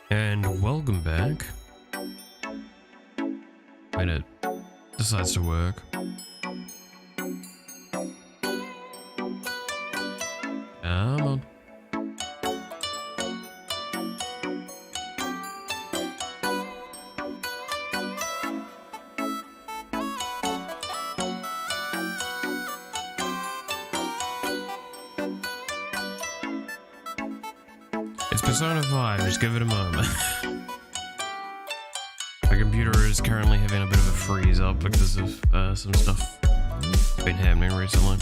And welcome back. When it decides to work. Come on. It's Persona 5, just give it a moment. My computer is currently having a bit of a freeze up because of some stuff that's been happening recently.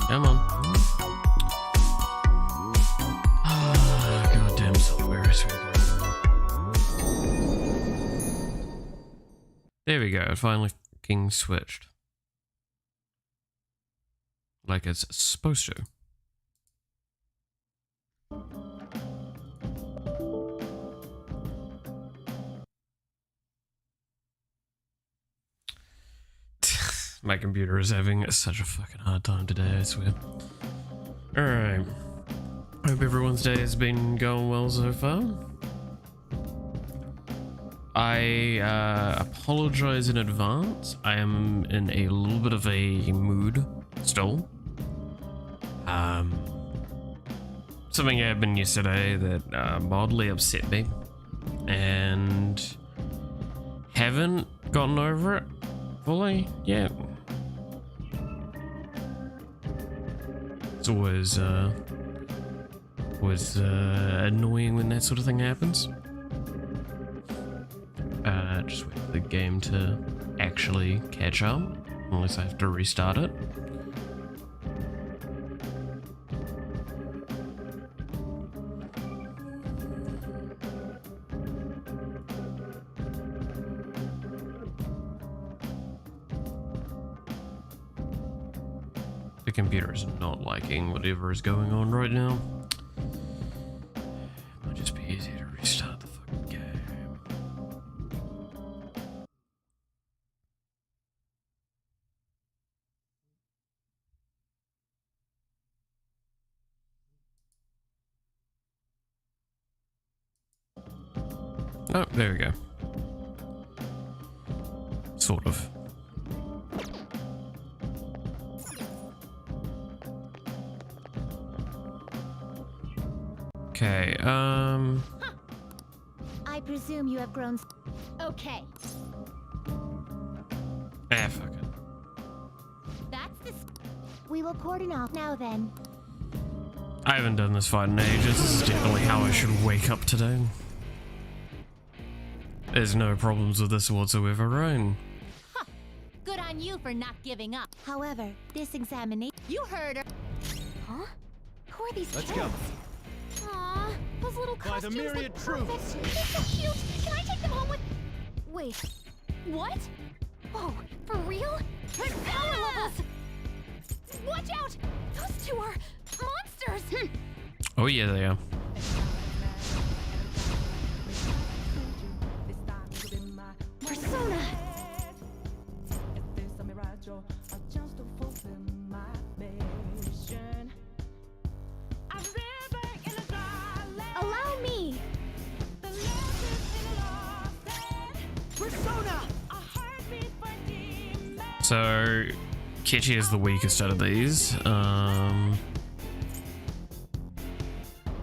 Come on. Ah, goddamn software is really good. There we go, it finally fucking switched. Like it's supposed to. My computer is having such a fucking hard time today, I swear. Alright. Hope everyone's day has been going well so far. I apologize in advance. I am in a little bit of a mood still. Something happened yesterday that mildly upset me. And haven't gotten over it fully yet. It's always annoying when that sort of thing happens. Just wait for the game to actually catch up, unless I have to restart it. The computer is not liking whatever is going on right now. Might just be easier to restart the fucking game. Oh, there we go. Sort of. Okay, I presume you have grown. Okay. Ah, fuck it. That's the. We will cordon off now then. I haven't done this fight in ages. This is definitely how I should wake up today. There's no problems with this whatsoever, right? Huh. Good on you for not giving up. However, this examination. You heard her. Huh? Who are these kids? Let's go. Aw, those little By the costumes myriad look perfect. troops. They're so cute. Can I take them home with? Wait, what? Oh, for real? Their power levels! Watch out! Those two are monsters! Oh yeah, they are. Persona! Allow me! Persona! So, Kichi is the weakest out of these.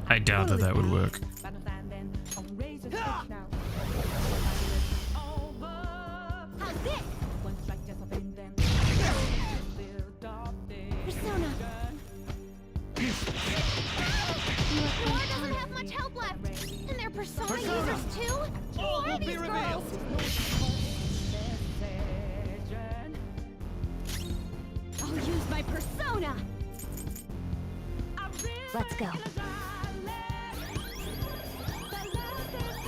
I doubt that that would work. How's this? Persona! Noir doesn't have much help left! And they're Persona users too? Who are these girls? I'll use my Persona! Let's go.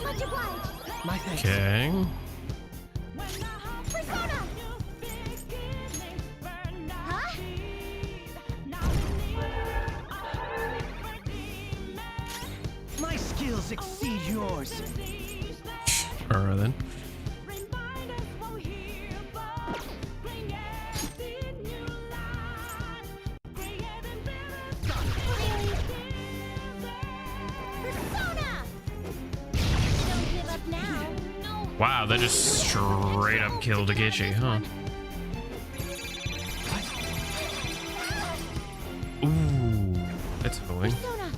Much obliged! My thanks. Okay. Persona! Huh? My skills exceed yours. Alright then. Persona! Don't give up now. No. Wow, they just straight up killed Akechi, huh? Ooh, that's annoying. Persona!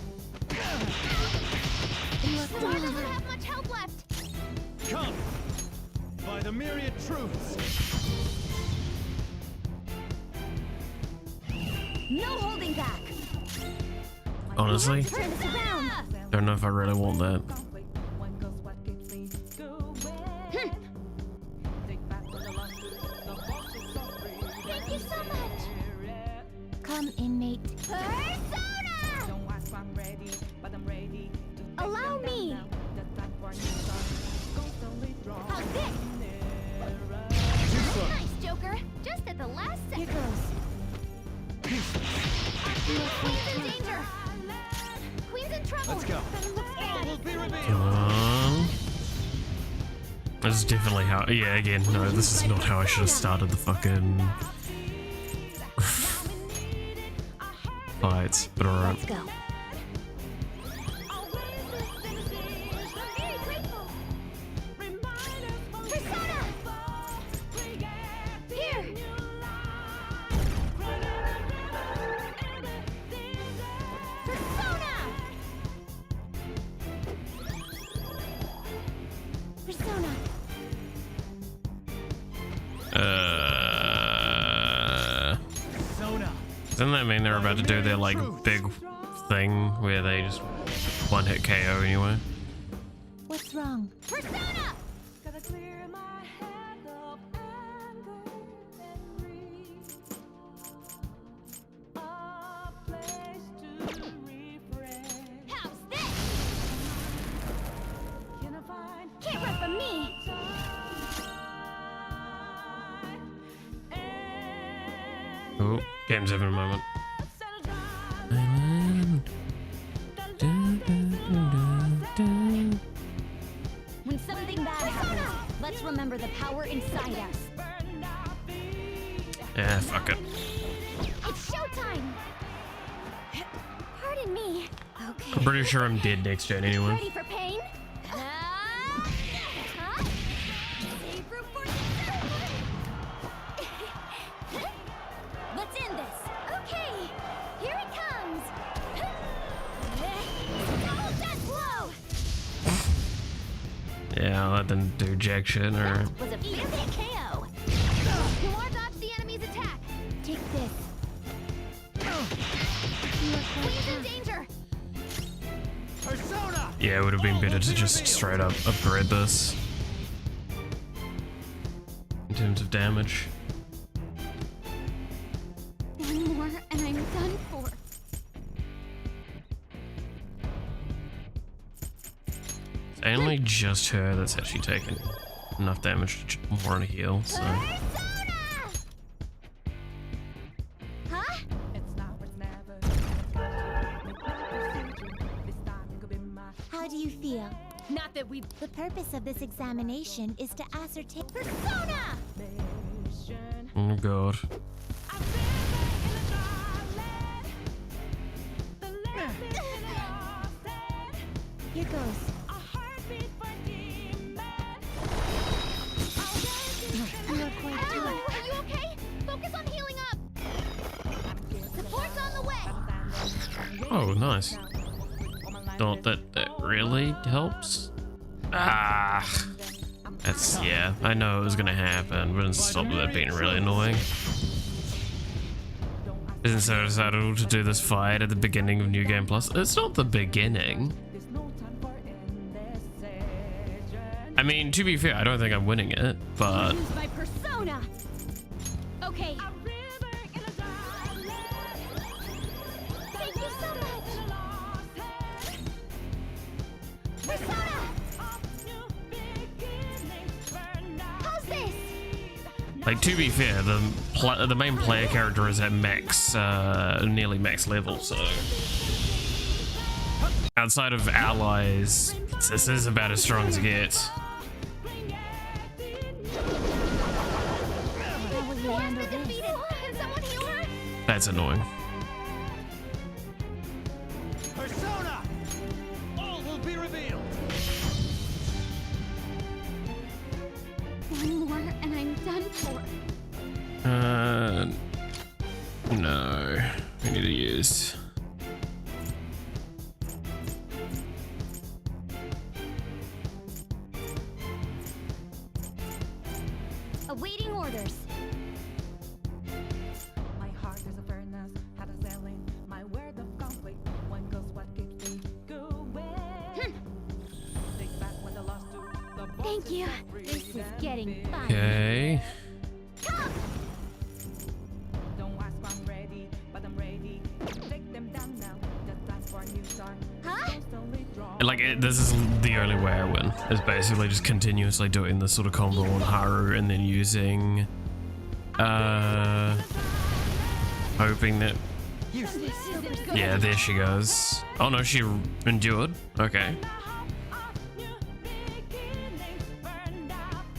Star doesn't have much health left. Come! By the myriad truths! No holding back. Honestly, Turn this around. don't know if I really want that. Thank you so much. Come, inmate. Persona! Allow me. How's this? Nice, Joker. Just at the last second. Here goes. Queen's in danger. Queen's in trouble. Let's go. Looks bad. Be revealed. Come on. This is definitely how. Yeah, again, no, this is not how I should have started the fucking fights. But alright. Let's go. I'm very grateful. Persona! Here! Persona! Persona! Persona. Doesn't that mean they're about to do their like big thing where they just one hit KO anyway? What's wrong? Persona! How's this? Can't run from me! Oh, game's having a moment. When something bad happens, let's remember the power inside us. Yeah, fuck it. It's showtime! Pardon me. Okay. I'm pretty sure I'm dead next turn anyway. Ready for pain? Huh? Save for Let's end this. Okay, here it comes. Double death blow. Yeah, that didn't do jack shit. Alright. Was a easy KO. You want to dodge the enemy's attack? Take this. Queen's in danger. Persona. Yeah, it would have been better to just straight up upgrade this in terms of damage. One more and I'm done for. It's only just her that's actually taken enough damage to warrant a heal, so. Persona! Huh? How do you feel? Not that we... The purpose of this examination is to ascertain... Persona! Oh god. Here goes. You are quite tough. Are you okay? Focus on healing up. Support's on the way. Oh, nice. Don't that really helps? Ah. That's, yeah, I know it was gonna happen, but stop that being really annoying. Isn't so decided to do this fight at the beginning of New Game Plus? It's not the beginning. I mean, to be fair, I don't think I'm winning it, but... Use my persona. Okay. Thank you so much. Persona. Like, to be fair, the main player character is at max, nearly max level, so outside of allies, this is about as strong as it gets. That's annoying. Persona! All will be revealed. One more and I'm done for. No. We need to use. Awaiting orders. My heart is a furnace, had a selling my word of conflict. One goes what keeps me going. Take back what I lost to the boss. Thank you. This is getting fun. Okay. Don't ask if I'm ready, but I'm ready. Take them down now. The time for a new start. Huh? Constantly draw. This is the only way I win. Is basically just continuously doing this sort of combo on Haru and then using, hoping that. Yeah, there she goes. Oh no, she endured. Okay.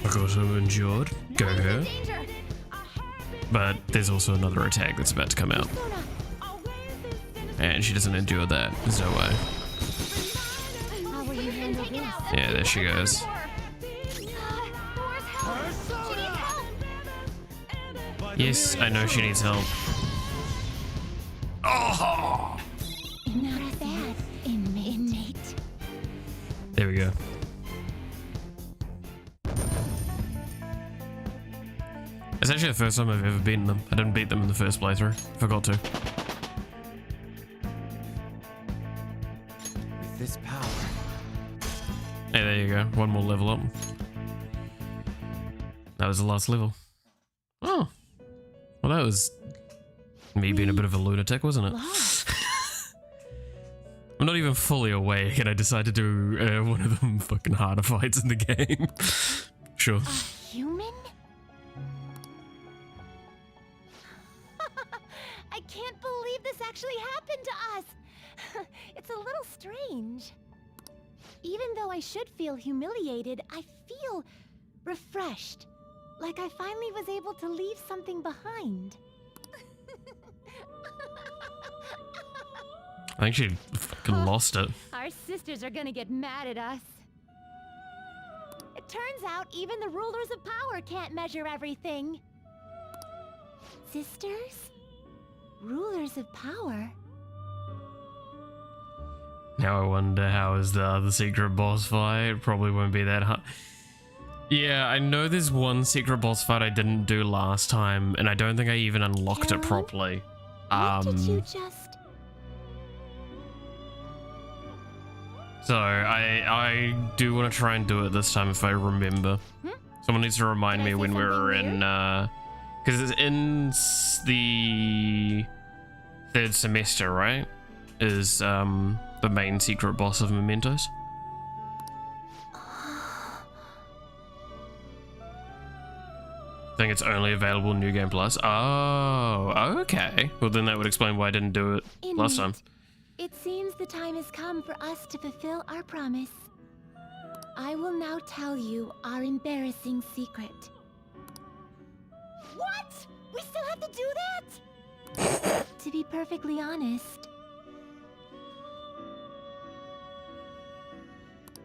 Of course, who endured. Go her. Danger. But there's also another attack that's about to come out. Persona. And she doesn't endure that. There's no way. How will you handle this? Yeah, there she goes. Yes, I know she needs help. Oh! Not bad, inmate. There we go. It's actually the first time I've ever beaten them. I didn't beat them in the first playthrough. Forgot to. With this power, Hey, there you go. One more level up. That was the last level. Oh. Well, that was me being a bit of a lunatic, wasn't it? I'm not even fully awake and I decided to do one of them fucking harder fights in the game. Sure. A human? I can't believe this actually happened to us. It's a little strange. Even though I should feel humiliated, I feel refreshed. Like I finally was able to leave something behind. I think she fucking lost it. Our sisters are gonna get mad at us. It turns out even the rulers of power can't measure everything. Sisters? Rulers of power? Now I wonder how is the secret boss fight. It probably won't be that hard. Yeah, I know there's one secret boss fight I didn't do last time, and I don't think I even unlocked it Harold? properly. What did you just... So I do want to try and do it this time if I remember. Someone needs to remind Did I me say when we were something in because it's in the third semester, right? Is the main secret boss of Mementos. I think it's only available in New Game Plus. Oh, okay. Well, then that would explain why I didn't do it last time. It seems the time has come for us to fulfill our promise. I will now tell you our embarrassing secret. What? We still have to do that? To be perfectly honest,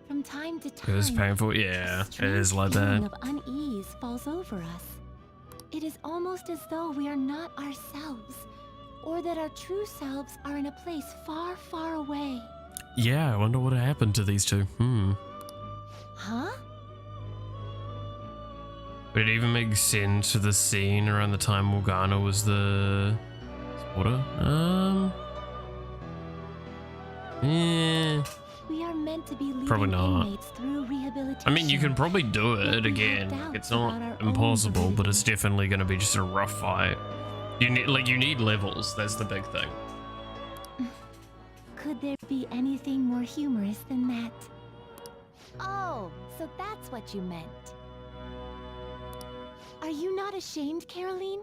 from time to time, It was painful. Yeah, a it strange is like feeling that. of unease falls over us. It is almost as though we are not ourselves, or that our true selves are in a place far, far away. Yeah, I wonder what happened to these two. Huh? Would it even make sense for the scene around the time Morgana was the supporter? Yeah. We are meant to be leading Probably not. inmates through rehabilitation. I mean, you can probably do But it we have again. doubts It's about our not own impossible, but it's validity. definitely going to be just a rough fight. You need levels. That's the big thing. Could there be anything more humorous than that? Oh, so that's what you meant. Are you not ashamed, Caroline?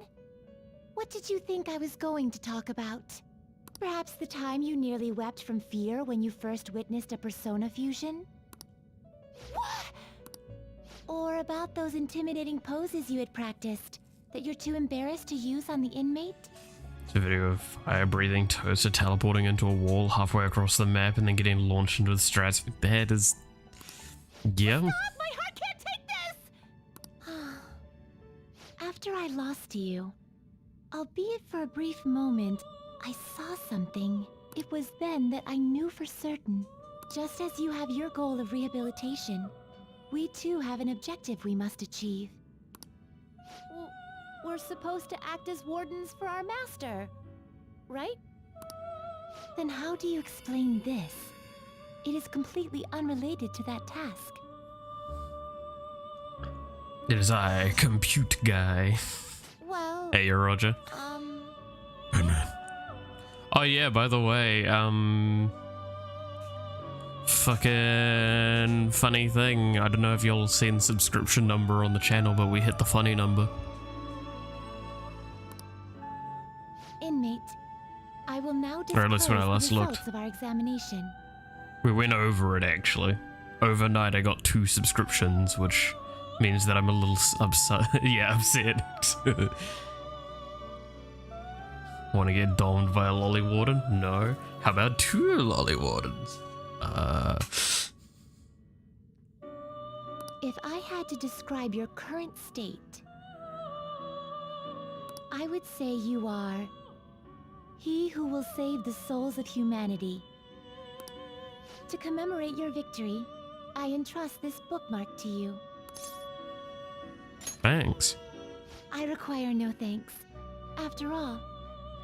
What did you think I was going to talk about? Perhaps the time you nearly wept from fear when you first witnessed a persona fusion? What? Or about those intimidating poses you had practiced that you're too embarrassed to use on the inmate? It's a video of fire-breathing Toaster teleporting into a wall halfway across the map and then getting launched into the strats. That is... yeah. Stop! My heart can't take this! After I lost you, albeit for a brief moment, I saw something. It was then that I knew for certain. Just as you have your goal of rehabilitation, we too have an objective we must achieve. We're supposed to act as wardens for our master, right? Then how do you explain this? It is completely unrelated to that task. It is I, compute guy. Well, Hey, you're Roger. Hey, man. Oh yeah, by the way, fucking funny thing. I don't know if y'all seen the subscription number on the channel, but we hit the funny number. inmate, I will now Or disclose at least when I the last results looked. of our examination. We went over it actually. Overnight I got 2 subscriptions, which means that I'm a little upset. Yeah, upset. Want to get domed by a lolly warden? No. How about 2 lolly wardens? If I had to describe your current state, I would say you are he who will save the souls of humanity. To commemorate your victory, I entrust this bookmark to you. Thanks. I require no thanks. After all,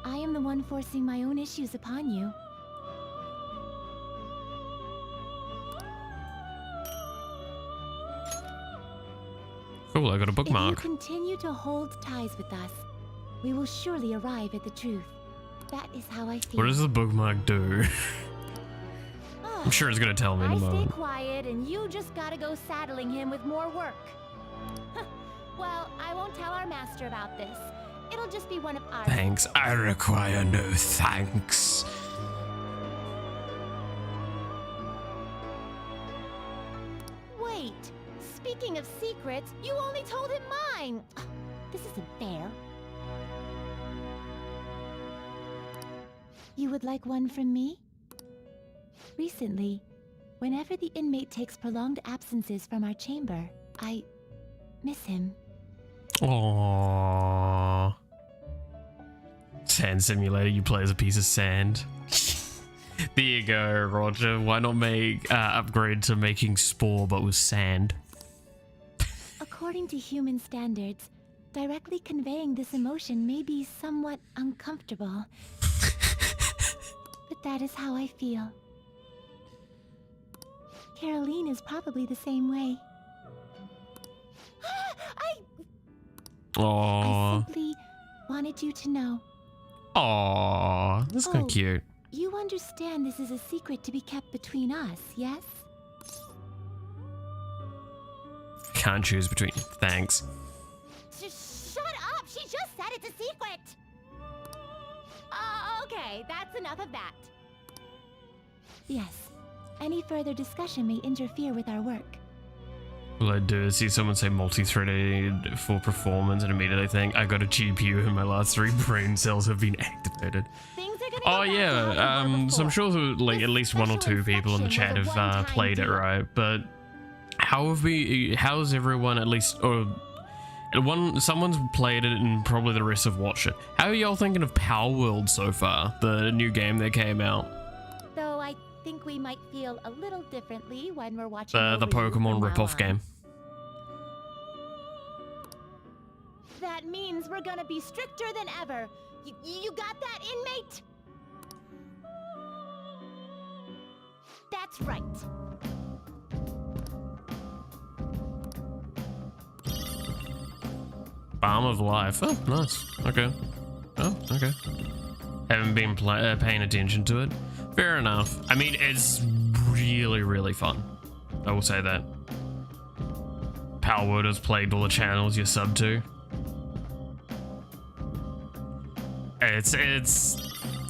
I am the one forcing my own issues upon you. Cool, I got a If bookmark. you continue to hold ties with us, we will surely arrive at the truth. That is how I feel. What does the bookmark do? I'm sure it's gonna tell me in a I stay moment. quiet, and you just gotta go saddling him with more work. Well, I won't tell our master about this. It'll just be one of our... Thanks. I require no thanks. Wait, speaking of secrets, you only told him mine. This isn't fair. You would like one from me? Recently, whenever the inmate takes prolonged absences from our chamber, I miss him. Aww. Sand simulator, you play as a piece of sand. There you go, Roger. Why not make upgrade to making spore but with sand? According to human standards, directly conveying this emotion may be somewhat uncomfortable. But that is how I feel. Caroline is probably the same way. I Aww. simply wanted you to know. Aww. That's kind Oh. of cute. You understand this is a secret to be kept between us, yes? Can't choose between. Thanks. Shut up! She just said it's a secret! Okay, that's enough of that. Yes. Any further discussion may interfere with our work. All I do is see someone say multi-threaded for performance and immediately think I got a GPU and my last 3 brain cells have been activated. Things are gonna Oh go back to how they yeah, were so I'm before. sure like This at least 1 or special 2 people in the infection chat was a have one-time played it, deal. right? But how's everyone at least, or someone's played it and probably the rest have watched it. How are y'all thinking of Power World so far, the new game that came out? Though I think we might feel a little differently when we're watching The over you Pokemon from now ripoff on. game. That means we're gonna be stricter than ever. You got that, inmate? That's right. Balm of Life. Oh, nice. Okay. Oh, okay. Haven't been paying attention to it. Fair enough. I mean, it's really, really fun. I will say that. Power Word has played all the channels you're sub to.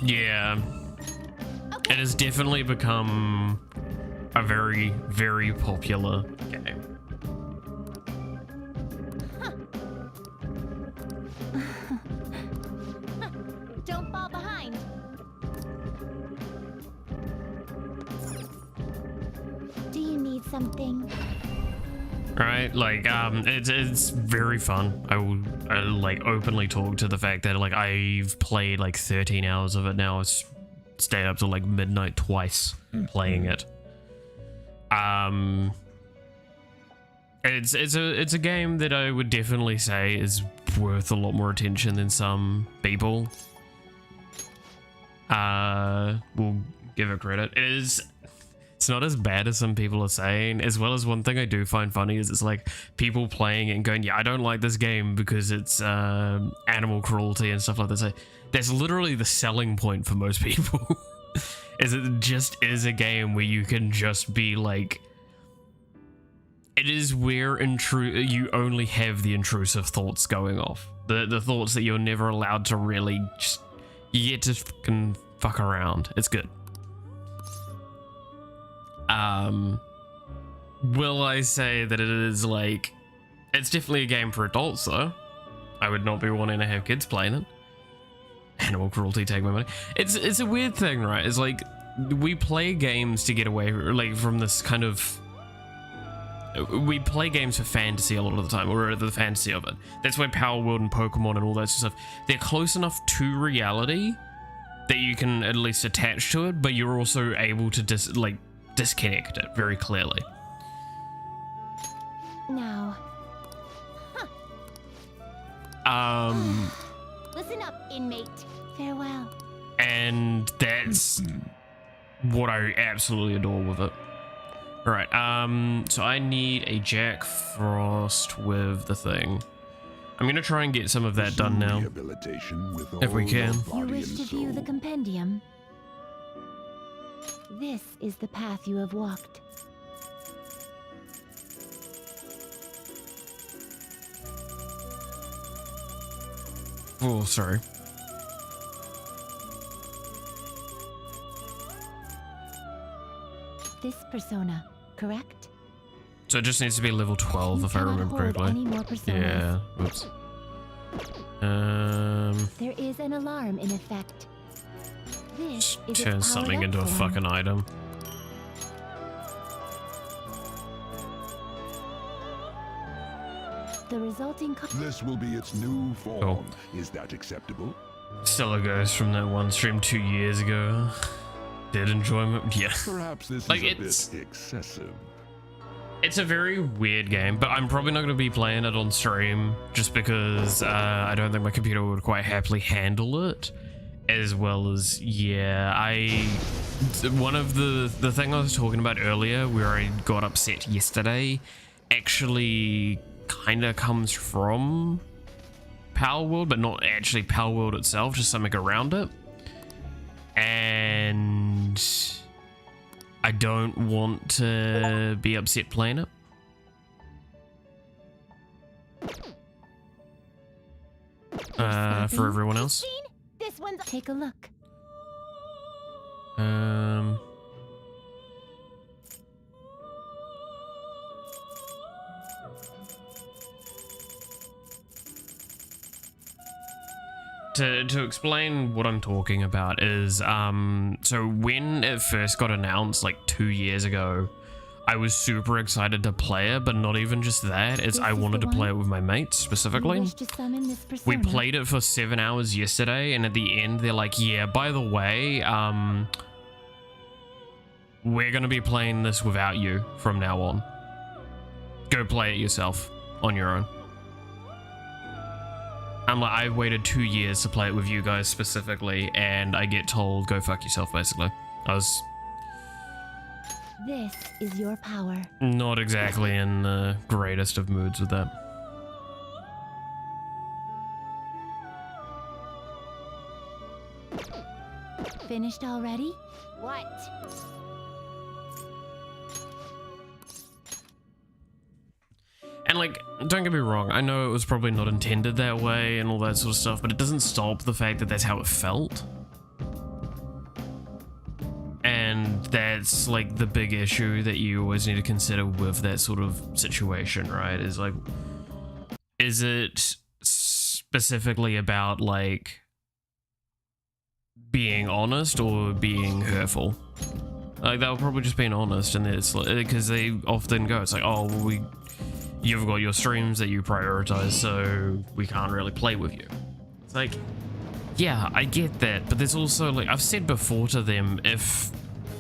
Yeah. It has definitely become a very, very popular game. Don't fall behind. Do you need something? Right, like it's very fun. I like openly talk to the fact that like I've played like 13 hours of it now. It's stayed up till like midnight twice playing it. It's a game that I would definitely say is worth a lot more attention than some people will give it credit. It's not as bad as some people are saying, as well as one thing I do find funny is it's like people playing it and going, yeah, I don't like this game because it's animal cruelty and stuff like that. That's literally the selling point for most people. Is it just is a game where you can just be like, it is where you only have the intrusive thoughts going off. The thoughts that you're never allowed to really just, you get to fucking fuck around. It's good. Will I say that it is like, it's definitely a game for adults though. I would not be wanting to have kids playing it. Animal cruelty, take my money. It's a weird thing, right? It's like, we play games to get away like from this kind of, we play games for fantasy a lot of the time, or the fantasy of it. That's why Power World and Pokemon and all that sort of stuff, they're close enough to reality that you can at least attach to it, but you're also able to disconnect it very clearly. Now. Listen up, inmate. Farewell. And that's what I absolutely adore with it. All right, so I need a Jack Frost with the thing. I'm gonna try and get some of that done now, if we can. You wish to view the compendium? This is the path you have walked. Oh, sorry. This persona, correct? So it just needs to be level 12 if I remember correctly. Any more personas. Yeah, oops. There is an alarm in effect. This is its Turn something into a powered-up fucking item. The resulting This will be its new form. Cool. Is that acceptable? Still a ghost from that one stream 2 years ago. Did enjoyment? Yeah. Perhaps this Like, is a bit excessive. It's a very weird game, but I'm probably not going to be playing it on stream just because I don't think my computer would quite happily handle it. As well as, yeah, one of the thing I was talking about earlier where I got upset yesterday actually kind of comes from Power World, but not actually Power World itself, just something around it. And I don't want to be upset playing it. For everyone else. This one's take a look. To explain what I'm talking about is, so when it first got announced like 2 years ago, I was super excited to play it, but not even just that, it's I wanted to play it with my mates specifically. We played it for 7 hours yesterday, and at the end they're like, yeah, by the way, we're gonna be playing this without you from now on. Go play it yourself on your own. I'm like, I waited 2 years to play it with you guys specifically, and I get told, go fuck yourself, basically. I was This is your power. not exactly in the greatest of moods with that. Finished already? What? And like, don't get me wrong, I know it was probably not intended that way and all that sort of stuff, but it doesn't stop the fact that that's how it felt. And that's like the big issue that you always need to consider with that sort of situation, right? Is like, is it specifically about like being honest or being hurtful? Like, they'll probably just being honest, and it's like, because they often go, it's like, oh, well, you've got your streams that you prioritize, so we can't really play with you. It's like, yeah, I get that, but there's also, like, I've said before to them, if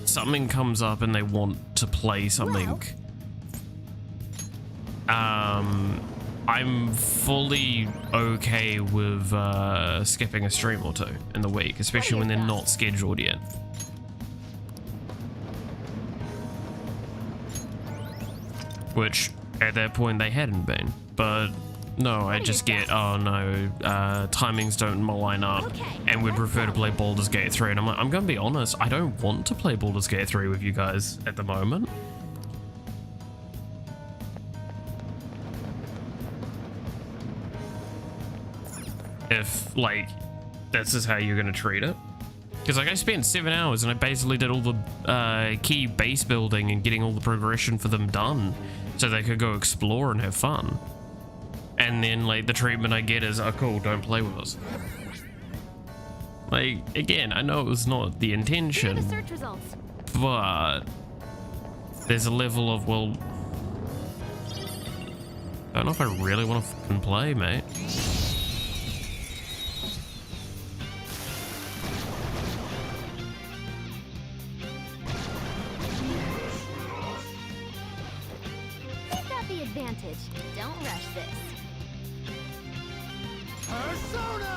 something comes up and they want to play something, I'm fully okay with skipping a stream or two in the week, especially when they're not scheduled yet. Which, at that point, they hadn't been. But, no, I just get, oh no, timings don't line up, and we'd prefer to play Baldur's Gate 3. And I'm like, I'm gonna be honest, I don't want to play Baldur's Gate 3 with you guys at the moment. If, like, this is how you're gonna treat it. Because, like, I spent 7 hours and I basically did all the key base building and getting all the progression for them done so they could go explore and have fun. And then, like, the treatment I get is, oh, cool, don't play with us. Like, again, I know it was not the intention, Here are the search results. but there's a level of, well, I don't know if I really want to fucking play, mate. Don't rush this. Persona!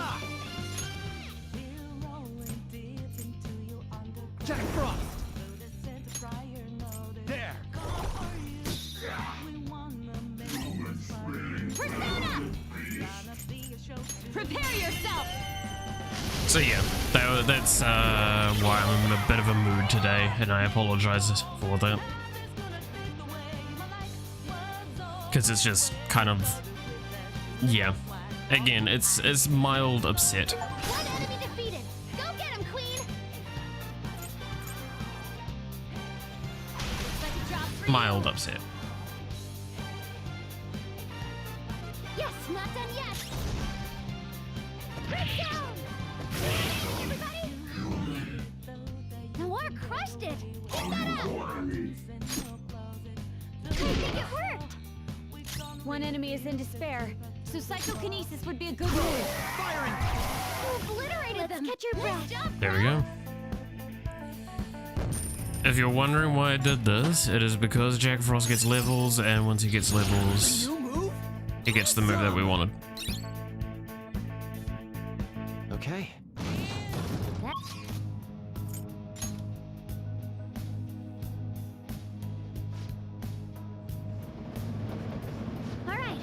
Jack Frost! There! Persona! Prepare yourself! So yeah, that's why I'm in a bit of a mood today, and I apologize for that. Because it's just kind of, yeah. Again, it's mild upset. One enemy defeated. Go get him, Queen. Looks like a job for you. Mild upset. Yes, not done yet. Let's go. Everybody. Noir crushed it. Keep that up. I think it worked. One enemy is in despair, so psychokinesis would be a good move. Firing! You obliterated them. Catch your breath. There we go. If you're wondering why I did this, it is because Jack Frost gets levels, and once he gets levels, New move? he gets the move that we wanted. Okay. All right.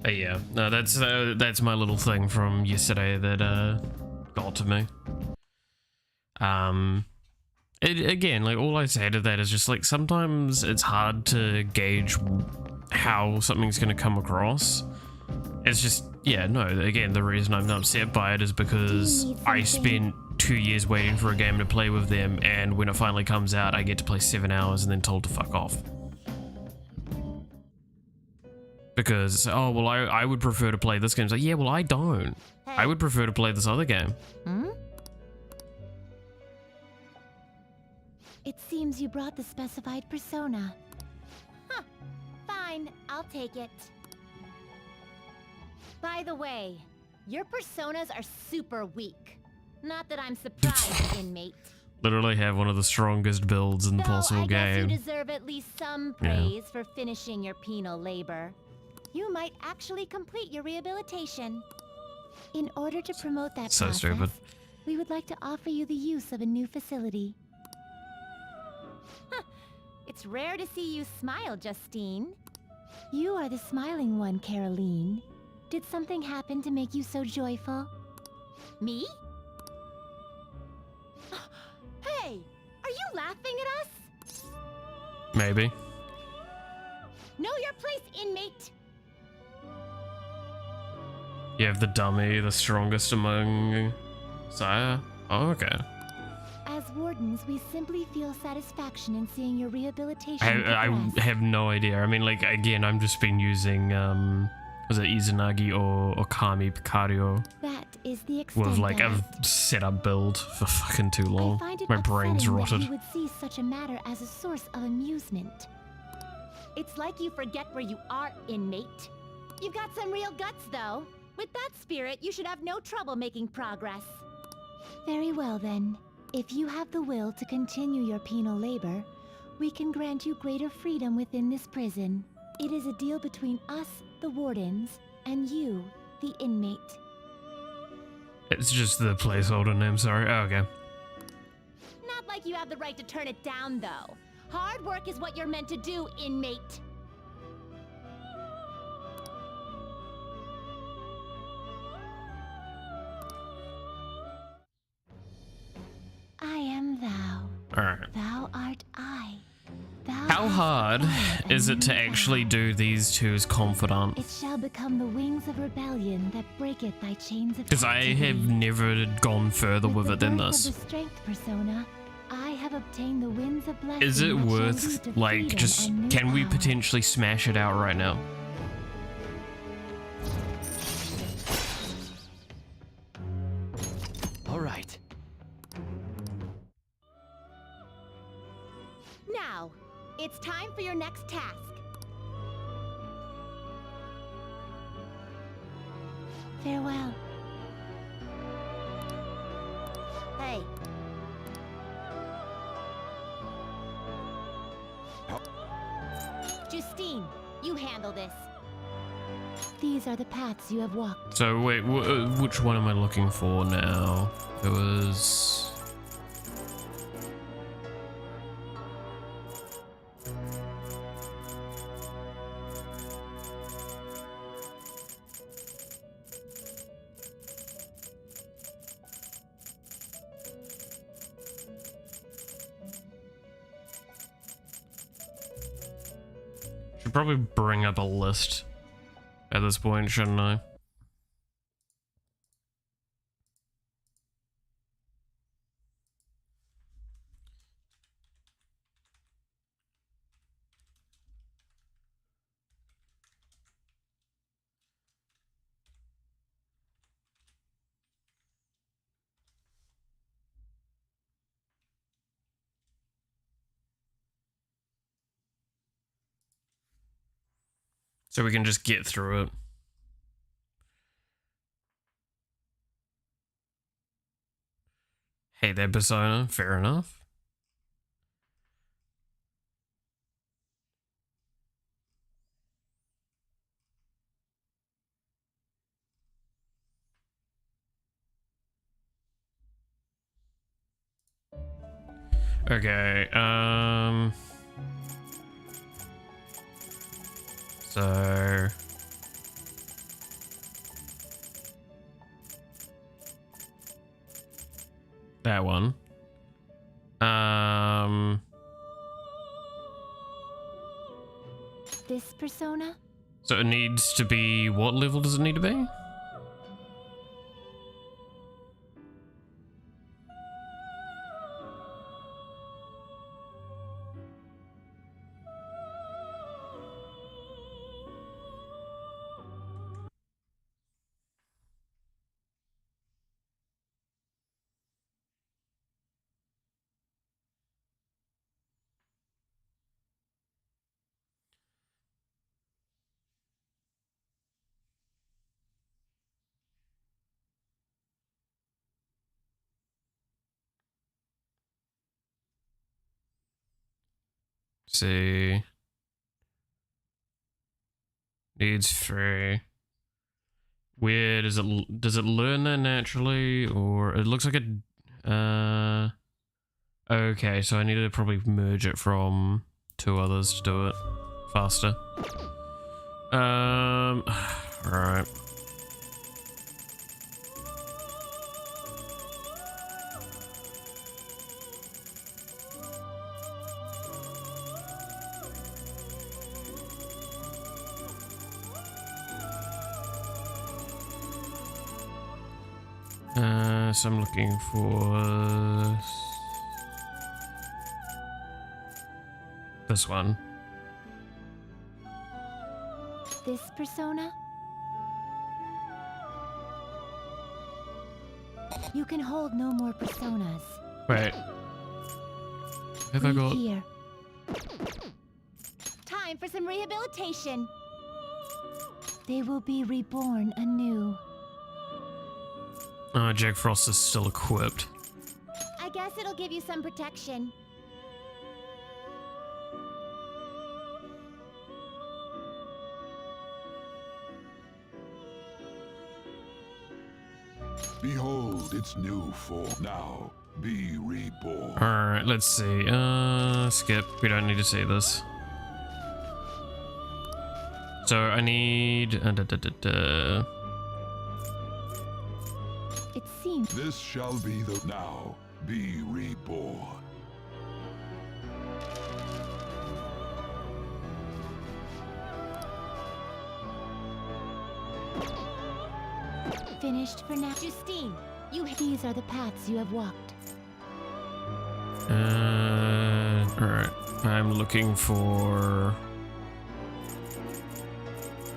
Yeah, no, that's my little thing from yesterday that got to me. Again, like, all I say to that is just like, sometimes it's hard to gauge how something's gonna come across. It's just, yeah, no, again, the reason I'm upset by it is because I spent 2 years waiting for a game to play with them, and when it finally comes out, I get to play 7 hours and then told to fuck off. Because, oh, well, I would prefer to play this game. It's like, yeah, well, I don't. I would prefer to play this other game. Hmm? It seems you brought the specified persona. Huh. Fine, I'll take it. By the way, your personas are super weak. Not that I'm surprised, inmate. Literally have one of the strongest builds in the possible I guess game. you deserve at least some praise for finishing your penal labor. You might actually complete your rehabilitation. In order to promote that So process, stupid. we would like to offer you the use of a new facility. Huh. It's rare to see you smile, Justine. You are the smiling one, Caroline. Did something happen to make you so joyful? Me? Hey! Are you laughing at us? Maybe. Know your place, inmate. You have the dummy, the strongest among sire. Oh, okay. As wardens, we simply feel satisfaction in seeing your rehabilitation I progress. have no idea. I mean, like, again, I'm just been using was it Izanagi or Okami Picario That is the extent with like of a it. setup build for fucking too I long. find it My brain's upsetting rotted. that you would see such a matter as a source of amusement. It's like you forget where you are, inmate. You've got some real guts, though. With that spirit, you should have no trouble making progress. Very well, then. If you have the will to continue your penal labor, we can grant you greater freedom within this prison. It is a deal between us, the wardens, and you, the inmate. It's just the placeholder name, sorry. Oh, okay. Not like you have the right to turn it down, though. Hard work is what you're meant to do, inmate. I am thou. Alright. Thou art I. Thou How hast hard acquired a is it to new actually vow. do these two as confidant? It shall become the wings of rebellion that breaketh thy chains of Because I have captivity. never gone further with the it than birth this. Of the strength persona, I have obtained the winds of blessing. Is it that shall worth, lead to like, freedom just, and new can we power. potentially smash it out right now? All right. Now, it's time for your next task. Farewell. Hey. Justine, you handle this. These are the paths you have walked. So wait, which one am I looking for now? It was... Should probably bring up a list at this point, shouldn't I? So we can just get through it. Hey there, Persona. Fair enough. Okay, so... that one. This persona? So it needs to be, what level does it need to be? See. Needs 3. Where does it learn that naturally, or it looks like it okay, so I need to probably merge it from 2 others to do it faster. Right. So I'm looking for this one. This persona? You can hold no more personas. Wait. Have I Read got... here. Time for some rehabilitation. They will be reborn anew. Jack Frost is still equipped. I guess it'll give you some protection. Behold its new form. Now be reborn. Alright, let's see. Skip. We don't need to see this. So I need... It seems This shall be the now be reborn. finished for now. Justine, these are the paths you have walked. Alright. I'm looking for...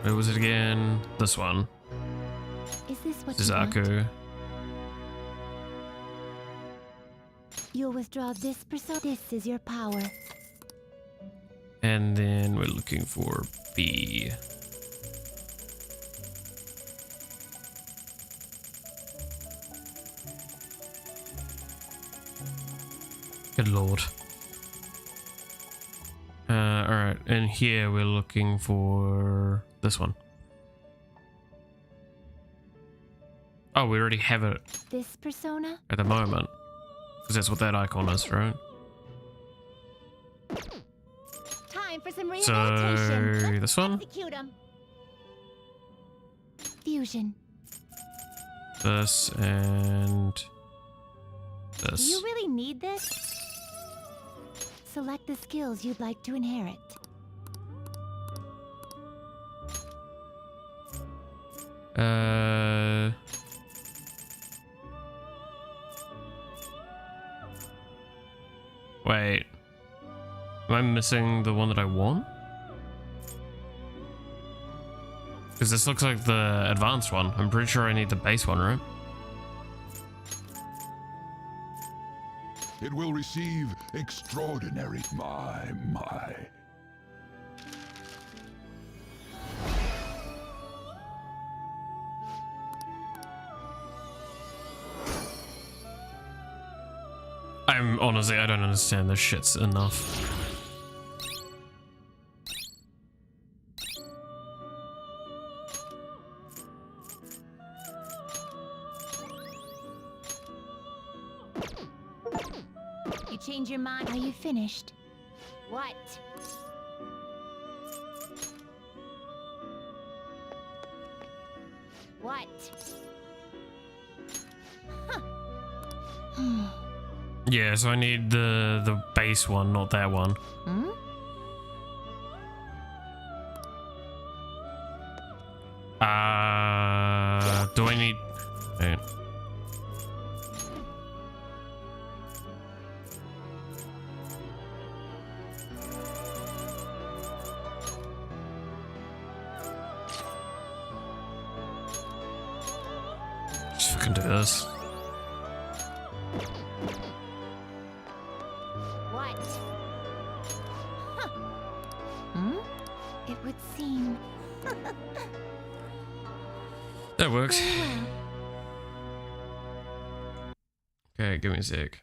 Where was it again? This one. Is this what you want? Suzaku. You'll withdraw this persona. This is your power. And then we're looking for B. Good lord. Alright, and here we're looking for this one. Oh, we already have it This persona? at the moment. Because that's what that icon is, right? Time for some So, rehabilitation. this one? Execute 'em. Fusion. This, and Do this. you really need this? Select the skills you'd like to inherit. Wait. Am I missing the one that I want? Because this looks like the advanced one. I'm pretty sure I need the base one, right? It will receive extraordinary. My. I'm honestly, I don't understand this shit's enough. You change your mind. Are you finished? What? What? Yeah, so I need the base one, not that one. Hmm? Do I need... Wait. Just fucking do this. What? Huh. Hmm? It would seem. That works. Very well. Okay, give me a sec.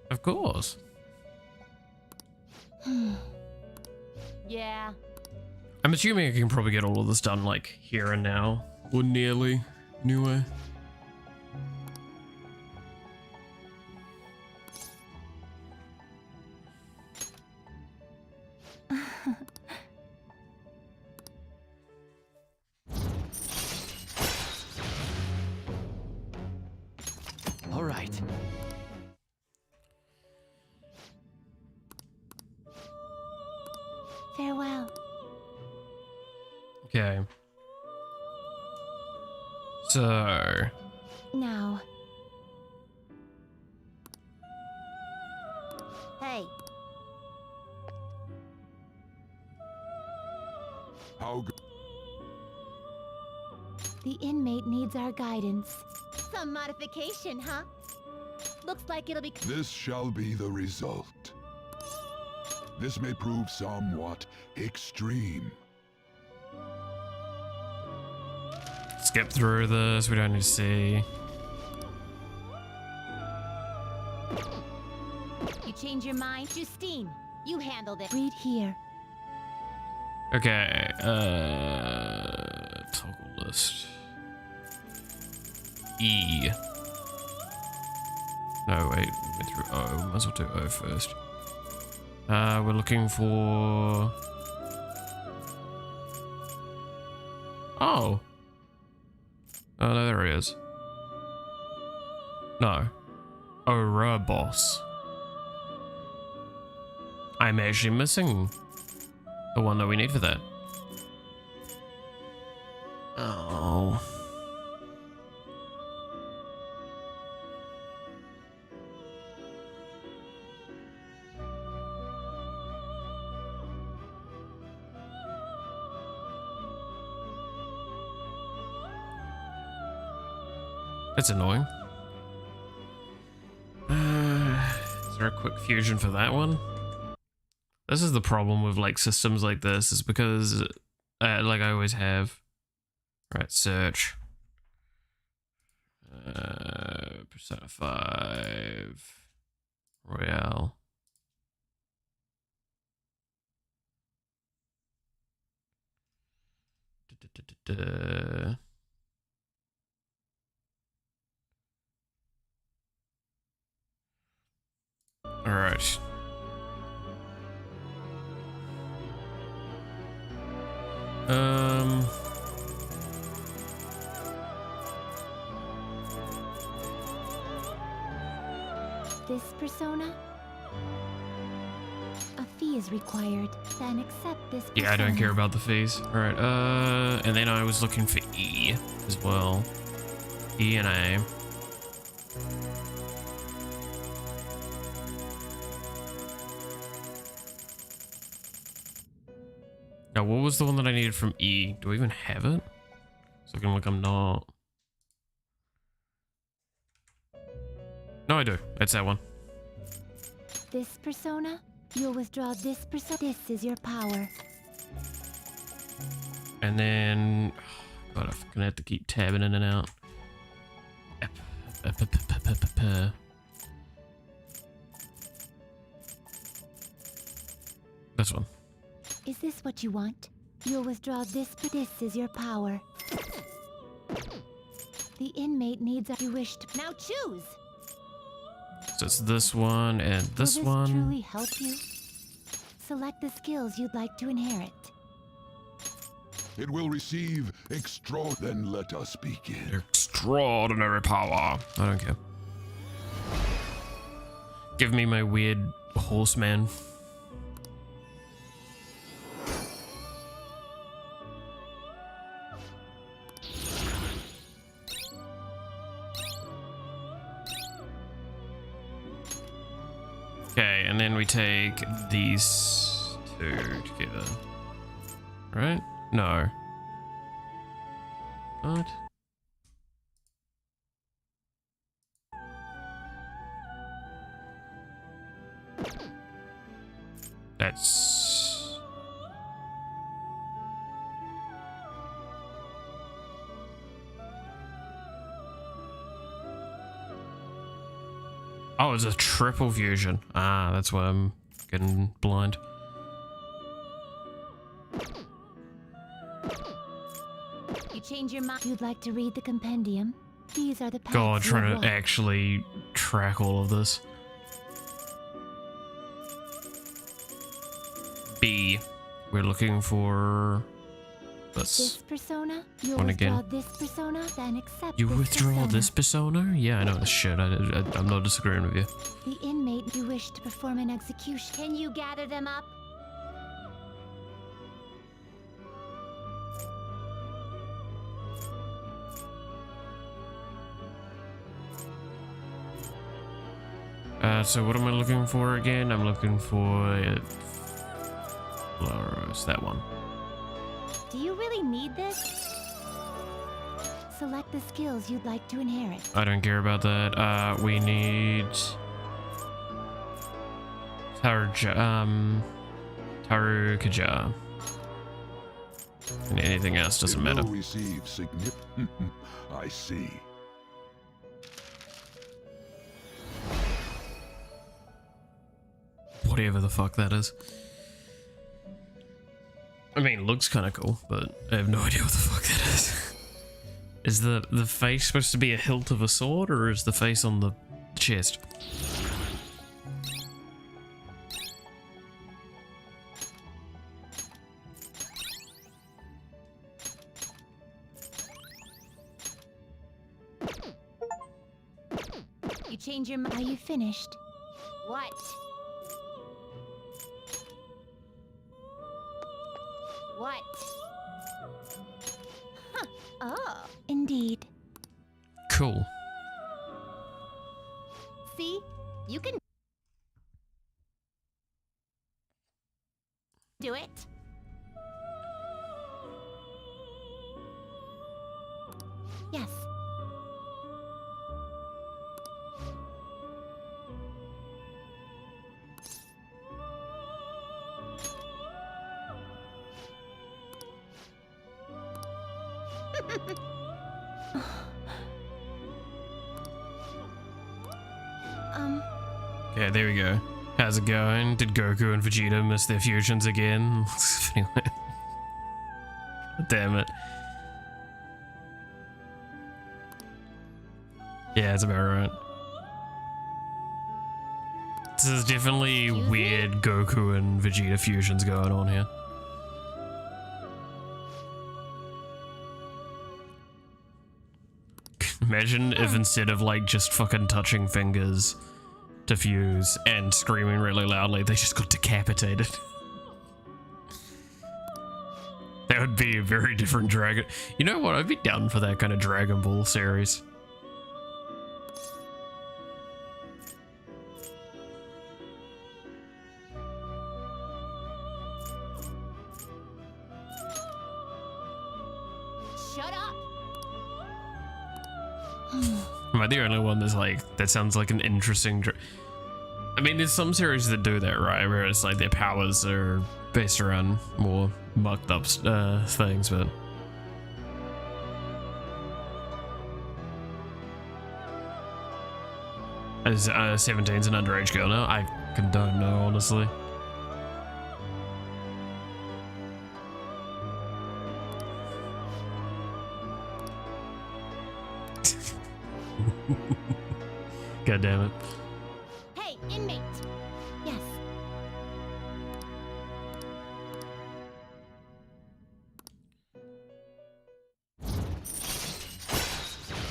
Of course. Yeah. I'm assuming I can probably get all of this done like here and now. Or nearly, anyway. All right. Farewell. Okay. So, Now. Hey, How good? the inmate needs our guidance. Some modification, huh? Looks like it'll be... This shall be the result. This may prove somewhat extreme. skip through this. We don't need to see. You change your mind? Justine, you handled it. Read here. Okay, toggle list. E. No, wait, we went through O. Might as well do O first. We're looking for... Oh. Oh, no, there he is. No. Ouroboros. I'm actually missing the one that we need for that. Oh. That's annoying. Is there a quick fusion for that one? This is the problem with like systems like this, is because like I always have. Right, search. Persona 5 Royale. All right. This persona? A fee is required. Then accept this persona. Yeah, I don't care about the fees. All right. And then I was looking for E as well. E and A. Now, what was the one that I needed from E? Do I even have it? It's looking like I'm not. No, I do. It's that one. This persona? You'll withdraw this persona. This is your power. And then... God, I'm gonna have to keep tabbing in and out. This one. Is this what you want? You'll withdraw this. This is your power. The inmate needs a... You wish to... Now choose! So it's this one and this Will one. this truly help you? Select the skills you'd like to inherit. It will receive extra. Then let us begin. Extraordinary power. I don't care. Give me my weird horseman. Okay, and then we take these two together. Right? No. What? That's... Oh, it's a triple fusion. Ah, that's why I'm getting blind. You change your mind. You'd like to read the compendium? These are the paths God, you trying walk. to actually track all of this. B. We're looking for This this. persona? You'll One withdraw again. this persona, then accept You this withdraw persona. this persona? Yeah, I know this shit. I'm not disagreeing with you. The inmate you wish to perform an execution. Can you gather them up? So what am I looking for again? I'm looking for Flowers, that one. Do you really need this? Select the skills you'd like to inherit. I don't care about that. We need Tarukaja. And anything else doesn't It matter. will receive significant. I see. Whatever the fuck that is. I mean, looks kind of cool, but I have no idea what the fuck that is. Is the face supposed to be a hilt of a sword, or is the face on the chest? You change your mind. Are you finished? What? What? Huh. Oh. Indeed. Cool. See? You can do it. Yes. Okay, there we go. How's it going? Did Goku and Vegeta miss their fusions again? Anyway. Damn it. Yeah, it's about right. This is definitely Excuse me? weird Goku and Vegeta fusions going on here. Imagine if instead of like just fucking touching fingers to fuse and screaming really loudly, they just got decapitated. That would be a very different Dragon. You know what? I'd be down for that kind of Dragon Ball series. Shut up. Am I the only one that's like, that sounds like an interesting I mean, there's some series that do that, right? Where it's like their powers are based around more mucked up things, but... As 17's an underage girl now? I don't know, honestly. God damn it. Hey, inmate. Yes.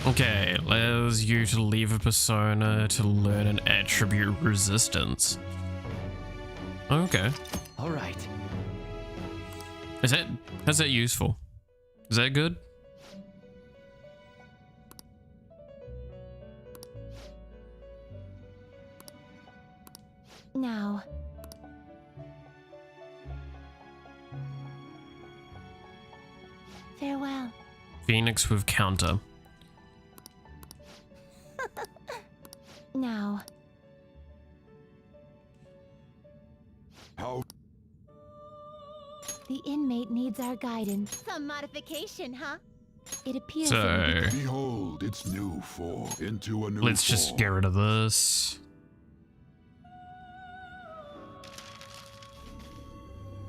Okay, allows you to leave a persona to learn an attribute resistance. Okay. All right. How's that useful? Is that good? Now. Farewell. Phoenix with counter. Now. How? The inmate needs our guidance. Some modification, huh? It appears So, that Behold its new form into a new let's just form. get rid of this.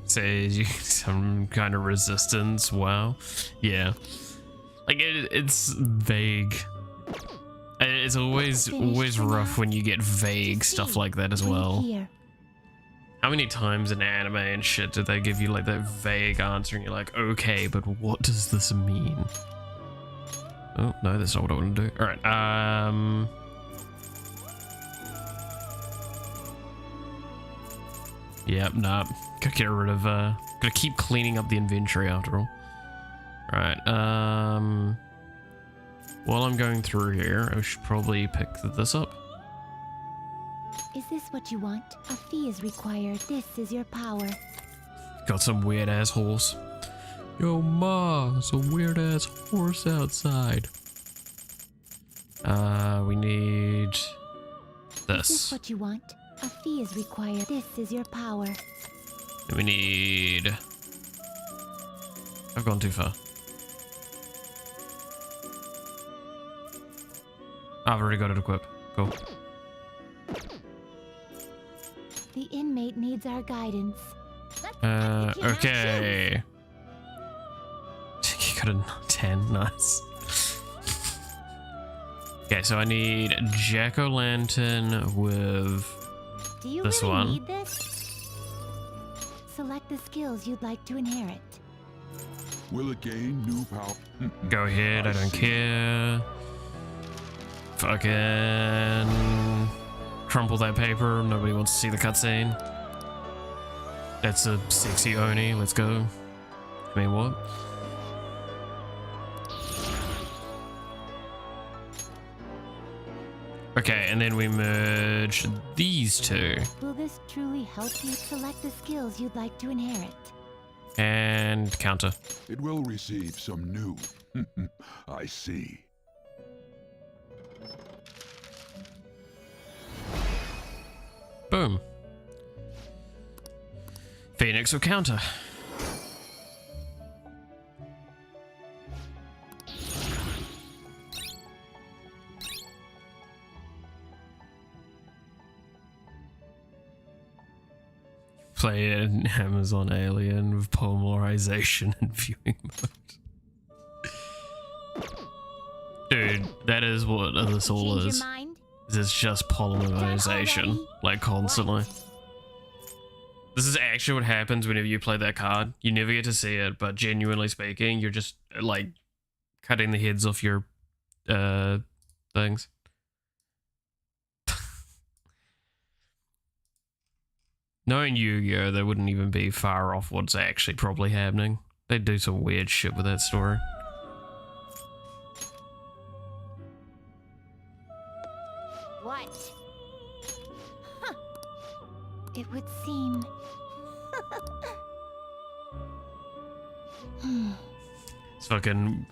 Says you some kind of resistance. Wow. Yeah. Like it's vague. It's always rough when you get vague stuff like that as well. Here. How many times in anime and shit did they give you like that vague answer and you're like, okay, but what does this mean? Oh, no, that's not what I want to do. All right, yep, nah. Gotta get rid of, gotta keep cleaning up the inventory after all. All right, while I'm going through here, I should probably pick this up. this what you want? A fee is required. This is your power. Got some weird ass horse. Yo, ma, it's a weird ass horse outside. We need Is this. this what you want? A fee is required. This is your power. And we need. I've gone too far. I've already got it equipped. Cool. The inmate needs our guidance. Let's Okay. You got a 10, nice. Okay, so I need a jack-o'-lantern with Do you this really one. need this? Select the skills you'd like to inherit. Will it gain new power? Go ahead, I don't care. Fucking crumple that paper. Nobody wants to see the cutscene. That's a sexy Oni. Let's go. I mean, what? Okay, and then we merge these two. Will this truly help you? Select the skills you'd like to inherit. And counter. It will receive some new. I see. Boom. Phoenix or counter. Play an Amazon Alien with polymerization and viewing mode. Dude, that is what this all Change is. your mind? This is just polymerization, already? like constantly. What? This is actually what happens whenever you play that card. You never get to see it, but genuinely speaking, you're just like cutting the heads off your things. Knowing Yu-Gi-Oh, they wouldn't even be far off what's actually probably happening. They do some weird shit with that story. What? Huh. It would seem. It's fucking,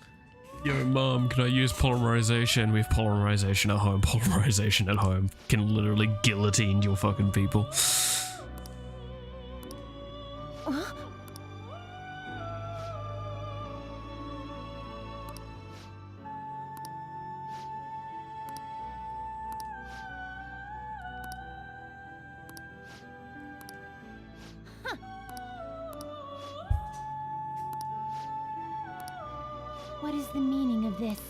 yo mom, can I use polymerization? We have polymerization at home. Polymerization at home can literally guillotine your fucking people. Huh? What is the meaning of this?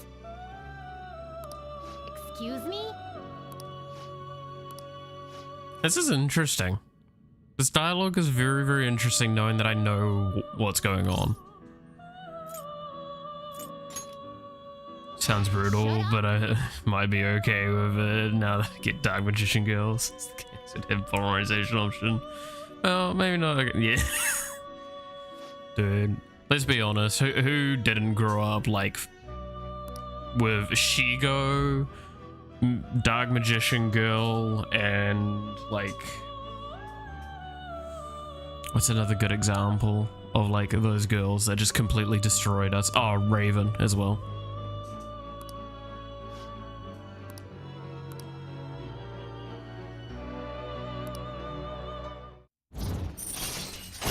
Excuse me? This is interesting. This dialogue is very, very interesting knowing that I know what's going on. Sounds brutal, but I might be okay with it now that I get Dark Magician Girls. Should have polarization option. Well, maybe not. Yeah. Dude, let's be honest. Who didn't grow up like with Shigo, Dark Magician Girl, and like what's another good example of like those girls that just completely destroyed us? Oh, Raven as well.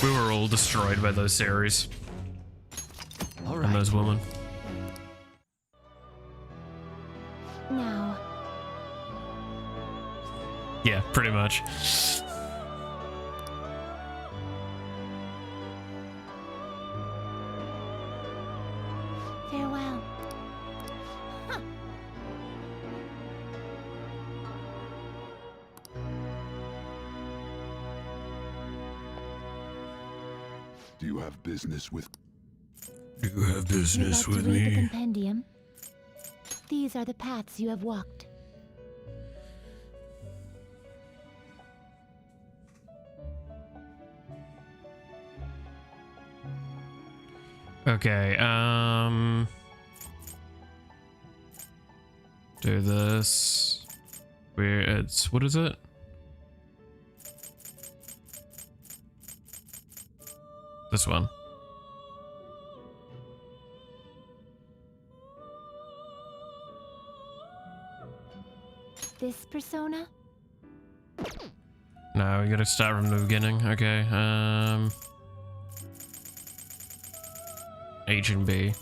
We were all destroyed by those series All and right. those women. Now, Yeah, pretty much. farewell. Huh. Do you have business with? Do you have You'd business like with to read the me? compendium? These are the paths you have walked. Okay, do this. Where it's, what is it? This one. This persona? No, we gotta start from the beginning. Okay, H and B.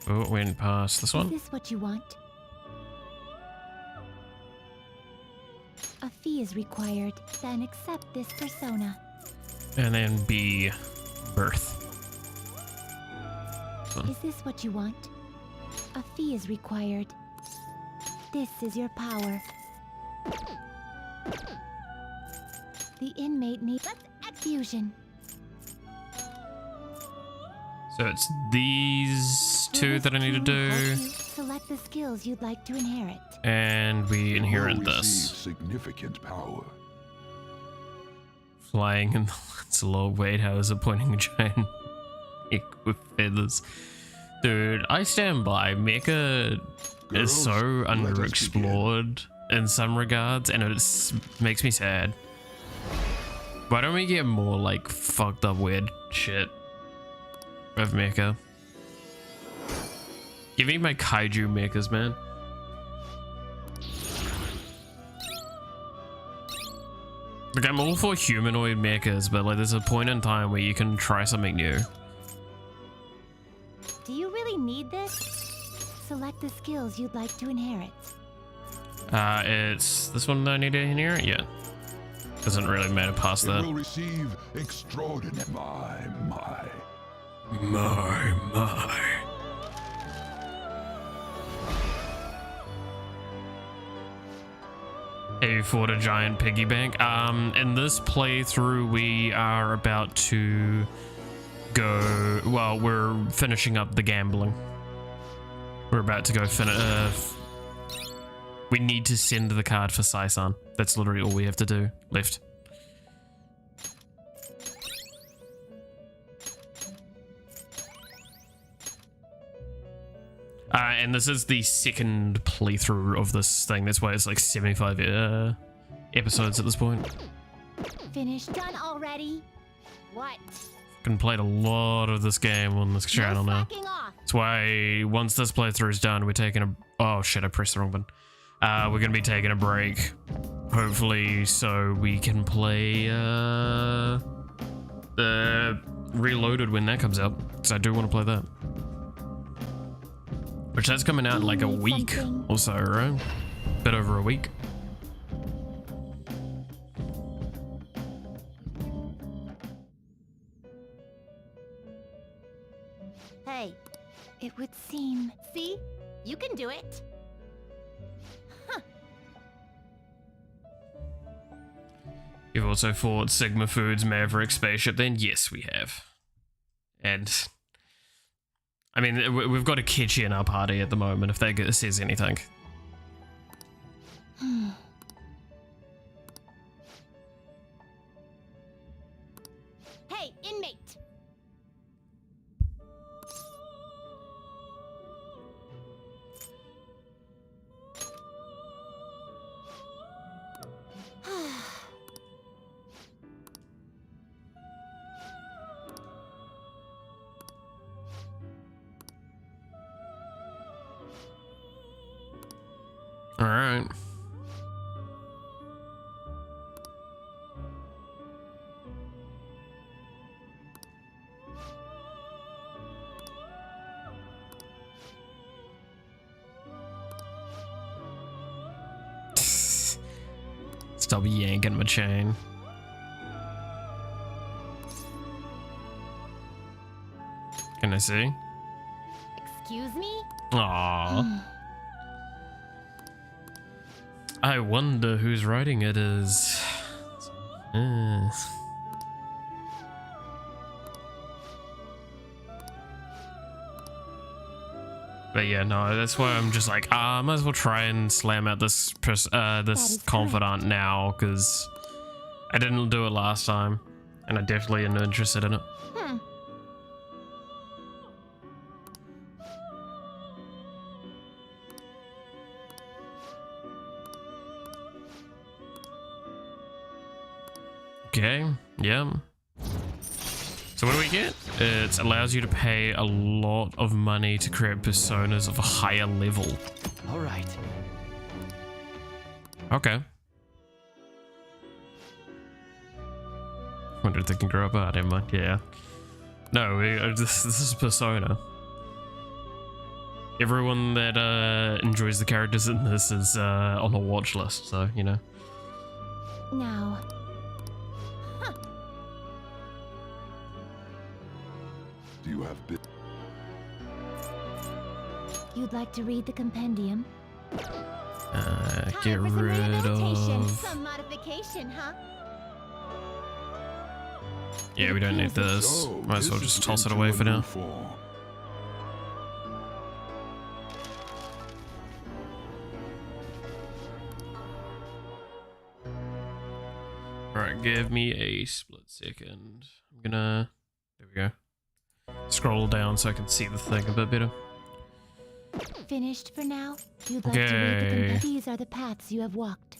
Oh, we went past this Is one. this what you want? A fee is required, then accept this persona. And then B, birth. Is this what you want? A fee is required. This is your power. The inmate needs fusion. So it's these two that I need to do, Select the skills you'd like to inherit. and we inherit You will receive this. significant power. Flying in the Lancelot. Wait, how is it pointing a giant egg with feathers? Dude, I stand by. Mecha is Girls, so let us underexplored in some regards, and it makes me sad. Why don't we get more like fucked up weird shit of mecha? Give me my kaiju mechas, man. Like, I'm all for humanoid mechas, but like there's a point in time where you can try something new. Do you really need this? Select the skills you'd like to inherit. It's this one that I need to inherit? Yeah. Doesn't really matter past It that. will receive extraordinary. My. My. Have fought a giant piggy bank? In this playthrough, we are about to go. Well, we're finishing up the gambling. We're about to go we need to send the card for Sai-san. That's literally all we have to do left. And this is the second playthrough of this thing. That's why it's like 75 episodes at this point. Finished? Done already? What? Fucking played a lot of this game on this channel no now. slacking off. That's why once this playthrough is done, we're taking a... Oh shit, I pressed the wrong button. We're gonna be taking a break. Hopefully, so we can play Reloaded when that comes out. Because I do want to play that. Which that's coming out in like a week or so, right? Bit over a week. Hey, it would seem. See? You can do it. You've also fought Sigma Foods Maverick spaceship then? Yes, we have. And... I mean, we've got a Kitchi in our party at the moment, if that says anything. Hey, inmate! Alright. Stop yanking my chain. Can I see? Excuse me? Aww. I wonder whose writing it is. But yeah, no, that's why I'm just like, I might as well try and slam out this this confidant now, because I didn't do it last time, and I definitely am interested in it. Okay, yeah. So what do we get? It allows you to pay a lot of money to create personas of a higher level. All right. Okay. Wonder if they can grow up. Oh, never mind. Yeah. No, this is Persona. Everyone that enjoys the characters in this is on a watch list, so, you know. Now, Do you have you'd like to read the compendium? Get rid of... Some modification, huh? Yeah, we don't need this. So, Might as well this just is toss it into away a for new now. form. Alright, give me a split second. I'm gonna... There we go. Scroll down so I can see the thing a bit better. Finished for now? You'd like to read the Okay. compendium? These are the paths you have walked.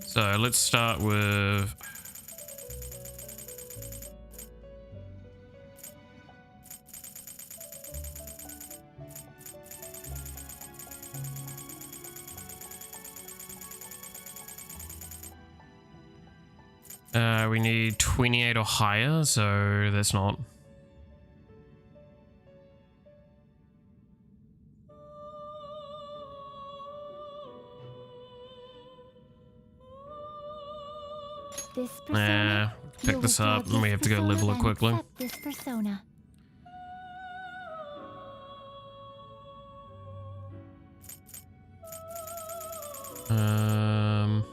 So let's start with... we need 28 or higher, so that's not... This persona. Pick this up and we have to go level it quickly. This persona. Um...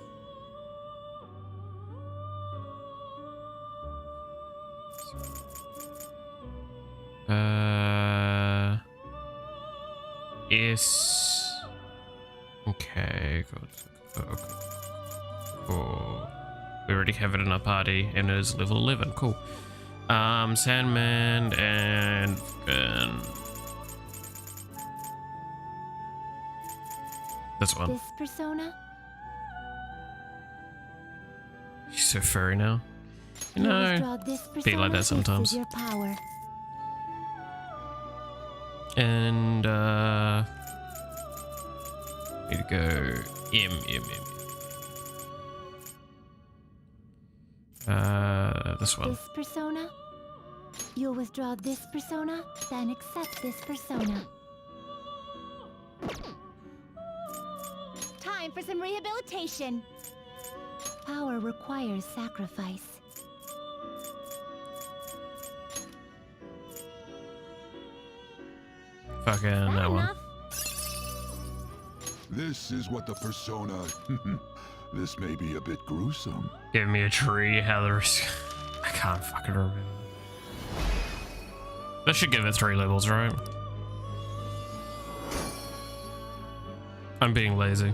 Yes. Okay. Cool. We already have it in our party and it is level 11. Cool. Sandman and this one. This persona. She's so furry now. You You know, withdraw this be like that persona, this is sometimes. your power. And need to go M. This one. This persona. You'll withdraw this persona, then accept this persona. Time for some rehabilitation. Power requires sacrifice. Fucking that one. Enough. This is what the persona. This may be a bit gruesome. Give me a tree. How there's... I can't fucking remember. That should give it 3 levels, right? I'm being lazy.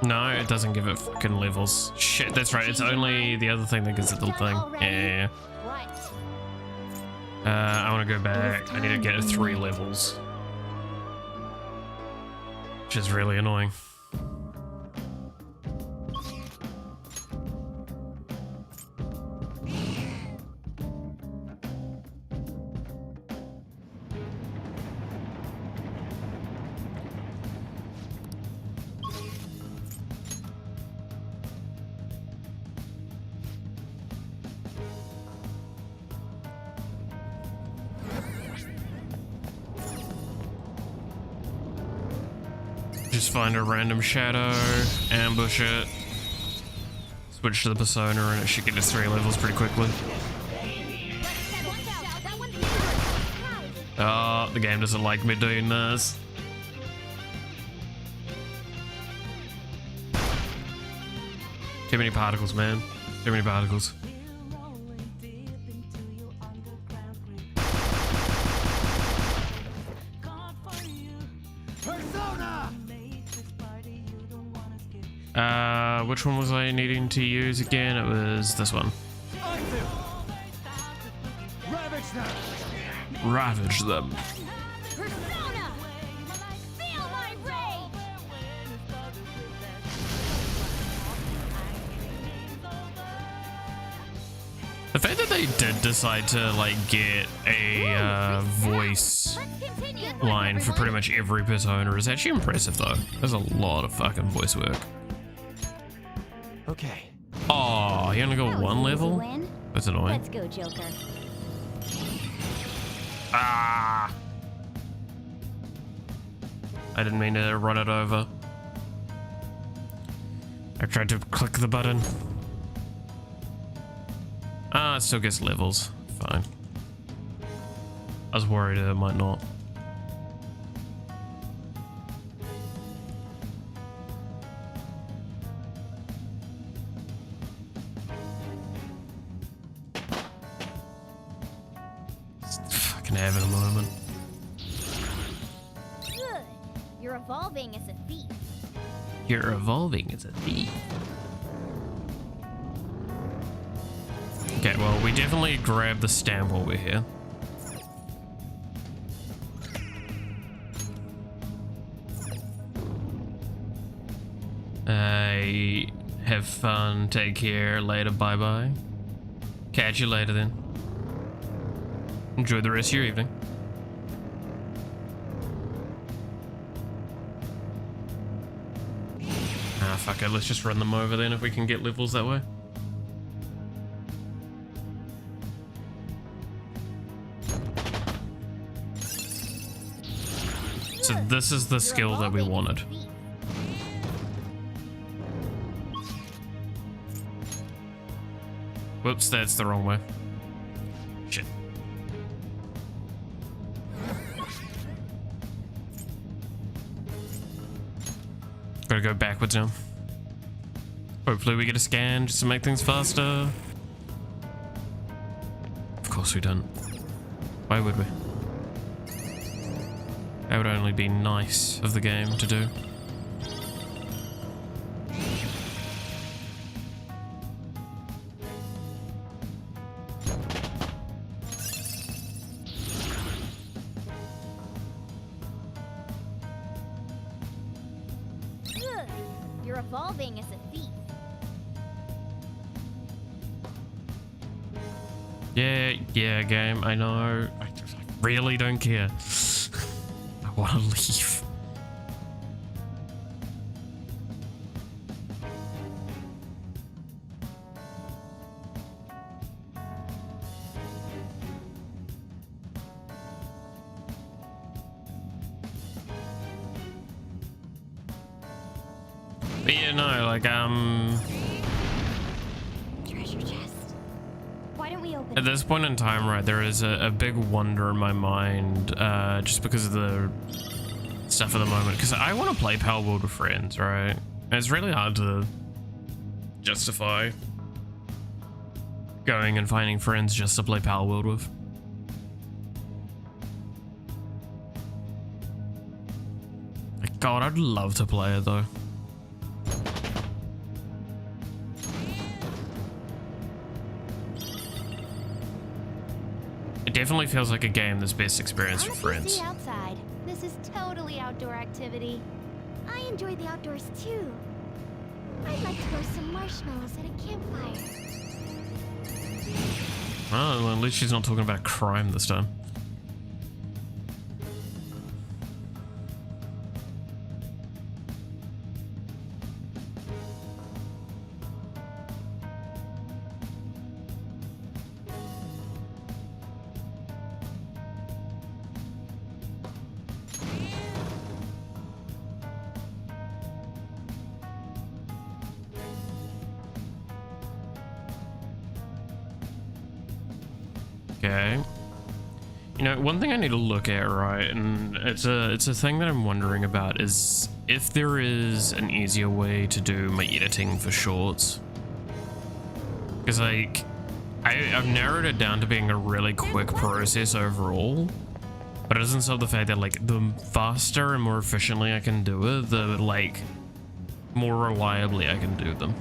No, it doesn't give it fucking levels. Shit, that's right. It's only the other thing that gives it the thing. Yeah. What? I want to go back. I need to get it 3 levels. Which is really annoying. Just find a random shadow, ambush it, switch to the persona, and it should get us 3 levels pretty quickly. Oh, the game doesn't like me doing this. Too many particles, man. Too many particles. Which one was I needing to use again? It was this one. Ravage them! Ravage them. Persona! The fact that they did decide to like get a voice Let's continue. line for pretty much every persona is actually impressive though. There's a lot of fucking voice work. Okay. Oh, you only got That was one an easy level? win. That's annoying. Let's go, Joker. Ah! I didn't mean to run it over. I tried to click the button. Ah, it still gets levels. Fine. I was worried it might not. Just fucking having a moment. Good. You're evolving as a thief. You're evolving as a thief. Okay, well, we definitely grab the stamp while we're here. Have fun, take care, later, bye-bye. Catch you later then. Enjoy the rest of your evening. Ah, fuck it, let's just run them over then if we can get levels that way. So this is the skill that we wanted. Whoops, that's the wrong way. Shit. Gotta go backwards now. Hopefully we get a scan just to make things faster. Of course we don't. Why would we? That would only be nice of the game to do. Good. You're evolving as a thief. Yeah, game, I know. I really don't care. I want to leave. But yeah, no, like, Treasure chest. Why don't we open at this point in time, right, there is a big wonder in my mind, just because of the stuff at the moment. Because I want to play Power World with friends, right? And it's really hard to justify going and finding friends just to play Power World with. Like, God, I'd love to play it though. It definitely feels like a game that's best experienced with friends. See outside. This is totally outdoor activity. I enjoy the outdoors too. I'd like to roast some marshmallows at a campfire. Oh, at least she's not talking about crime this time. Okay. You know, one thing I need to look at, right, and it's a thing that I'm wondering about, is if there is an easier way to do my editing for shorts. Because, like, I've narrowed it down to being a really quick process overall, but it doesn't solve the fact that, like, the faster and more efficiently I can do it, the, like, more reliably I can do them.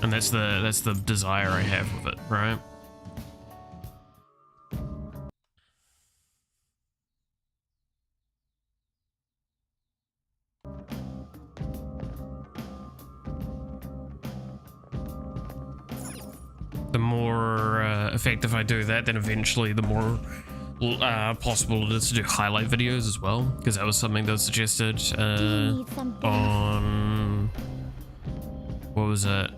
And that's the desire I have with it, right? the more effective I do that, then eventually the more possible it is to do highlight videos as well, because that was something that was suggested on, what was it,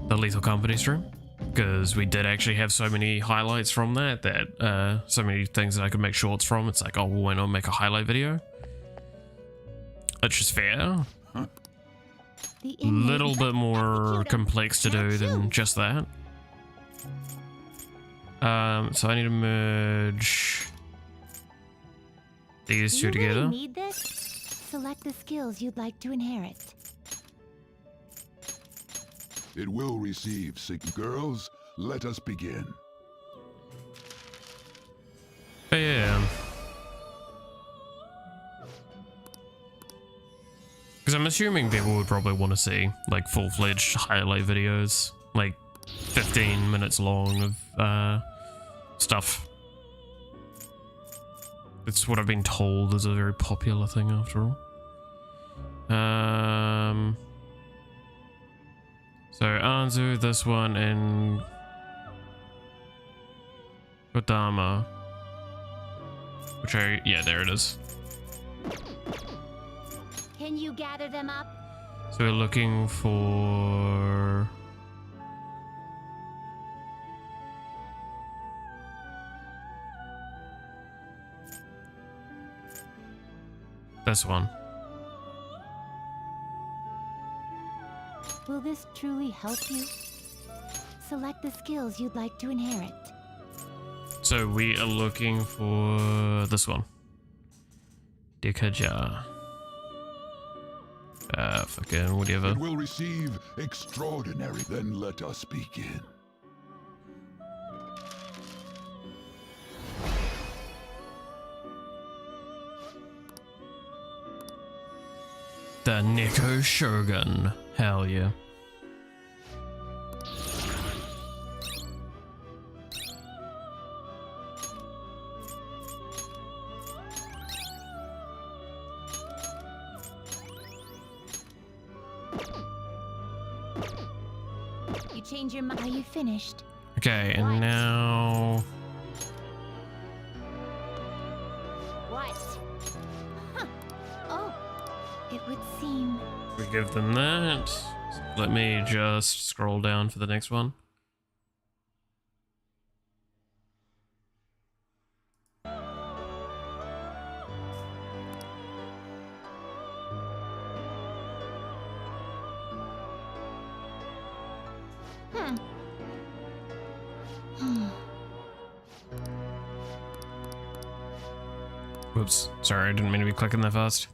the Lethal Company stream, because we did actually have so many highlights from that so many things that I could make shorts from. It's like, oh, well, why not make a highlight video? Which is fair. A little bit more complex to do than just that. So I need to merge these two together. Really need this? Select the skills you'd like to inherit. It will receive girls. Let us begin. But yeah. Because I'm assuming people would probably want to see like full-fledged highlight videos, like 15 minutes long of stuff. It's what I've been told is a very popular thing after all. So Anzu, this one, and Kodama. Which yeah, there it is. Can you gather them up? So we're looking for... this one. Will this truly help you? Select the skills you'd like to inherit. So we are looking for this one. Dikaja. Fucking whatever. It will receive extraordinary. Then let us begin. The Neko Shogun. Hell yeah. You change your mind. Are you finished? Okay, and What? now... What? Huh. Oh, it would seem. we give them that. Let me just scroll down for the next one. Whoops, sorry, I didn't mean to be clicking that fast.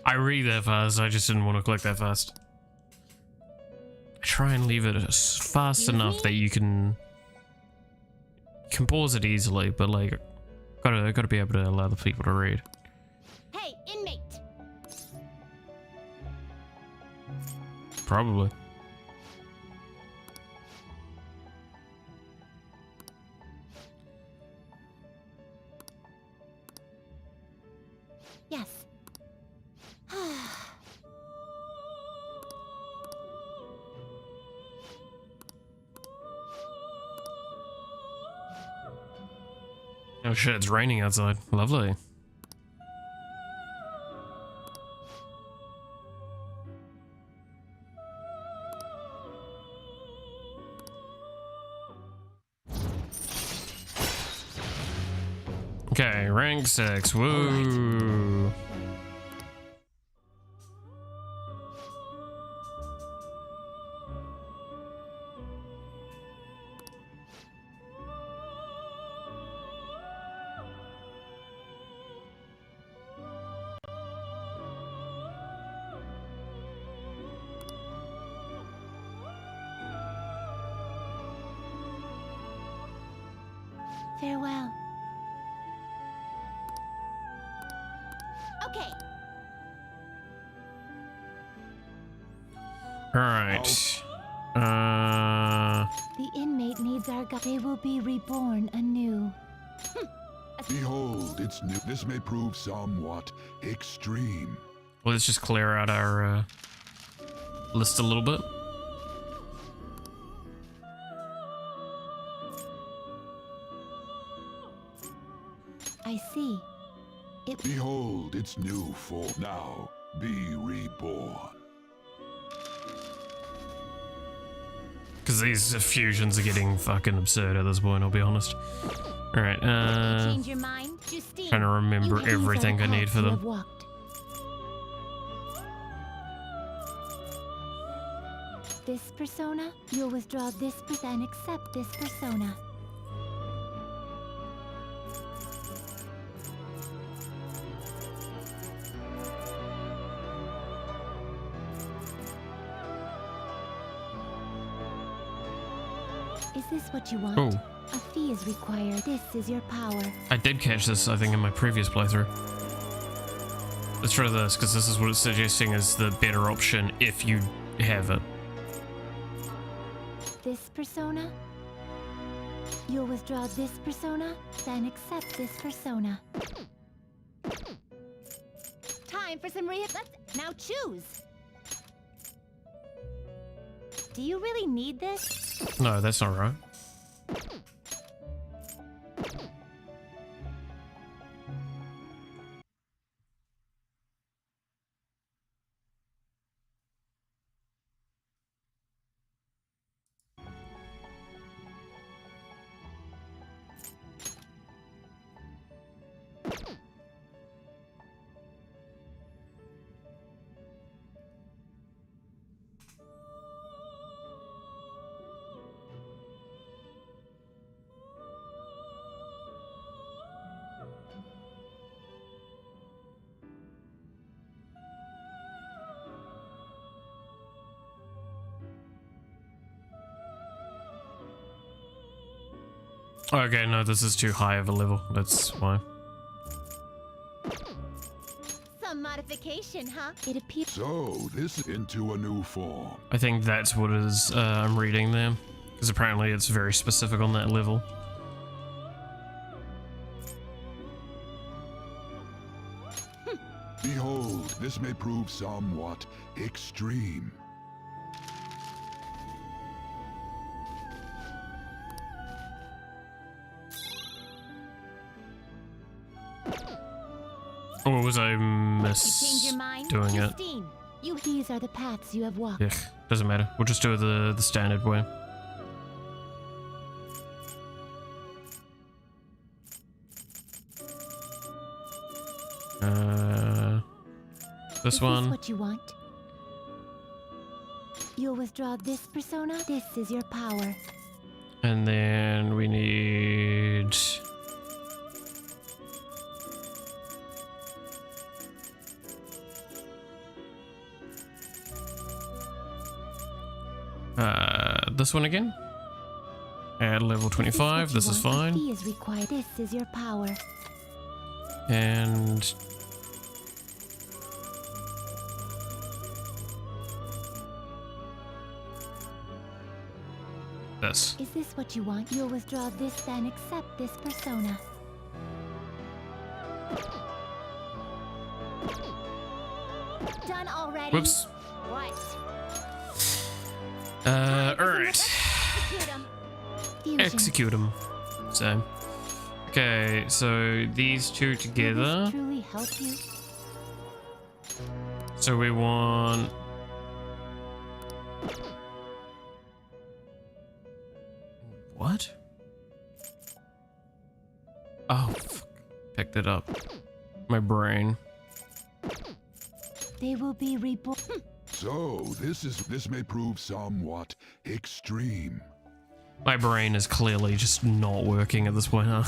I read that fast, I just didn't want to click that fast. I try and leave it fast enough that you can pause it easily, but like, gotta be able to allow the people to read. Hey, inmate. Probably. Yes. Oh shit, it's raining outside. Lovely. Okay, rank 6. Woo! Farewell. Okay. Alright. The inmate needs our guide. They will be reborn anew. Behold, it's new. This may prove somewhat extreme. Well, let's just clear out our list a little bit. I see. Behold its new form. Now be reborn. Because these fusions are getting fucking absurd at this point, I'll be honest. Alright, Change your mind, Justine. trying to remember You- these are the everything I need paths for you them. have walked. This persona, you'll withdraw this and accept this persona. Is this what you want? Oh, A fee is required. This is your power. I did catch this, I think, in my previous playthrough. Let's try this, because this is what it's suggesting is the better option if you have it. This persona, you'll withdraw this persona, then accept this persona. Time for some Let's now choose. Do you really need this? No, that's not right. Okay, no, this is too high of a level. That's why. Some modification, huh? It appears. So this is into a new form. I think that's what it is I'm reading there. Because apparently it's very specific on that level. Behold, this may prove somewhat extreme. Or was I Change your mind, doing it? Justine. These are the paths you have walked. Yeah, doesn't matter. We'll just do it the standard way. This Is one. this what you want? You'll withdraw this persona. This is your power. And then we need... this one again. At level 25, this is fine. Fee is required. This is your power. And... this. Is this what you want? You'll withdraw this, then accept this persona. Done already? Whoops. What? Alright. Execute 'em. Fusion. Execute them. So... Okay, so these two Will together. this truly help you? So we want... What? Oh, fuck. Picked it up. My brain. They will be reborn. So this may prove somewhat extreme. My brain is clearly just not working at this point, huh?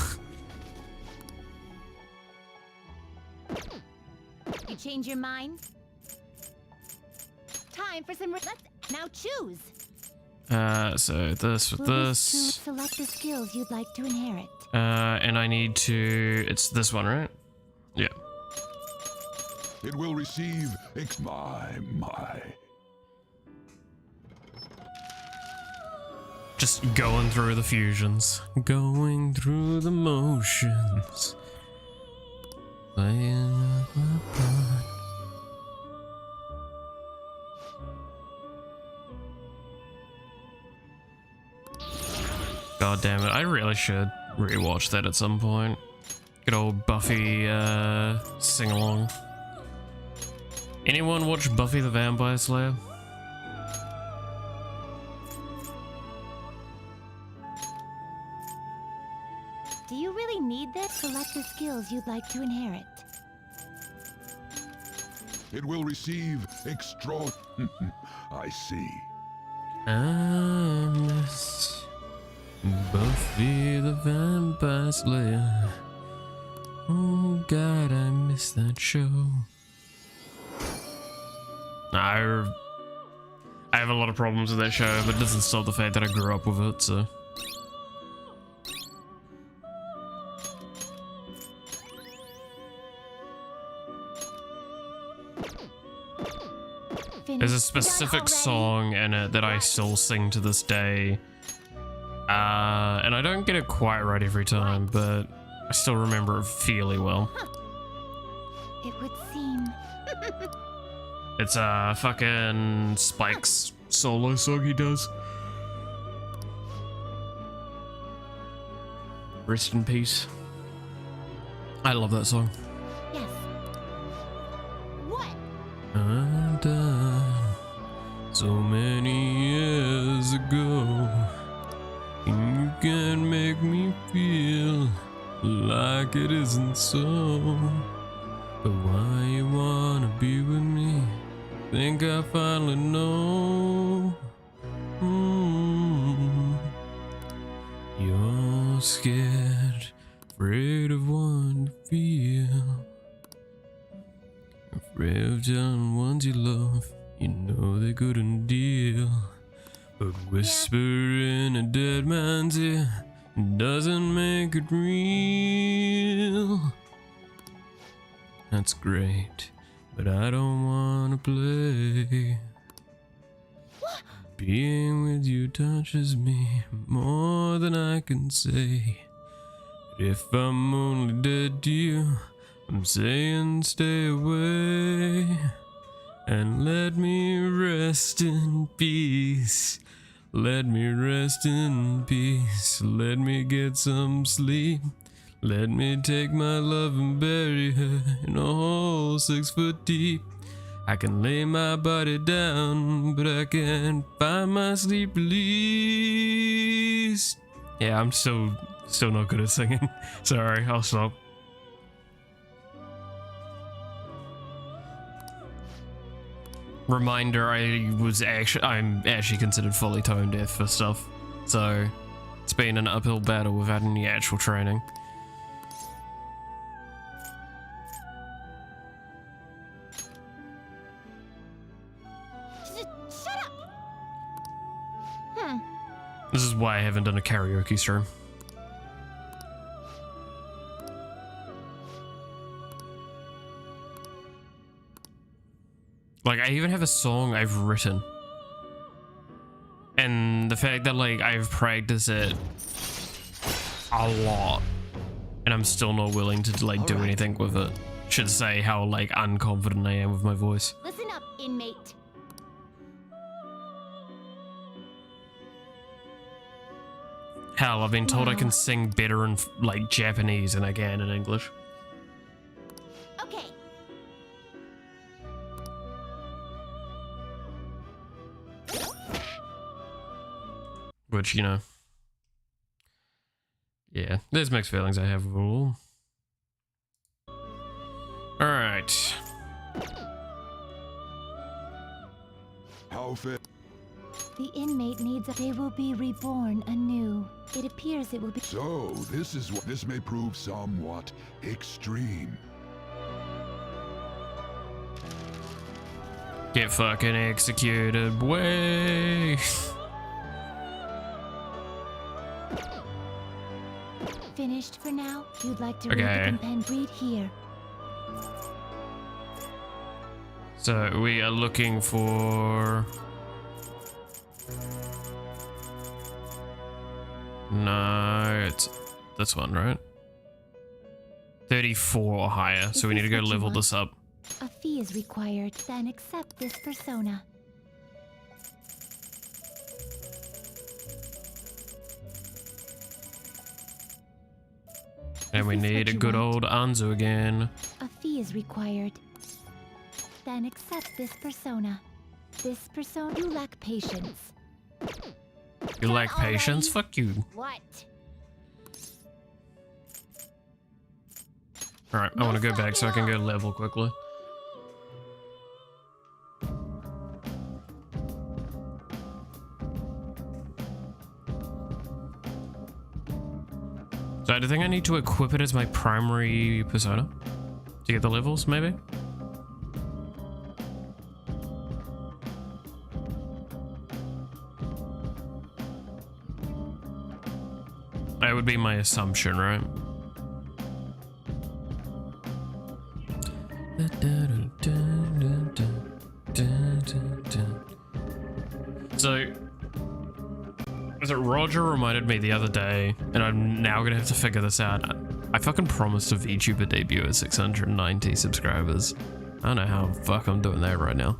You change your mind? Time for some. Let's now choose. So this with Will this. select the skills you'd like to inherit. And I need to... It's this one, right? Yeah. It will receive my. Just going through the fusions. Going through the motions. Playing with my blood. God damn it, I really should rewatch that at some point. Good old Buffy sing along. Anyone watch Buffy the Vampire Slayer? Do you really need this? Select the skills you'd like to inherit. It will receive extra. I see. I miss Buffy the Vampire Slayer. Oh God, I miss that show. I have a lot of problems with that show, but it doesn't stop the fact that I grew up with it, so. There's a specific song in it that I still sing to this day. And I don't get it quite right every time, but I still remember it fairly well. It would seem. It's fucking Spike's solo song he does. Rest in peace. I love that song. Yes. What? Undone so many years ago, and you can make me feel like it isn't so. But why you wanna be with me? Think I finally know. You're scared, afraid of what you feel. Afraid of telling ones you love, you know they couldn't deal. But whisper in a dead man's ear doesn't make it real. That's great, but I don't wanna play. Being with you touches me more than I can say. But if I'm only dead to you, I'm saying stay away. And let me rest in peace. Let me rest in peace. Let me get some sleep. Let me take my love and bury her in a hole 6 foot deep. I can lay my body down, but I can't find my sleep release. Yeah, I'm still not good at singing. Sorry, I'll stop. Reminder, I'm actually considered fully tone deaf for stuff, so it's been an uphill battle without any actual training. Shut up! This is why I haven't done a karaoke stream. Like, I even have a song I've written. And the fact that, like, I've practiced it a lot, and I'm still not willing to, like, do anything with it, should say how, like, unconfident I am with my voice. Listen up, inmate. Hell, I've been told I can sing better in, like, Japanese than I can in English. Okay. Which, you know. Yeah, there's mixed feelings I have with it all. Alright. How fit? The inmate needs they will be reborn anew. It appears it will be. So, this may prove somewhat extreme. Get fucking executed, way. Finished for now? You'd like to read Okay. the compend read here. So we are looking for... No, it's this one, right? 34 or higher, so we need to go level this up. A fee is required, then accept this persona. And we Is this need what a you good want? old Anzu again. A fee is required. Then accept this persona. This persona, you lack patience. You lack Done patience? already? Fuck you. What? Alright, I No want to go slapping back so I can go off. level quickly. So I think I need to equip it as my primary persona to get the levels, maybe? That would be my assumption, right? So, was it Roger reminded me the other day, and I'm now gonna have to figure this out. I fucking promised a VTuber debut at 690 subscribers. I don't know how the fuck I'm doing that right now.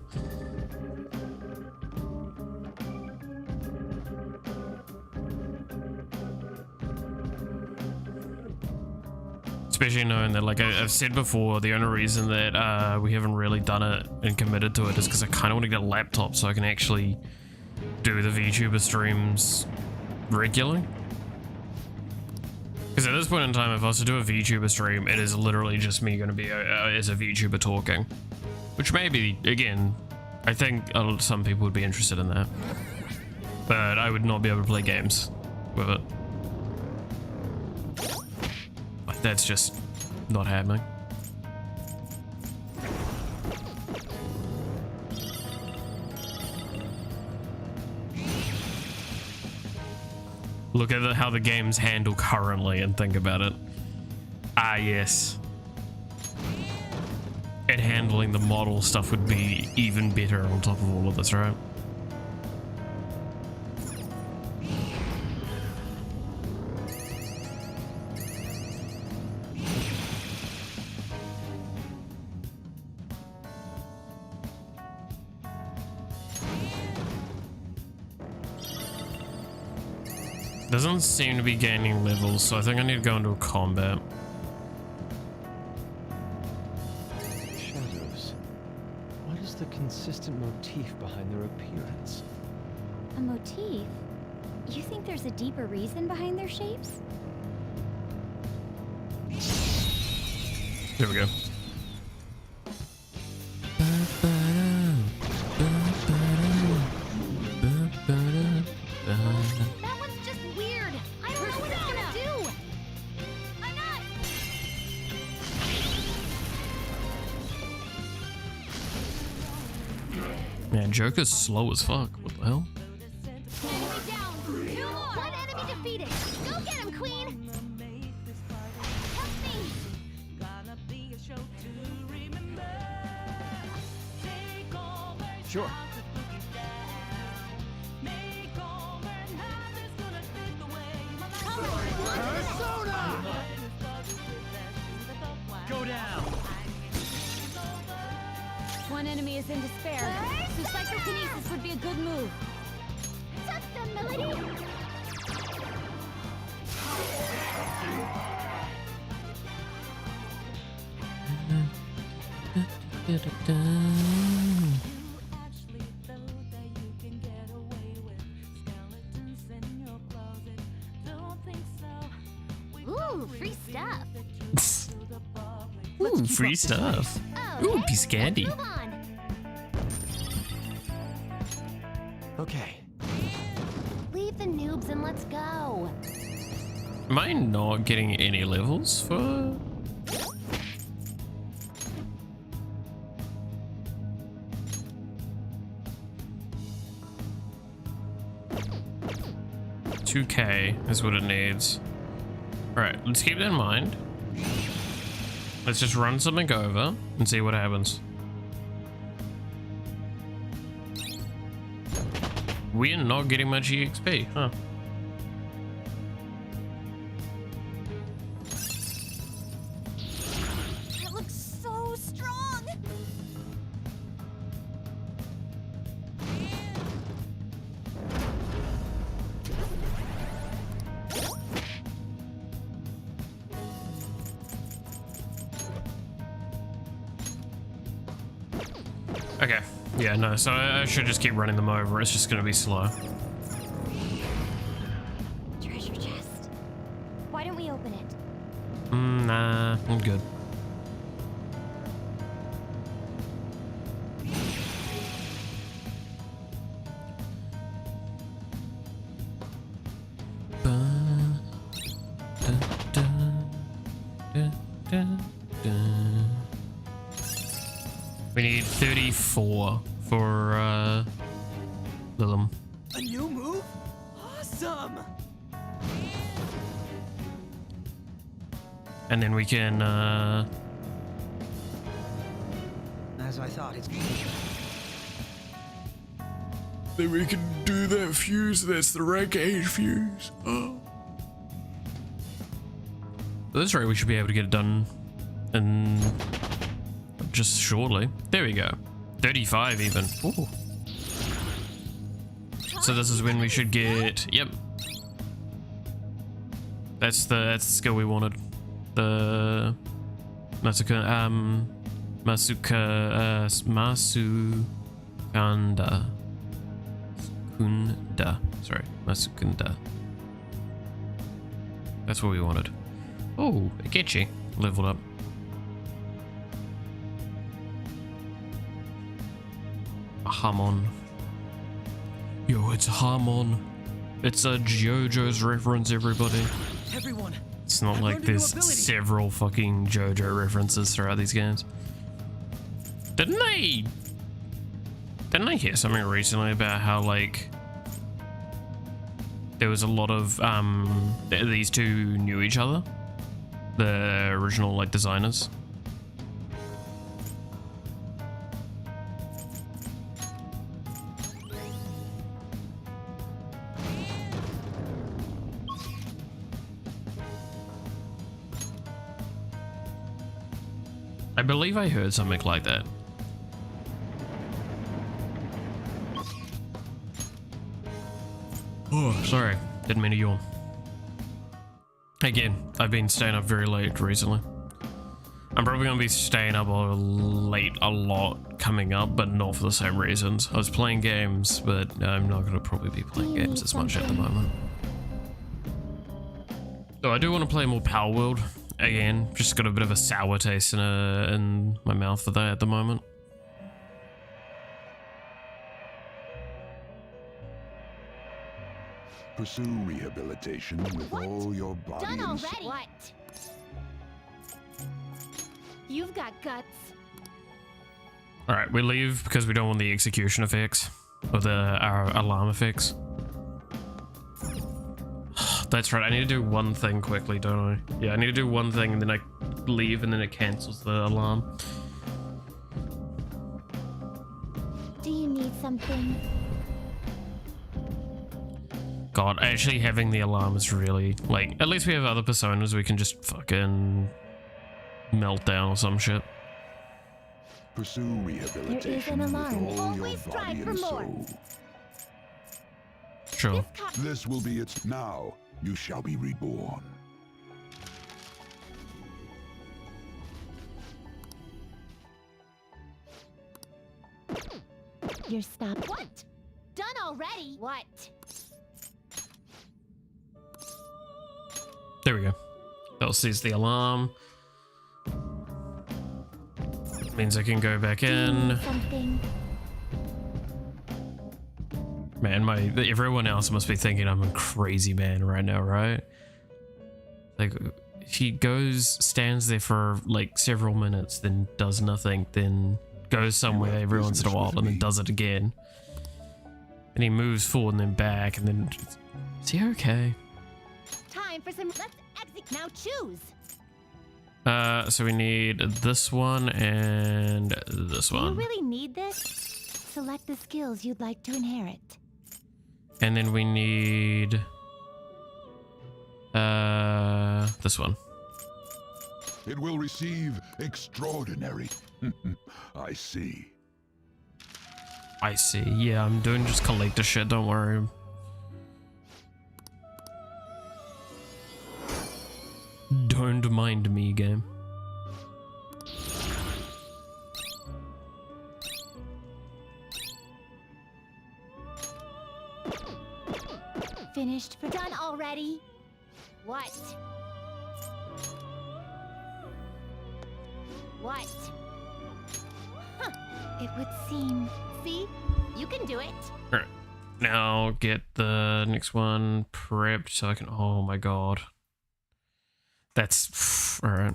Especially knowing that, like I've said before, the only reason that we haven't really done it and committed to it is because I kind of want to get a laptop so I can actually do the VTuber streams regularly. Because at this point in time, if I was to do a VTuber stream, it is literally just me going to be as a VTuber talking. Which maybe, again, I think some people would be interested in that. But I would not be able to play games with it. Like, that's just not happening. Look at how the games handle currently and think about it. Ah, yes. And handling the model stuff would be even better on top of all of this, right? Doesn't seem to be gaining levels, so I think I need to go into a combat. Shadows. What is the consistent motif behind their appearance? A motif? You think there's a deeper reason behind their shapes? Here we go. That one's just weird. I don't know what it's gonna do. I'm not. Man, Joker's slow as fuck. What the hell? Enemy down. Two more. One enemy defeated. Go get him, Queen. Help me. Sure. Go down. One enemy is in despair, so psychokinesis would be a good move. Touch them, Melody! Ooh, free stuff. Ooh, free stuff. Oh, Ooh, hey, piece of candy. let's move on. Okay. Leave the noobs and let's go. Am I not getting any levels for... $2K is what it needs. Alright, let's keep that in mind. Let's just run something over and see what happens. We are not getting much EXP, huh? It looks so strong. Okay. Yeah, no, so I should just keep running them over. It's just gonna be slow. Treasure chest. Why don't we open it? Nah, I'm good. We need 34 for Lilum. A new move? Awesome! And then we can As I thought, it's then we can do that fuse. That's the rank 8 fuse. Oh. That's right, we should be able to get it done in just shortly. There we go. 35 even. Ooh. So this is when we should get, yep. That's the skill we wanted. The Masukanda. Sorry, Masukanda. That's what we wanted. Oh, Akechi leveled up. Hamon. Yo, it's Hamon. It's a JoJo's reference, everybody. everyone. It's not I've like learned a new there's ability. several fucking JoJo references throughout these games. Didn't I hear something recently about how like there was a lot of these two knew each other, the original like designers? I believe I heard something like that. Oh, sorry. Didn't mean to yawn. Again, I've been staying up very late recently. I'm probably going to be staying up late a lot coming up, but not for the same reasons. I was playing games, but I'm not going to probably be playing games as much at the moment. So I do want to play more Power World. Again, just got a bit of a sour taste in my mouth for that at the moment. Pursue rehabilitation with What? all your body Done and soul. already. What? You've got guts. All right, we leave because we don't want the execution effects or our alarm effects. That's right, I need to do one thing quickly, don't I? Yeah, I need to do one thing and then I leave and then it cancels the alarm. Do you need something? God, actually having the alarm is really, like, at least we have other personas we can just fucking melt down or some shit. Pursue an rehabilitation with alarm. all your Always strive body for and more. soul. Sure. This will be its now. You shall be reborn. You're stopped. What? Done already? What? There we go. That'll seize the alarm. Means I can go back in. Something. Man, everyone else must be thinking I'm a crazy man right now, right? Like, he stands there for like several minutes, then does nothing, then goes somewhere every once in a while, and then does it again. And he moves forward and then back, and then... Is he okay? Time for some. Let's exit. Now choose. So we need this one and this Do you one. really need this? Select the skills you'd like to inherit. And then we need... this one. It will receive extraordinary. I see. I see. Yeah, I'm doing just collector shit, don't worry. Don't mind me, game. ready? What? What? Huh. It would seem. See? You can do it. All right. Now get the next one prepped so I can. Oh my god. That's all right.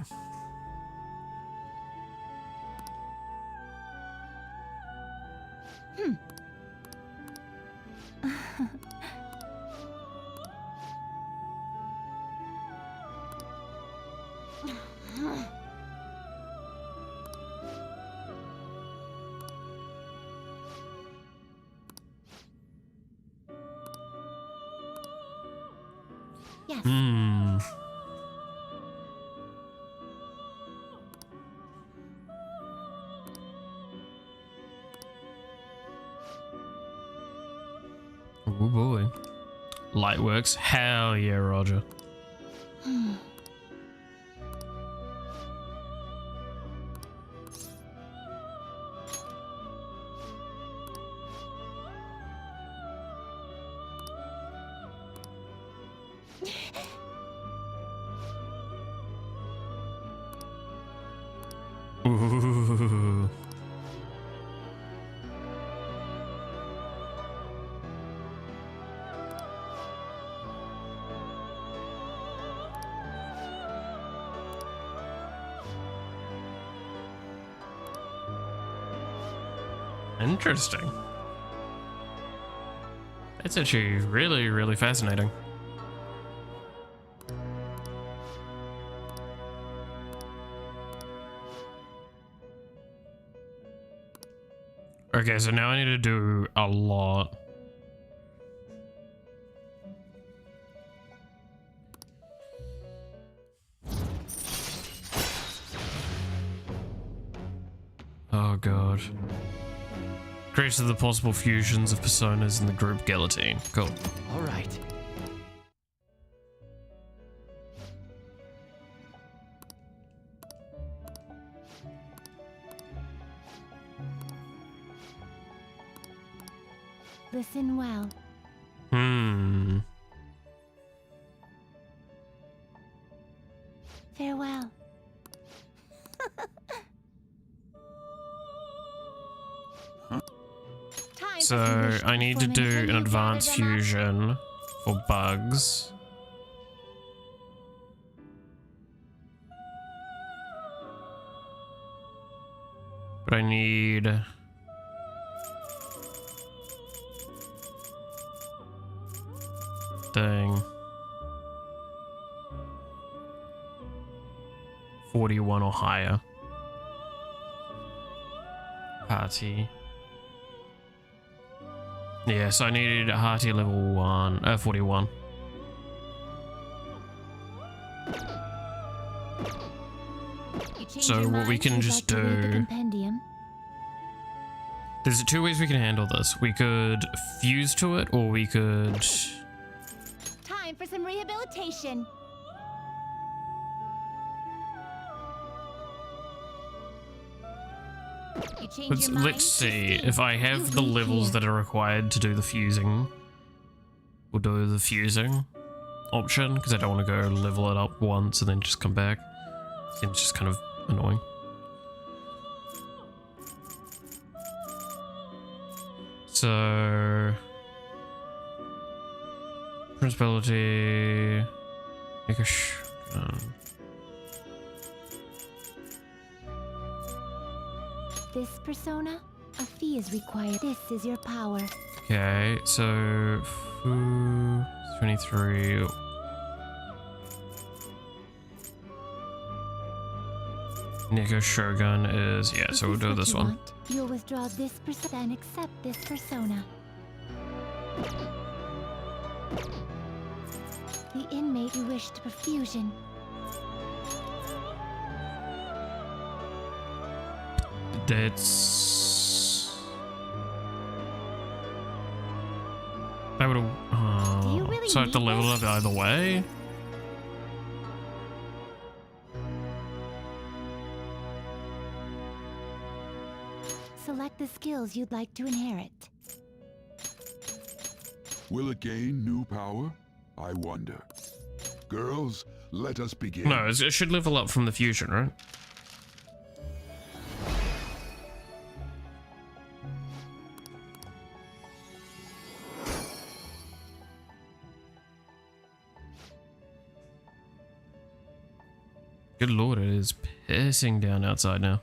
Yes. Hmm. Oh boy. Lightworks. Hell yeah, Roger. Ooh. Interesting. That's actually really, really fascinating. Okay, so now I need to do a lot. Oh god. Created the possible fusions of personas in the group Guillotine. Cool. All right. Listen well. Hmm. Farewell. Time So to finish I need to performing do when an you advanced gather them up. fusion for bugs. But I need thing 41 or higher. Party. Yeah, so I needed a Hearty level 41. You change So your what we mind, can you'd just like to read the do- compendium. There's two ways we can handle this. We could fuse to it, or we could... Time for some rehabilitation. You change Let's, your mind, let's see. you If I You have the leave levels here. that are required to do the fusing, we'll do the fusing option, because I don't want to go level it up once and then just come back. Seems just kind of annoying. So... Principality... Make a shotgun. This persona, a fee is required. This is your power. Okay, so... 23... Nico Shogun is... Yeah, If so we'll is do what this you one. want, you'll withdraw this persona and accept this persona. The inmate you wish to perfusion. That's... That would've... Do you really so I have to need level this? it either way? Select the skills you'd like to inherit. Will it gain new power? I wonder. Girls, let us begin. No, it should level up from the fusion, right? Good lord, it is pissing down outside now.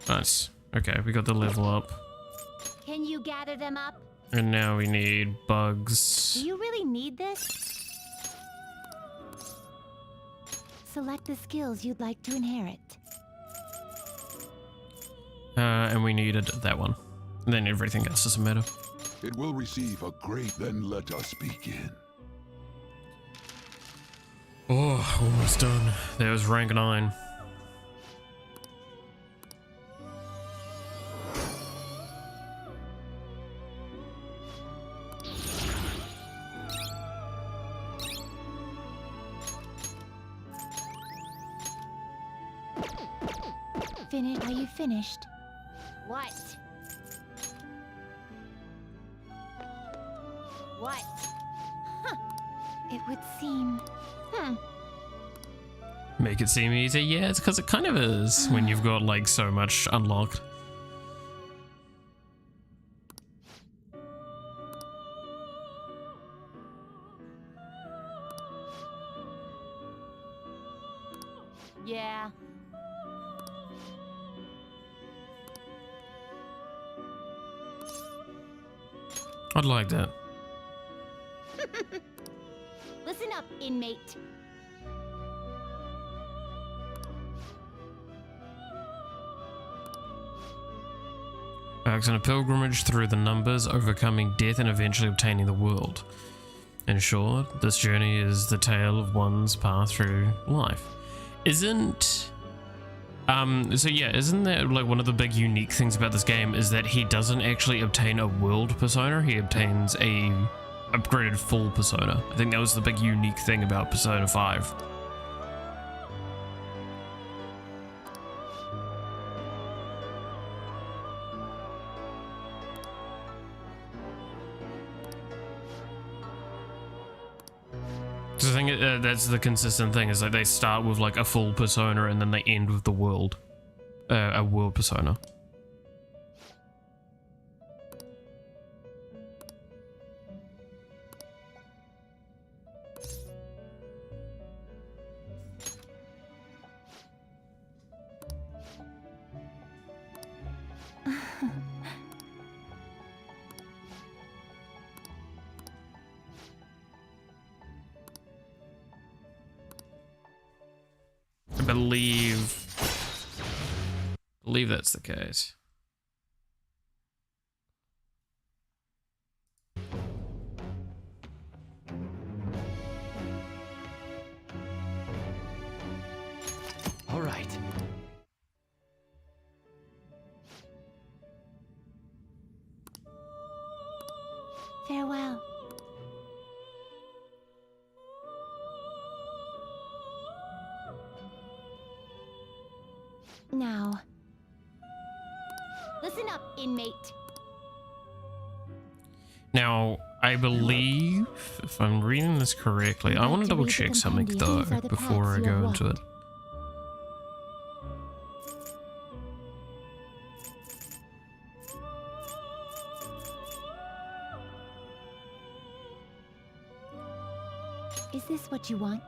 Nice. Okay, we got the level up. Can you gather them up? And now we need bugs. Do you really need this? Select the skills you'd like to inherit. And we needed that one. And then everything else doesn't matter. It will receive a great, then let us begin. Oh, almost done. There was rank 9. Are you finished? What? What? Huh. It would seem... Make it seem easy? Yeah, it's because it kind of is when you've got like so much unlocked. Yeah. I'd like that. Listen up, inmate. Acts on a pilgrimage through the numbers, overcoming death and eventually obtaining the world. In short, this journey is the tale of one's path through life. Isn't isn't that like one of the big unique things about this game is that he doesn't actually obtain a world persona, he obtains a upgraded full persona. I think that was the big unique thing about Persona 5. So I think that's the consistent thing, is like they start with like a full persona and then they end with the world. A world persona. I believe that's the case. All right. Farewell. Now, listen up, inmate. Now, I believe, if I'm reading this correctly, I want to double check something though before I go into it. Is this what you want?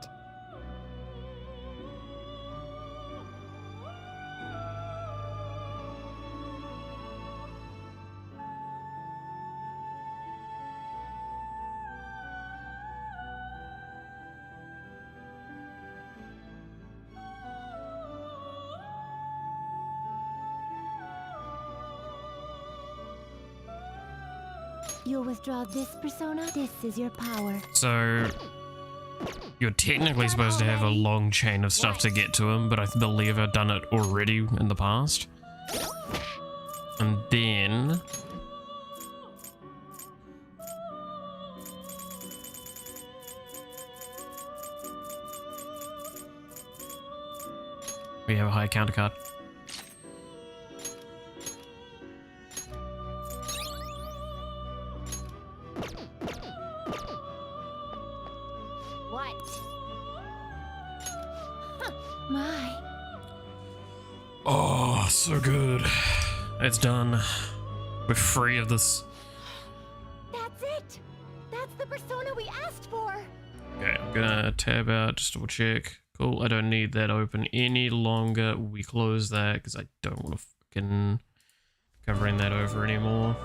You'll withdraw this persona. This is your power. So, you're technically supposed to have a long chain of stuff to get to him, but I believe I've done it already in the past. And then... we have a high counter card. My. Oh, so good. It's done. We're free of this. That's it! That's the persona we asked for! Okay, I'm gonna tab out, just double check. Cool, I don't need that open any longer. We close that because I don't want to fucking covering that over anymore.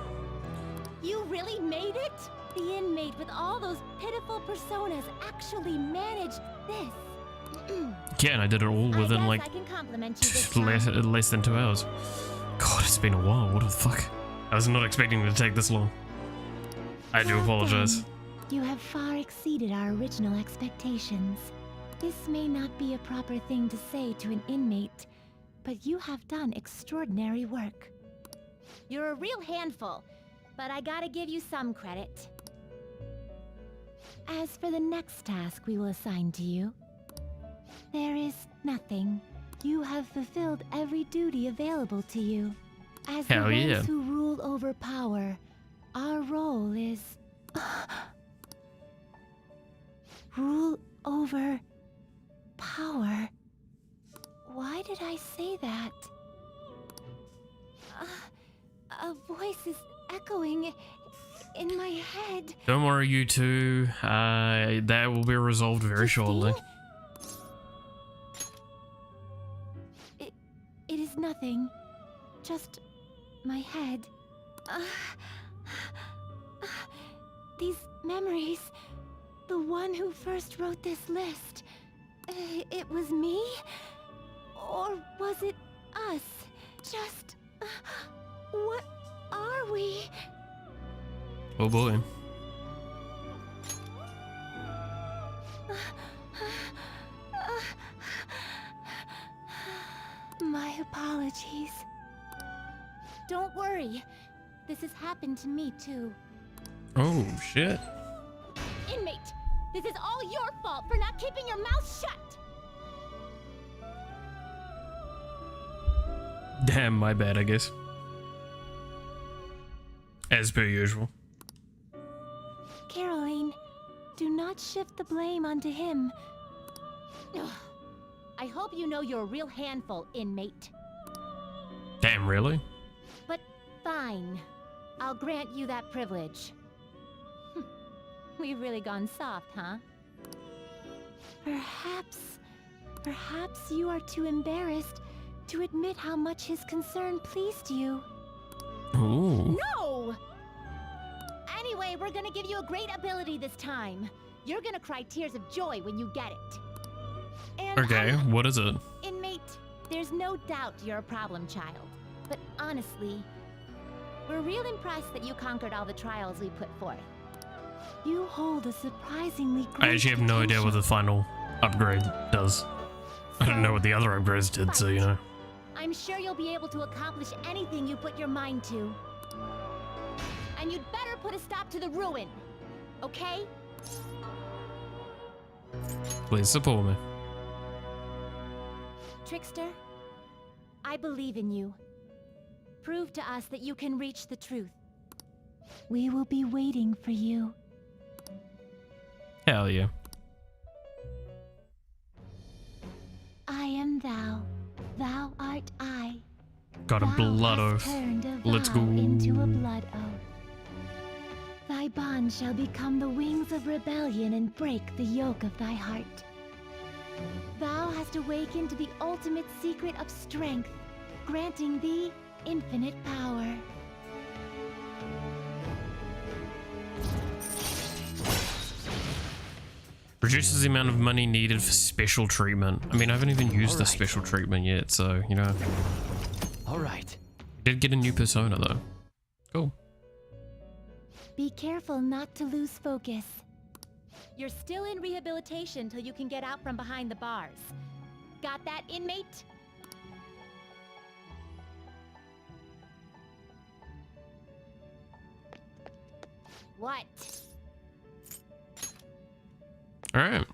You really made it? The inmate with all those pitiful personas actually managed this. Yeah, and I did it all within I like guess I can compliment you this time. less than 2 hours. God, it's been a while. What the fuck? I was not expecting it to take this long. I do Well apologize. done. You have far exceeded our original expectations. This may not be a proper thing to say to an inmate, but you have done extraordinary work. You're a real handful, but I gotta give you some credit. As for the next task we will assign to you, there is nothing. You have fulfilled every duty available to you. As Hell the ones yeah. who rule over power, our role is... rule over power. Why did I say that? A voice is echoing in my head. Don't worry, you two. That will be resolved very shortly. Justine? It is nothing. Just my head. These memories. The one who first wrote this list. It was me? Or was it us? Just... what are we? Oh boy. My apologies. Don't worry. This has happened to me too. Oh shit. Inmate, this is all your fault for not keeping your mouth shut. Damn, my bad, I guess. As per usual. Caroline, do not shift the blame onto him. Ugh. I hope you know you're a real handful, inmate. Damn, really? But fine. I'll grant you that privilege. We've really gone soft, huh? Perhaps you are too embarrassed to admit how much his concern pleased you. Ooh. No! Anyway, we're gonna give you a great ability this time. You're gonna cry tears of joy when you get it. And, Okay, what is it? Inmate, there's no doubt you're a problem child. But honestly, we're real impressed that you conquered all the trials we put forth. You hold a surprisingly great I actually have no idea what the final upgrade does. I don't know what the other upgrades did, so you know. I'm sure you'll be able to accomplish anything you put your mind to. And you'd better put a stop to the ruin, okay? Please support me. Trickster, I believe in you. Prove to us that you can reach the truth. We will be waiting for you. Hell yeah. I am thou. Thou art I. Got a Thou blood hast oath. turned a Let's vow go. into a blood oath. Thy bond shall become the wings of rebellion and break the yoke of thy heart. Thou hast awakened to the ultimate secret of strength, granting thee infinite power. Reduces the amount of money needed for special treatment. I mean, I haven't even used the Alright. special treatment yet, so, you know. All right. Did get a new persona, though. Cool. Be careful not to lose focus. You're still in rehabilitation till you can get out from behind the bars. Got that, inmate? What? Alright.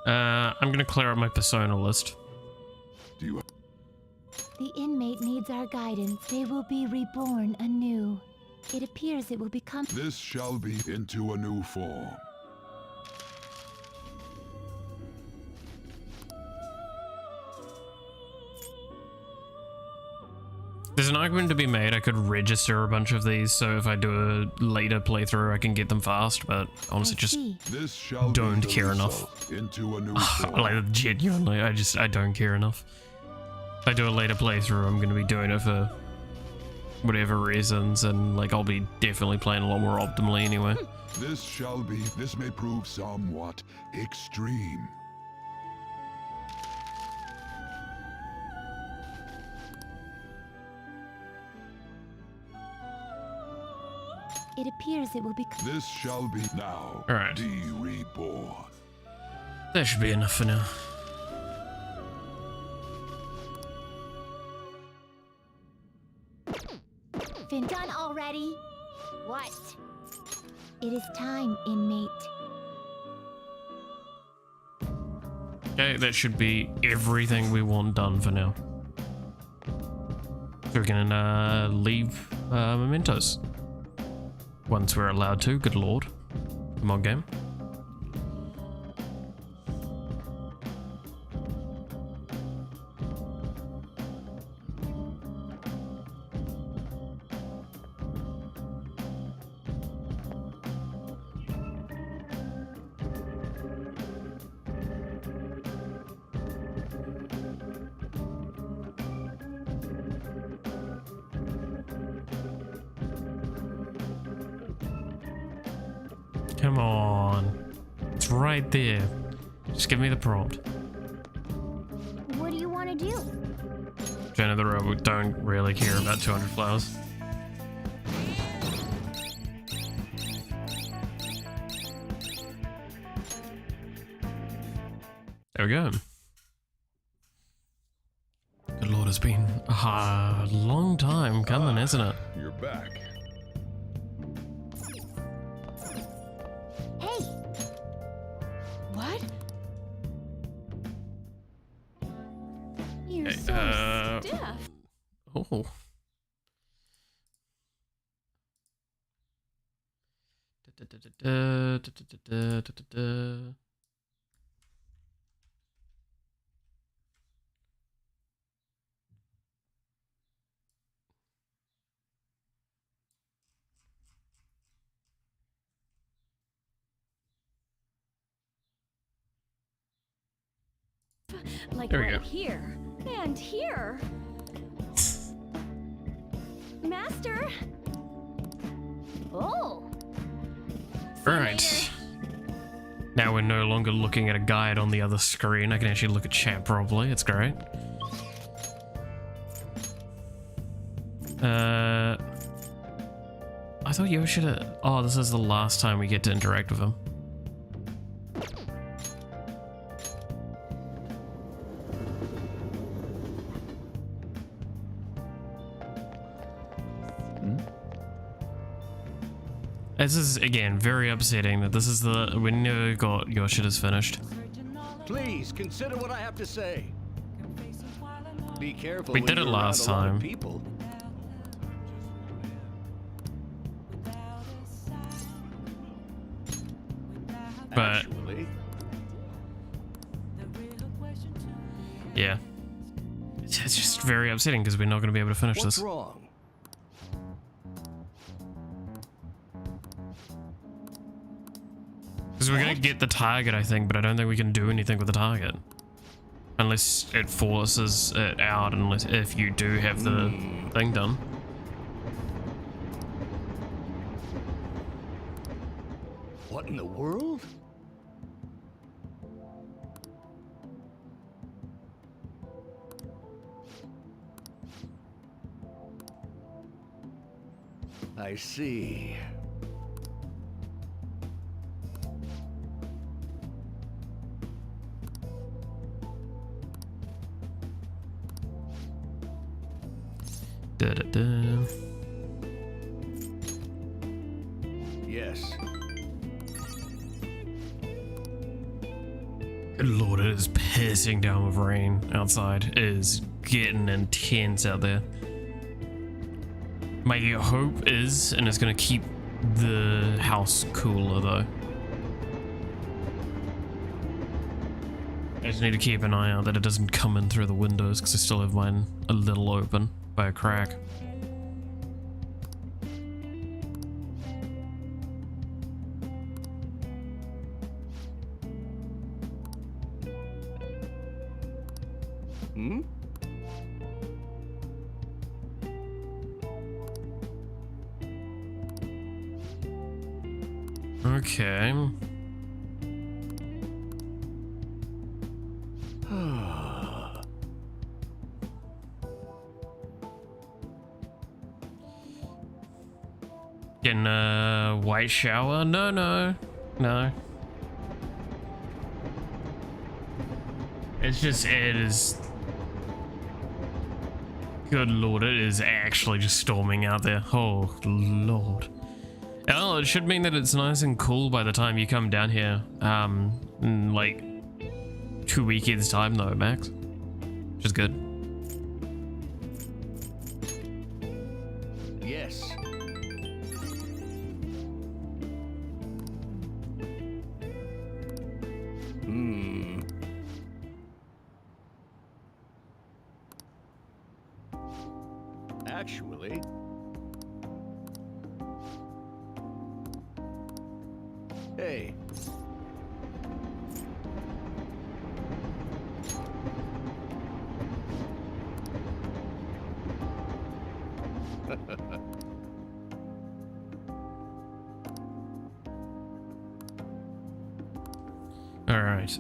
I'm gonna clear up my persona list. Do you The inmate needs our guidance. They will be reborn anew. It appears it will become... This shall be into a new form. an argument to be made. I could register a bunch of these, so if I do a later playthrough, I can get them fast. But honestly, just This shall don't be the care result into a new form. like genuinely, I don't care enough. If I do a later playthrough, I'm gonna be doing it for whatever reasons, and like I'll be definitely playing a lot more optimally anyway. This may prove somewhat extreme. It appears it will be. This shall be now. All right. Be reborn. That should be enough for now. Been done already? What? It is time, inmate. Okay, that should be everything we want done for now. So we can leave mementos. Once we're allowed to, good lord. Come on, game. Come on. It's right there. Just give me the prompt. What do you want to do? Jenna the robot don't really care about 200 flowers. There we go. Good lord, it's been a long time coming, isn't it? You're back. Hey! What? You're Hey, so stiff. Oh. Like There we right go. here. And here. Master! Oh! Alright. Now we're no longer looking at a guide on the other screen. I can actually look at chat properly. It's great. I thought you should have... Oh, this is the last time we get to interact with him. This is, again, very upsetting that this is the... We never got your shit is finished. Please consider what I have to say. Be careful. We when did it you're around last a lot of time. People. But... Actually, Yeah. It's just very upsetting because we're not going to be able to finish what's this. wrong? Because we're going to get the target, I think, but I don't think we can do anything with the target. Unless it forces it out, unless if you do have the thing done. What in the world? I see. Da-da-da. Yes. Good lord, it is pissing down with rain outside. It is getting intense out there. My hope is, and it's going to keep the house cooler though. I just need to keep an eye out that it doesn't come in through the windows because I still have mine a little open by a crack. Hmm? Okay. Getting a white shower? No, no, no. It's just, it is. Good lord, it is actually just storming out there. Oh, lord. Oh, it should mean that it's nice and cool by the time you come down here. In like 2 weekends time though, max. Which is good. Yes. Hmm. Actually... Hey. All right.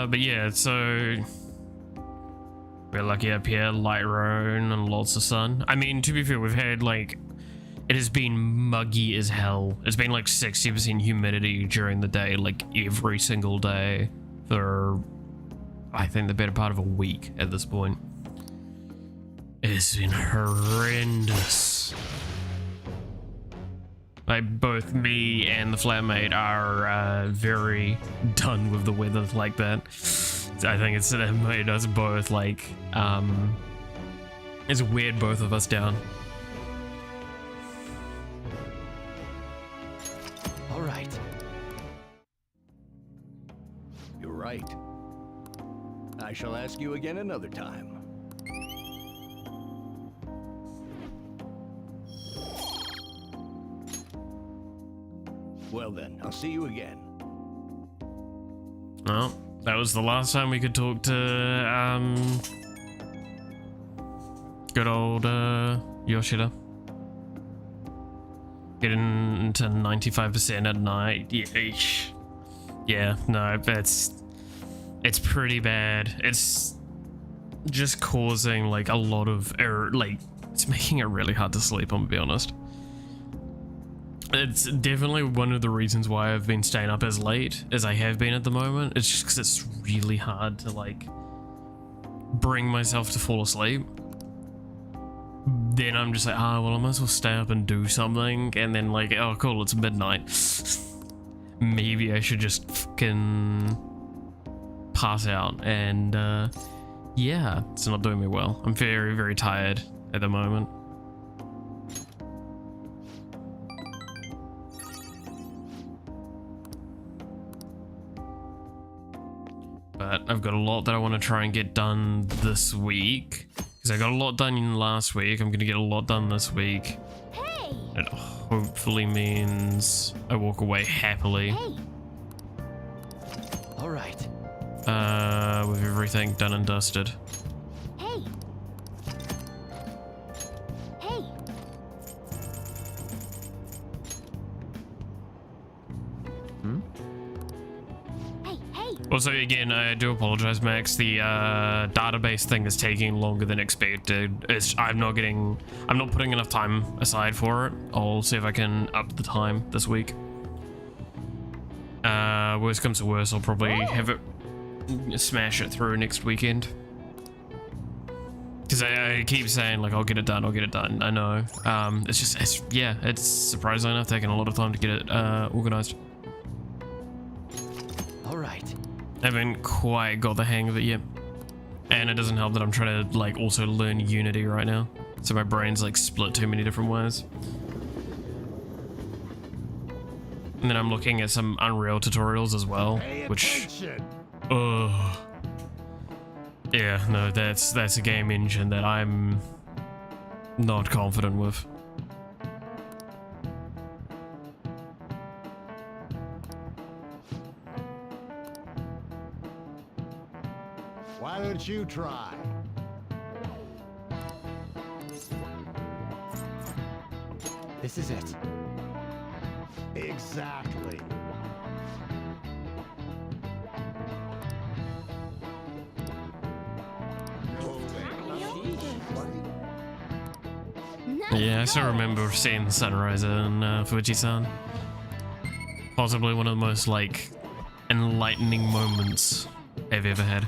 But yeah, so we're lucky up here, light rain and lots of sun. I mean, to be fair, we've had like, it has been muggy as hell. It's been like 60% humidity during the day, like every single day for, I think, the better part of a week at this point. It's been horrendous. Like, both me and the flatmate are very done with the weather like that. I think it's made us both like, it's weird both of us down. All right. You're right. I shall ask you again another time. Well then, I'll see you again. Well, that was the last time we could talk to, good old, Yoshida. Getting into 95% at night. Yeesh. Yeah, no, it's pretty bad. It's just causing like a lot of error, like it's making it really hard to sleep, I'm gonna be honest. It's definitely one of the reasons why I've been staying up as late as I have been at the moment. It's just because it's really hard to like bring myself to fall asleep. Then I'm just like, well, I might as well stay up and do something. And then like, oh cool, it's midnight. Maybe I should just fucking pass out. And yeah, it's not doing me well. I'm very, very tired at the moment. But I've got a lot that I want to try and get done this week. Because I got a lot done last week. I'm going to get a lot done this week. Hey! It hopefully means I walk away happily. Hey! All right. With everything done and dusted. Hey! Hey! Hey, hey! Also, again, I do apologize, Max. The database thing is taking longer than expected. I'm not putting enough time aside for it. I'll see if I can up the time this week. Worst comes to worst, I'll probably have it smash it through next weekend. Because I keep saying like I'll get it done. I know. It's surprisingly enough taking a lot of time to get it organized. All right. I haven't quite got the hang of it yet. And it doesn't help that I'm trying to like also learn Unity right now. So my brain's like split too many different ways. And then I'm looking at some Unreal tutorials as well, which, yeah, no, that's a game engine that I'm not confident with. Why don't you try? This is it. Exactly. Yeah, I still remember seeing the sunrise in Fuji-san. Possibly one of the most, like, enlightening moments I've ever had.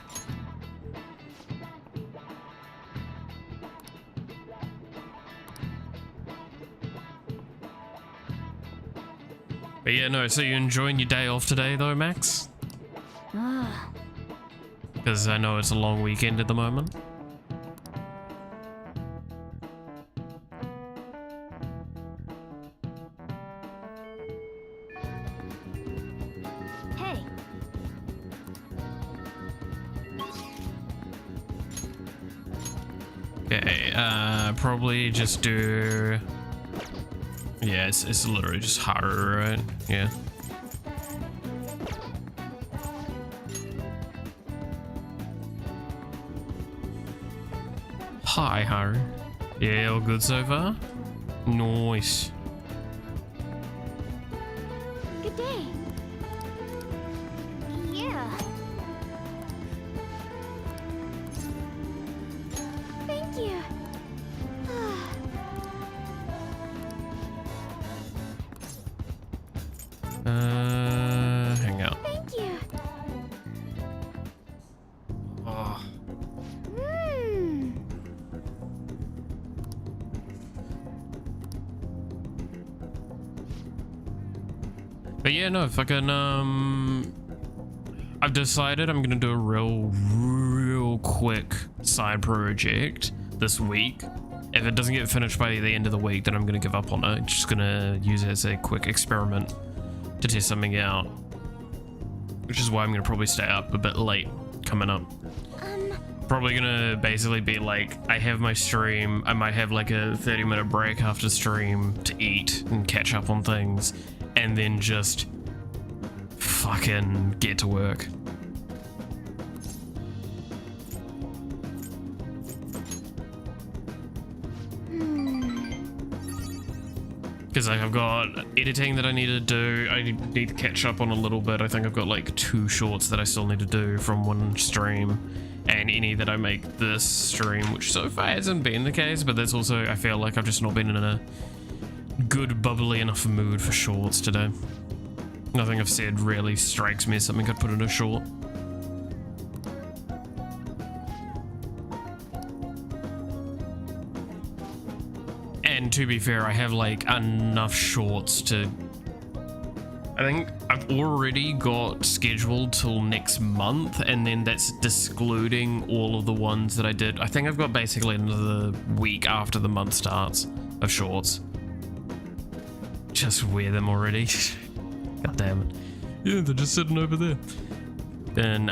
But yeah, no, so you enjoying your day off today though, Max? Ah, Because I know it's a long weekend at the moment. hey. Okay, probably just do... Yeah, it's literally just harder, right? Yeah. Hi, Haru. Yeah, all good so far? Nice. Good day. Yeah. Thank you. Hang out. Thank you. Oh. Hmm. But yeah, no, fucking, I've decided I'm gonna do a real quick side project this week. If it doesn't get finished by the end of the week, then I'm gonna give up on it. Just gonna use it as a quick experiment to test something out. Which is why I'm gonna probably stay up a bit late coming up. Probably gonna basically be like, I have my stream, I might have like a 30-minute break after stream to eat and catch up on things, and then just fucking get to work. Because like, I've got editing that I need to do. I need to catch up on a little bit. I think I've got like 2 shorts that I still need to do from one stream, and any that I make this stream, which so far hasn't been the case, but that's also, I feel like I've just not been in a good bubbly enough mood for shorts today. Nothing I've said really strikes me as something I'd put in a short. And to be fair, I have like enough shorts to... I think I've already got scheduled till next month, and then that's excluding all of the ones that I did. I think I've got basically another week after the month starts of shorts. Just wear them already. God damn it. Yeah, they're just sitting over there. Then,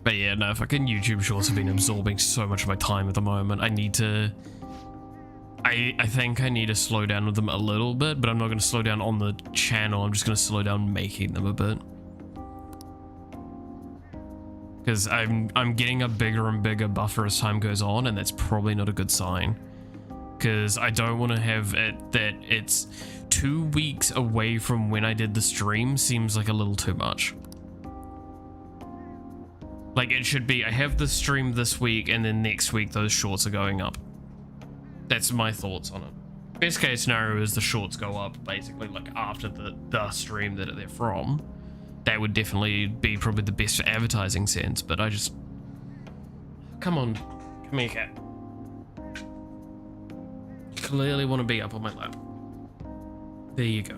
but yeah, no, fucking YouTube shorts have been absorbing so much of my time at the moment. I need to... I think I need to slow down with them a little bit, but I'm not going to slow down on the channel. I'm just going to slow down making them a bit. Because I'm getting a bigger and bigger buffer as time goes on, and that's probably not a good sign. Because I don't want to have it that it's 2 weeks away from when I did the stream seems like a little too much. Like, it should be, I have the stream this week, and then next week those shorts are going up. That's my thoughts on it. Best case scenario is the shorts go up basically like after the stream that they're from. That would definitely be probably the best for advertising sense, but I just... Come on. Come here, cat. Clearly want to be up on my lap. There you go.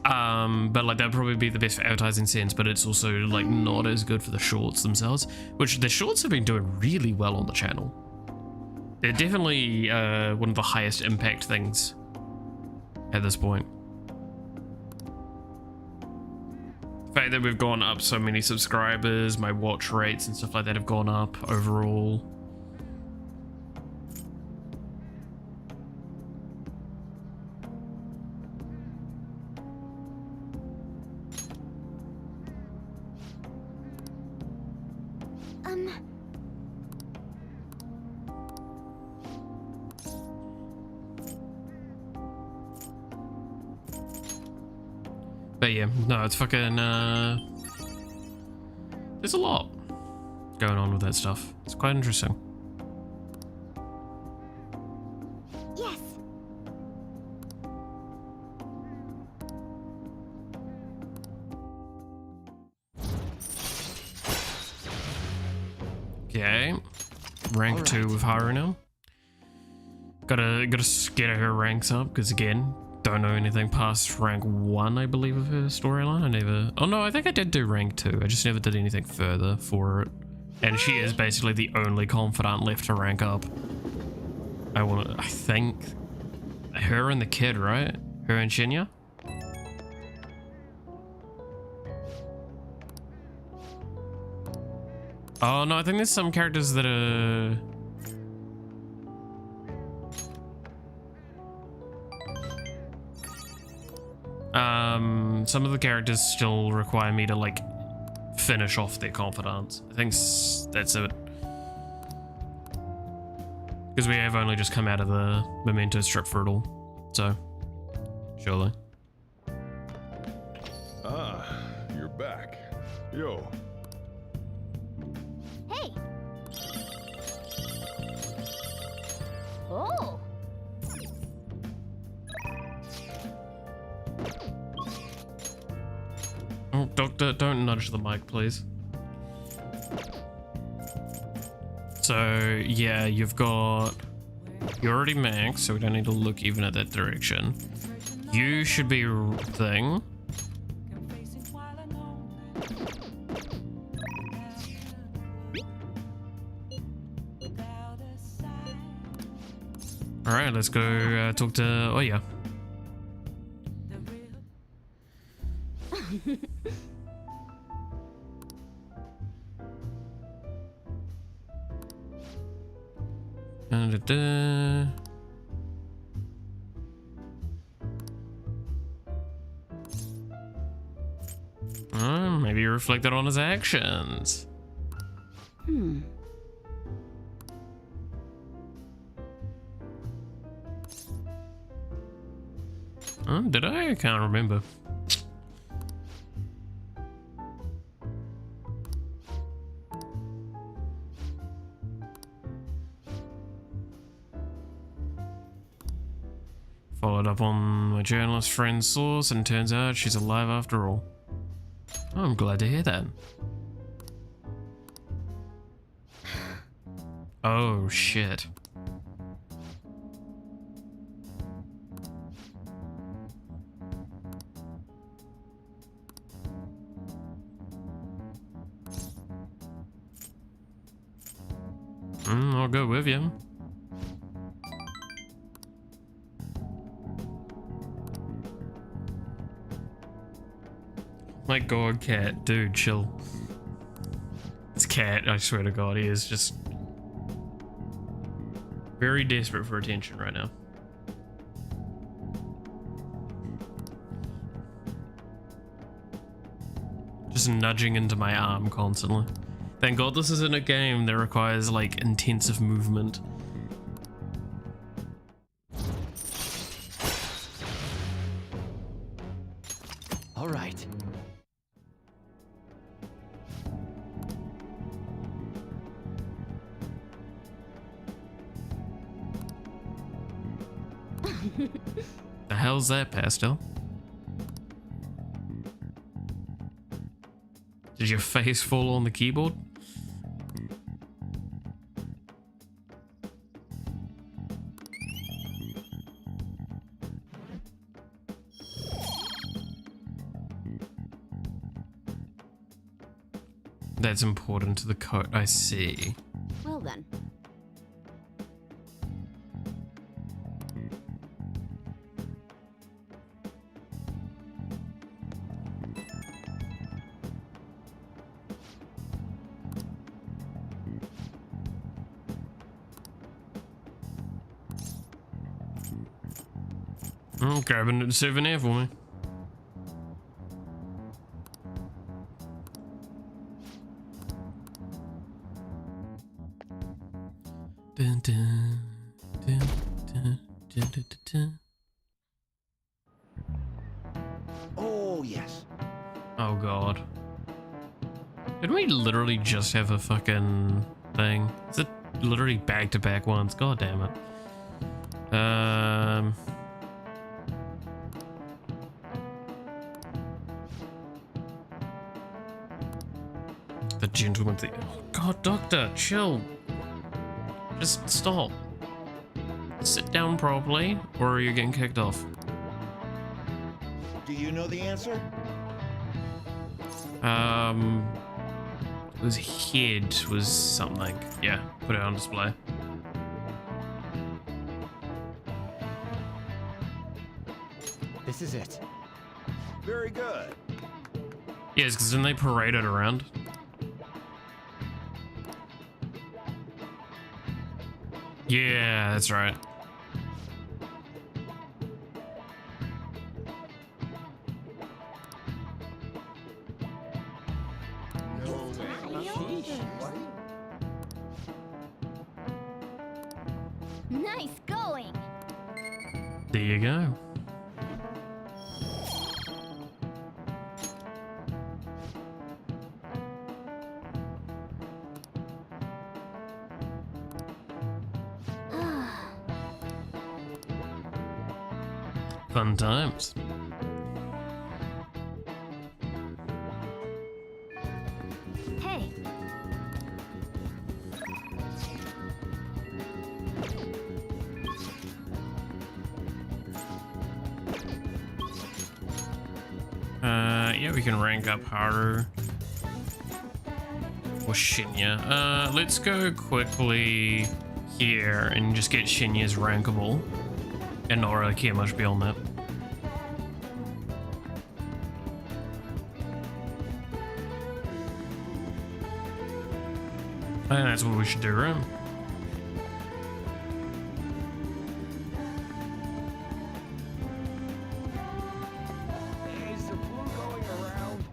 But like that'd probably be the best for advertising sense, but it's also like not as good for the shorts themselves, which the shorts have been doing really well on the channel. They're definitely one of the highest impact things at this point. The fact that we've gone up so many subscribers, my watch rates and stuff like that have gone up overall. But yeah, no, it's fucking, there's a lot going on with that stuff. It's quite interesting. Yes. Okay. Rank 2 with Haru now. Gotta get her ranks up, because again, don't know anything past rank 1, I believe, of her storyline. Oh no, I think I did do rank 2. I just never did anything further for it. And she is basically the only confidant left to rank up. I think her and the kid, right? Her and Shinya? Oh no, I think there's some characters that are... some of the characters still require me to like finish off their confidants. I think that's it. Because we have only just come out of the memento strip for it all. So, surely. Ah, you're back. Yo. Hey. Oh. Oh, Doctor, don't nudge the mic, please. So, yeah, you're already maxed, so we don't need to look even at that direction. You should be thing. Alright, let's go talk to... Oh, yeah. Maybe he reflected on his actions. Did I? I can't remember. Followed up on my journalist friend's source, and turns out she's alive after all. I'm glad to hear that. Oh shit. I'll go with you. My god, Cat. Dude, chill. It's Cat, I swear to god, he is just very desperate for attention right now. Just nudging into my arm constantly. Thank god this isn't a game that requires like intensive movement. All right. The hell's that, Pastel? Did your face fall on the keyboard? That's important to the code, I see. Well then. Grabbing a souvenir for me. Dun, dun, dun, dun, dun, dun, dun, Oh, yes. Oh god. Did we literally just have a fucking thing? Is it literally back-to-back ones? God damn it. The gentleman thing. Oh god, doctor, chill. Just stop. Sit down properly, or you're getting kicked off. Do you know the answer? His head was something. Yeah, put it on display. This is it. Very good. Yes, because then they parade it around. Yeah, that's right. Nice going. There you go. Fun times. Hey. Yeah, we can rank up Haru or Shinya. Let's go quickly here and just get Shinya's rankable and not really care much beyond that. I think that's what we should do, right? Is the flu going around?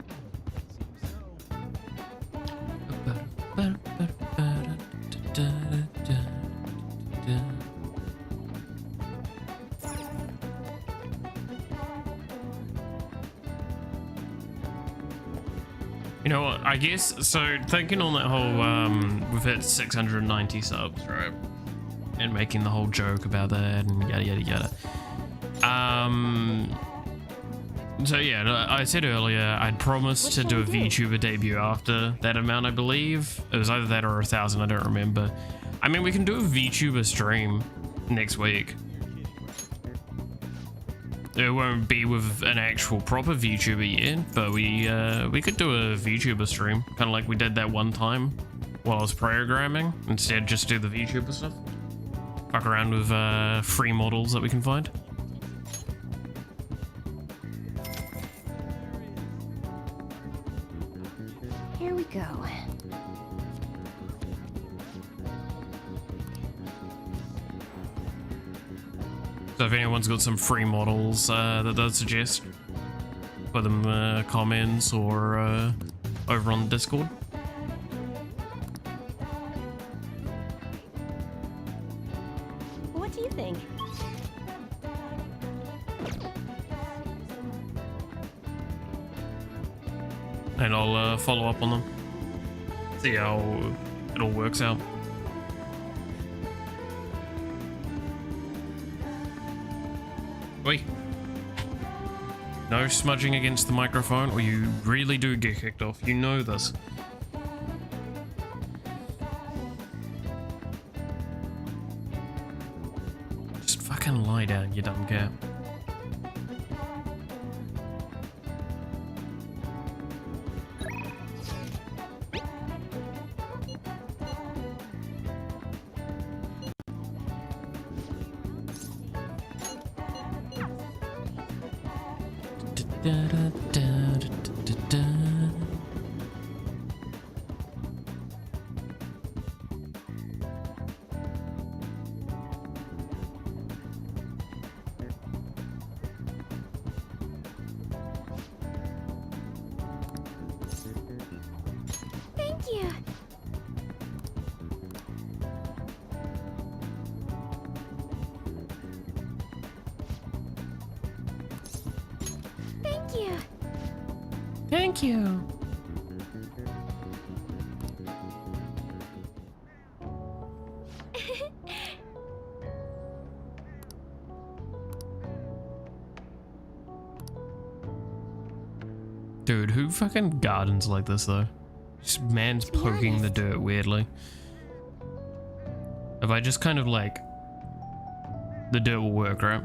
You know what, I guess, so thinking on that whole, we've hit 690 subs, right? And making the whole joke about that and yada yada yada. So yeah, I said earlier, I'd promised to do a VTuber debut after that amount, I believe. It was either that or 1,000, I don't remember. I mean, we can do a VTuber stream next week. It won't be with an actual proper VTuber yet, but we could do a VTuber stream, kind of like we did that one time while I was programming. Instead, just do the VTuber stuff. Fuck around with free models that we can find. Here we go. So if anyone's got some free models that they'd suggest, put them in the comments or over on Discord. What do you think? And I'll follow up on them. See how it all works out. Wait. No smudging against the microphone or you really do get kicked off. You know this. Just fucking lie down, you dumb cat. Thank you. Thank you. Thank you. Dude, who fucking gardens like this though? Just man's poking the dirt weirdly. If I just kind of like, the dirt will work, right?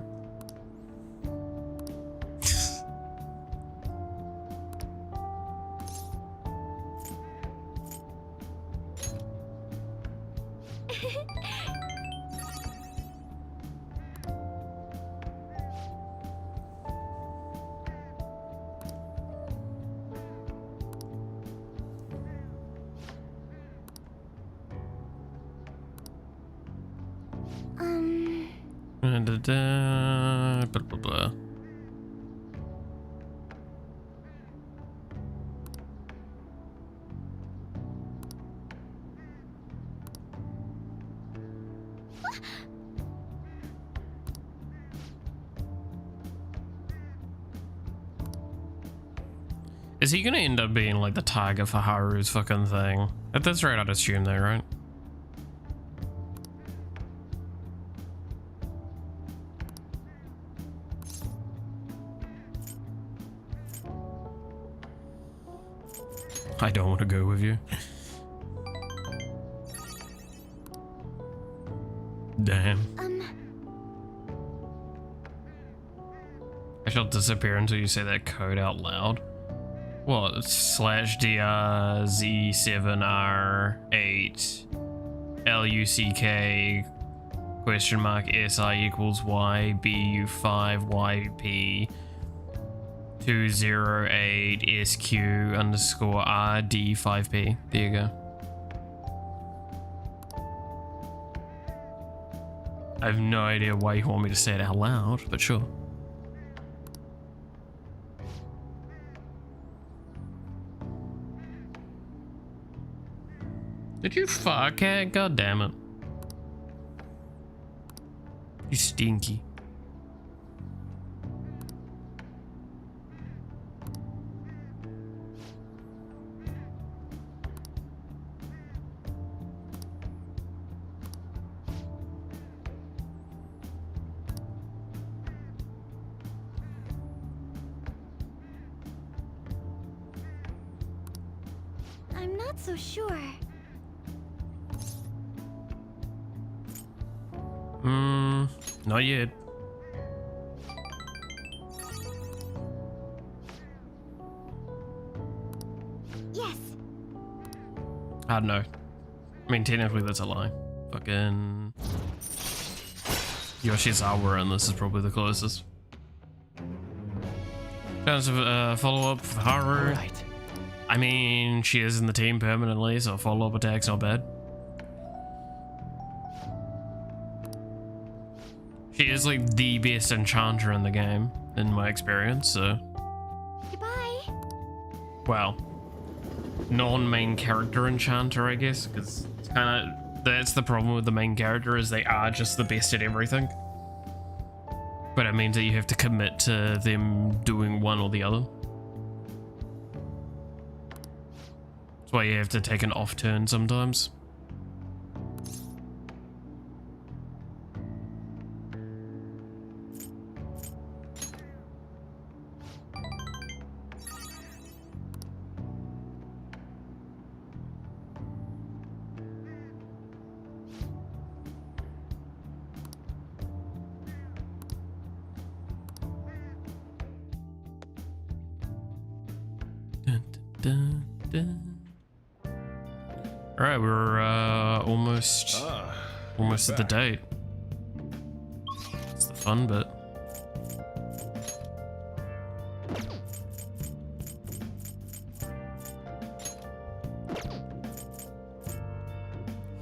Blah, blah, blah. Is he gonna end up being like the tiger for Haru's fucking thing? At this rate, I'd assume though, right? I don't want to go with you. Damn. I shall disappear until you say that code out loud. What? /DR Z7R8 LUCK $SI equals YBU5YP 208 SQ underscore RD5P. There you go. I have no idea why you want me to say it out loud, but sure. Did you fuck it? God damn it. You stinky. I'm not so sure. Not yet. Yes. I don't know. I mean, technically that's a lie. Fucking Yoshizawa, and this is probably the closest. Chance of follow-up for Haru. Right. I mean, she is in the team permanently, so follow-up attack's not bad. She is like the best enchanter in the game, in my experience, so. Goodbye. Well, non-main character enchanter, I guess, because it's kind of, that's the problem with the main character, is they are just the best at everything. But it means that you have to commit to them doing one or the other. That's why you have to take an off turn sometimes. All right, we're almost at the date. It's the fun bit.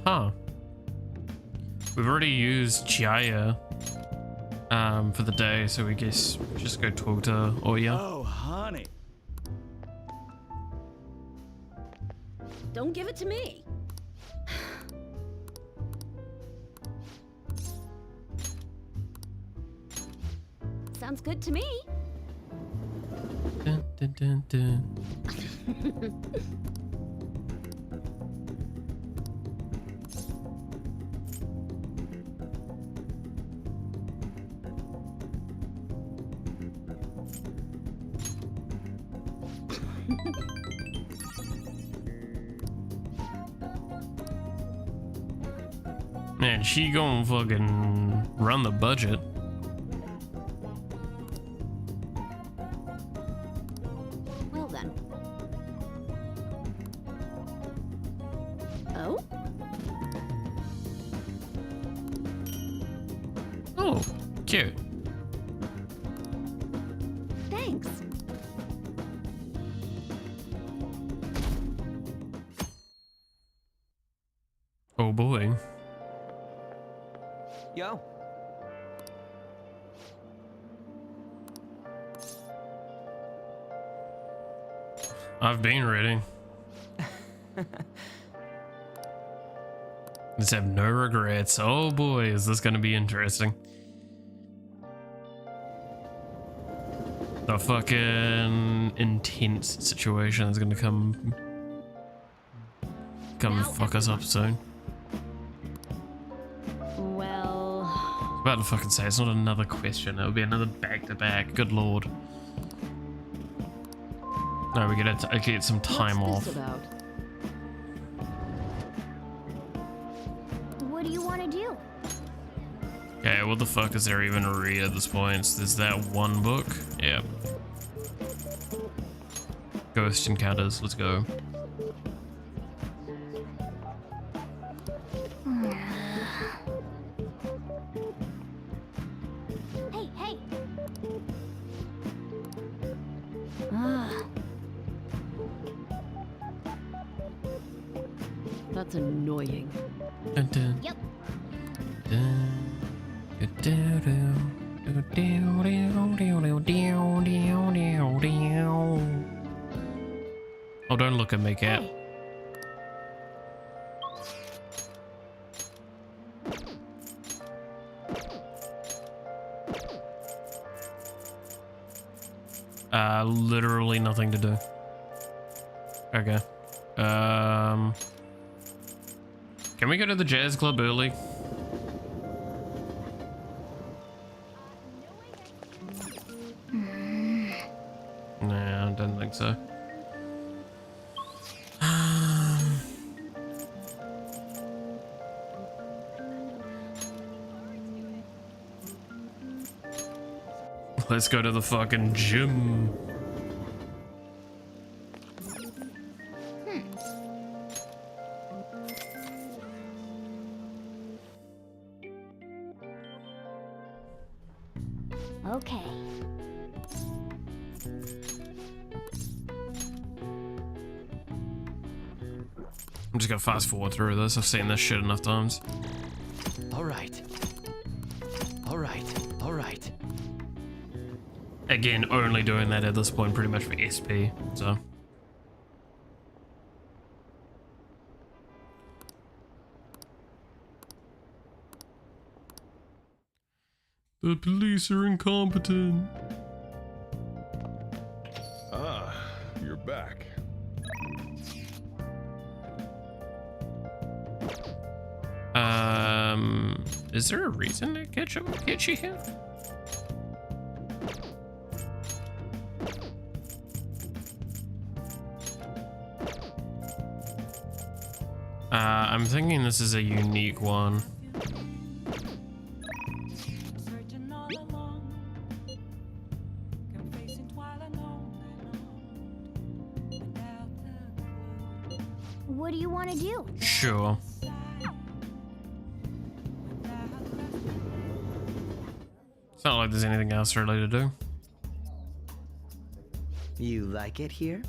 Huh. We've already used Chaya for the day, so we guess just go talk to Oya. Oh, honey. Don't give it to me. Sounds good to me. Dun, dun, dun, dun. Man, she gonna fucking run the budget. Well then. Oh? Oh, cute. Thanks. Oh boy. Yo. I've been reading. Let's have no regrets. Oh boy, is this gonna be interesting. The fucking intense situation is gonna come Now fuck us up soon. Well, I was about to fucking say it's not another question, it'll be another back-to-back. Good lord. No, we get some time what's off. this about? What do you want to do? Okay, what the fuck is there even to read at this point? There's that one book. Yeah. Ghost encounters. Let's go. Hey, hey! Ah. That's annoying. Dun, dun, Yep. dun, dun, dun, dun, dun, dun, dun, dun, dun, dun. Oh, don't look at me, cat. Hey. Literally nothing to do. Okay. Can we go to the jazz club early? Nah, I don't think so. Let's go to the fucking gym. Okay. I'm just gonna fast forward through this. I've seen this shit enough times. All right. All right. All right. Again, only doing that at this point pretty much for SP, so. The police are incompetent. Ah, you're back. Is there a reason to catch up with Kitschy here? I'm thinking this is a unique one. Searching all along, confessing while alone without the clue. What do you want to do? Sure. It's not like there's anything else really to do. You like it here?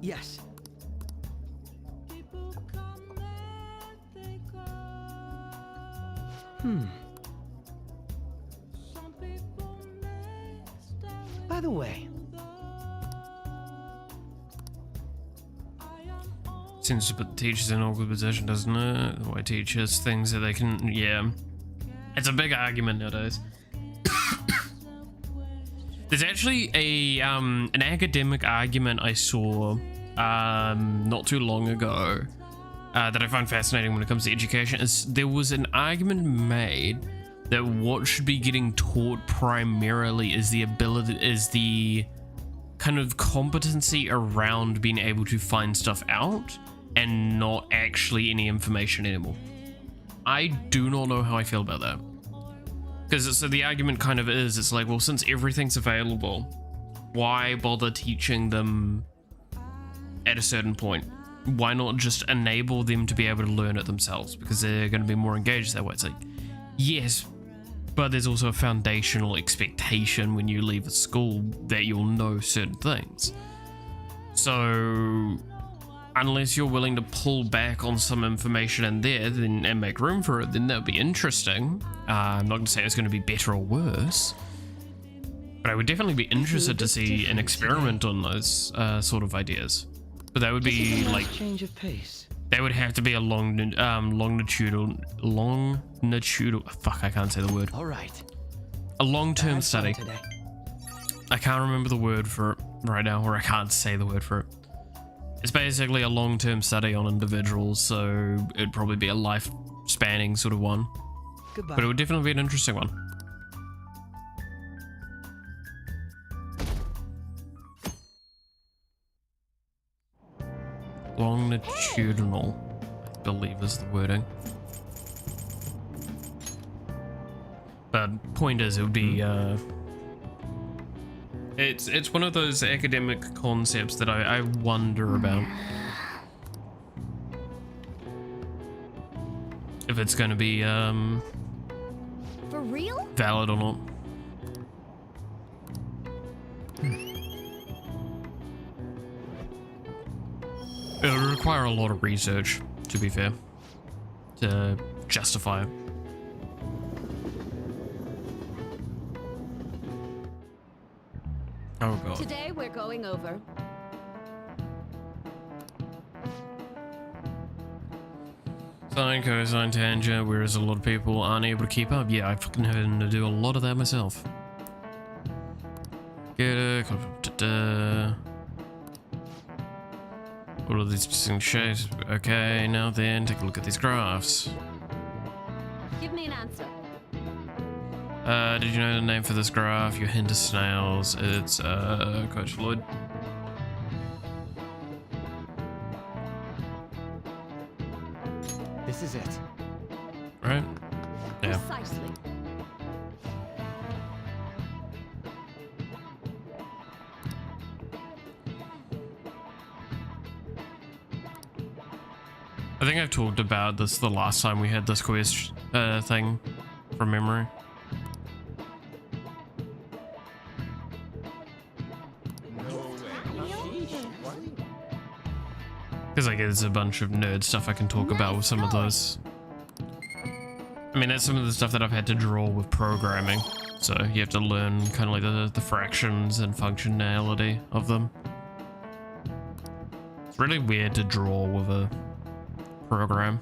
Yes. People come and they go. Some people may stay with By the way, Seems to put the teachers in an awkward position, doesn't it? Why teachers things that they can, yeah. It's a big argument nowadays. There's actually a an academic argument I saw not too long ago that I find fascinating when it comes to education. There was an argument made that what should be getting taught primarily is the kind of competency around being able to find stuff out and not actually any information anymore. I do not know how I feel about that. Because so the argument kind of is, it's like, well, since everything's available, why bother teaching them at a certain point? Why not just enable them to be able to learn it themselves? Because they're going to be more engaged that way. It's like, yes, but there's also a foundational expectation when you leave a school that you'll know certain things. So unless you're willing to pull back on some information in there and make room for it, then that would be interesting. I'm not going to say it's going to be better or worse, but I would definitely be interested to see an experiment on those sort of ideas. But that would be like change of pace. They would have to be a longitudinal. Fuck, I can't say the word. All right. A long-term study. Today. I can't remember the word for it right now, or I can't say the word for it. It's basically a long-term study on individuals, so it'd probably be a life-spanning sort of one. Goodbye. But it would definitely be an interesting one. Longitudinal, I believe is the wording. But point is, it would be it's one of those academic concepts that I wonder about if it's going to be For real? valid or not. It would require a lot of research, to be fair, to justify it. Oh god. Today we're going over. Sine, cosine, tangent, whereas a lot of people aren't able to keep up. Yeah, I fucking having to do a lot of that myself. Get it. All of these distinct shapes. Okay, now then, take a look at these graphs. Give me an answer. Did you know the name for this graph? Your hint is snails. It's, Coach Floyd. This is it. Right? Yeah. Precisely. I think I've talked about this the last time we had this quest thing from memory. Because like there's a bunch of nerd stuff I can talk about with some of those. I mean, that's some of the stuff that I've had to draw with programming. So you have to learn kind of like the fractions and functionality of them. It's really weird to draw with a program.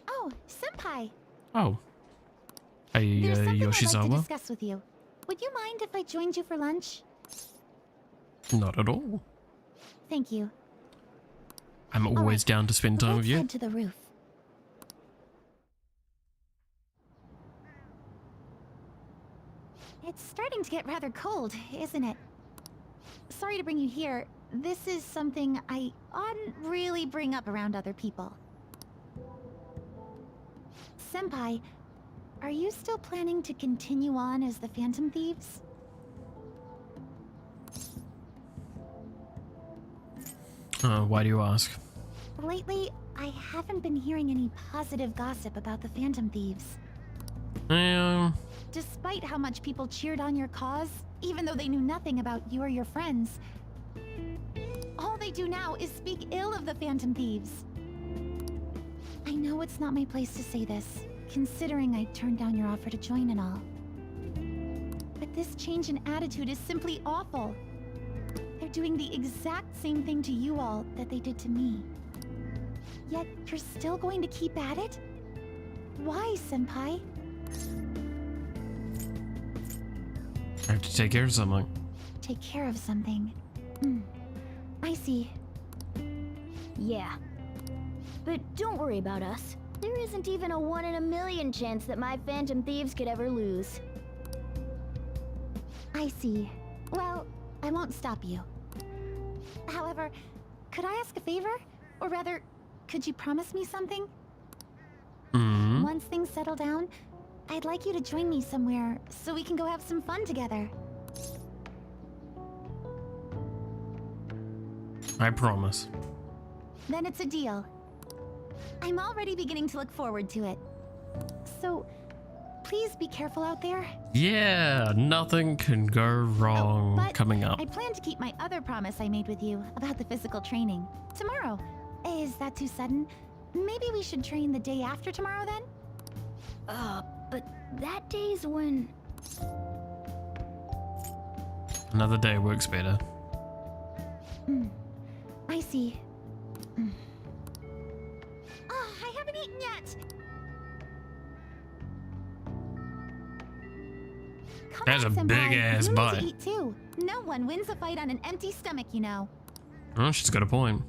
Oh, Senpai. Oh. Hey, There's something I'd like to Yoshizawa? discuss with you. Would you mind if I joined you for lunch? Not at all. Thank you. I'm always down to spend time with Let's you. head to the roof. It's starting to get rather cold, isn't it? Sorry to bring you here. This is something I oughtn't really bring up around other people. Senpai, are you still planning to continue on as the Phantom Thieves? Why do you ask? Lately, I haven't been hearing any positive gossip about the Phantom Thieves. Despite how much people cheered on your cause, even though they knew nothing about you or your friends, all they do now is speak ill of the Phantom Thieves. I know it's not my place to say this, considering I turned down your offer to join and all. But this change in attitude is simply awful. They're doing the exact same thing to you all that they did to me. Yet you're still going to keep at it? Why, Senpai? I have to take care of something. Take care of something. I see. Yeah. But don't worry about us. There isn't even a 1 in a million chance that my Phantom Thieves could ever lose. I see. Well, I won't stop you. However, could I ask a favor? Or rather, could you promise me something? Once things settle down, I'd like you to join me somewhere so we can go have some fun together. I promise. Then it's a deal. I'm already beginning to look forward to it. So, please be careful out there. Yeah, nothing can go wrong but coming up. I plan to keep my other promise I made with you about the physical training tomorrow. Is that too sudden? Maybe we should train the day after tomorrow then? But that day's when... Another day works better. I see. I haven't eaten yet! Come That's on, a Senpai. big-ass You need bite. to eat too. No one wins a fight on an empty stomach, you know. Oh, she's got a point.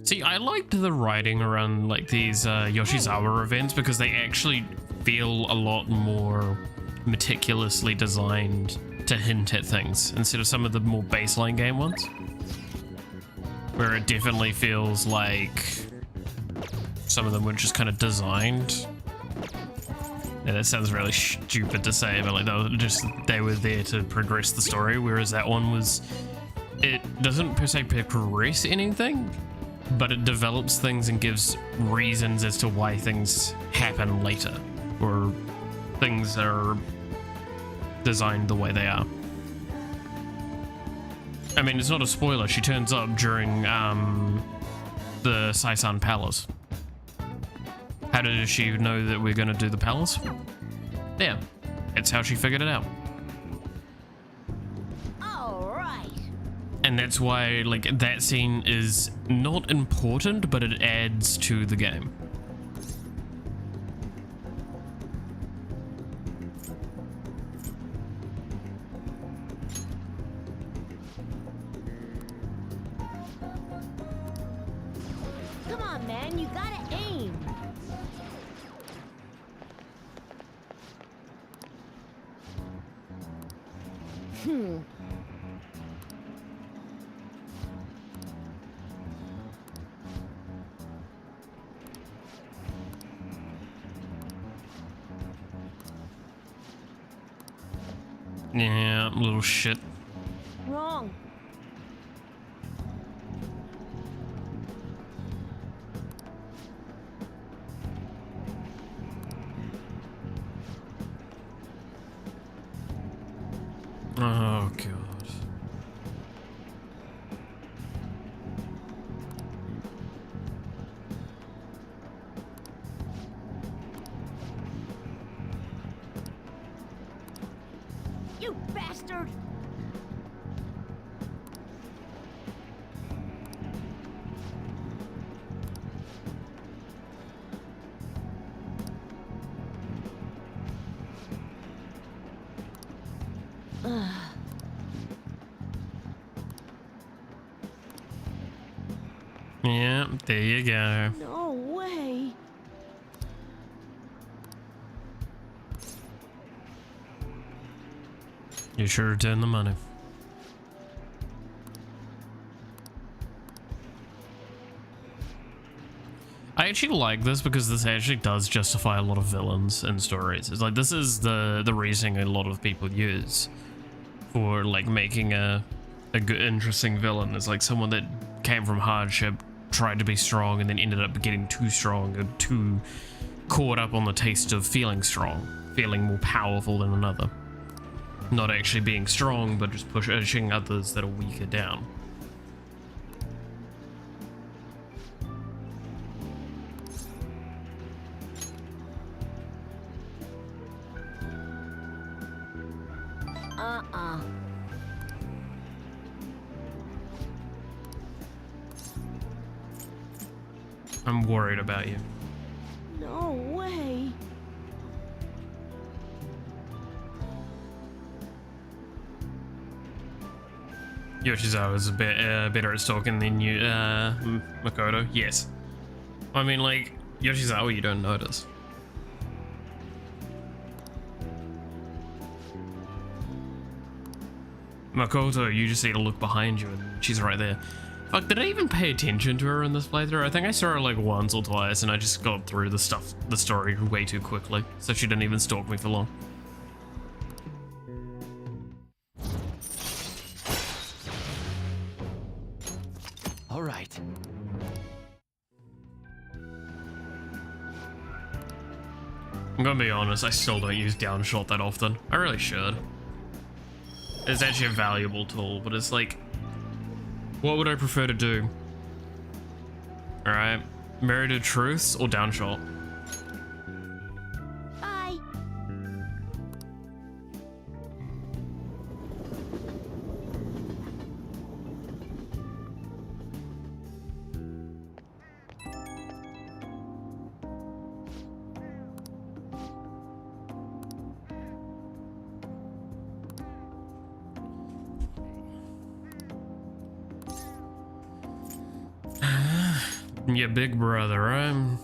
See, I liked the writing around like these Yoshizawa events because they actually feel a lot more meticulously designed to hint at things instead of some of the more baseline game ones, where it definitely feels like some of them were just kind of designed. Yeah, that sounds really stupid to say, but like they were there to progress the story, whereas that one was, it doesn't per se progress anything, but it develops things and gives reasons as to why things happen later, or things are designed the way they are. I mean, it's not a spoiler. She turns up during the Saisan Palace. How does she know that we're going to do the palace? Yeah, it's how she figured it out. Alright. And that's why, like, that scene is not important, but it adds to the game. Come on, man, you gotta aim. Yeah, little shit. Wrong. Oh, God. You bastard! Yeah, there you go. No way. You sure return the money. I actually like this because this actually does justify a lot of villains in stories. It's like, this is the reasoning a lot of people use for like making a good, interesting villain. It's like someone that came from hardship, tried to be strong, and then ended up getting too strong and too caught up on the taste of feeling strong, feeling more powerful than another. Not actually being strong, but just pushing others that are weaker down. I'm worried about you. No way. Yoshizawa is a bit better at stalking than you, Makoto. Yes. I mean, like, Yoshizawa you don't notice. Makoto, you just need to look behind you and she's right there. Fuck, did I even pay attention to her in this playthrough? I think I saw her like once or twice and I just got through the story way too quickly. So she didn't even stalk me for long. All right. I'm gonna be honest, I still don't use downshot that often. I really should. It's actually a valuable tool, but it's like, what would I prefer to do? Alright, merited truths or downshot? Bye. Yeah, big brother, right?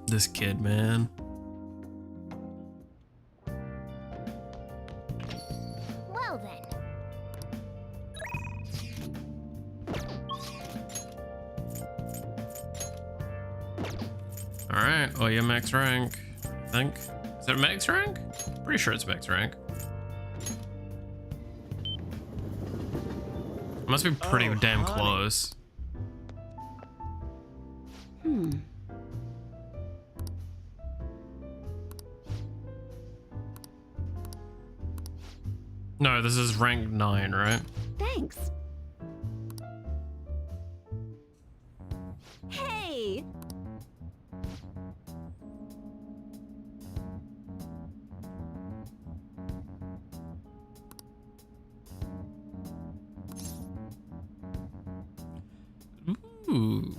This kid, man. Well then. Alright, oh yeah, max rank, I think. Is it max rank? Pretty sure it's max rank. Must be pretty damn close. No, this is rank 9, right? Thanks. Hey! Ooh.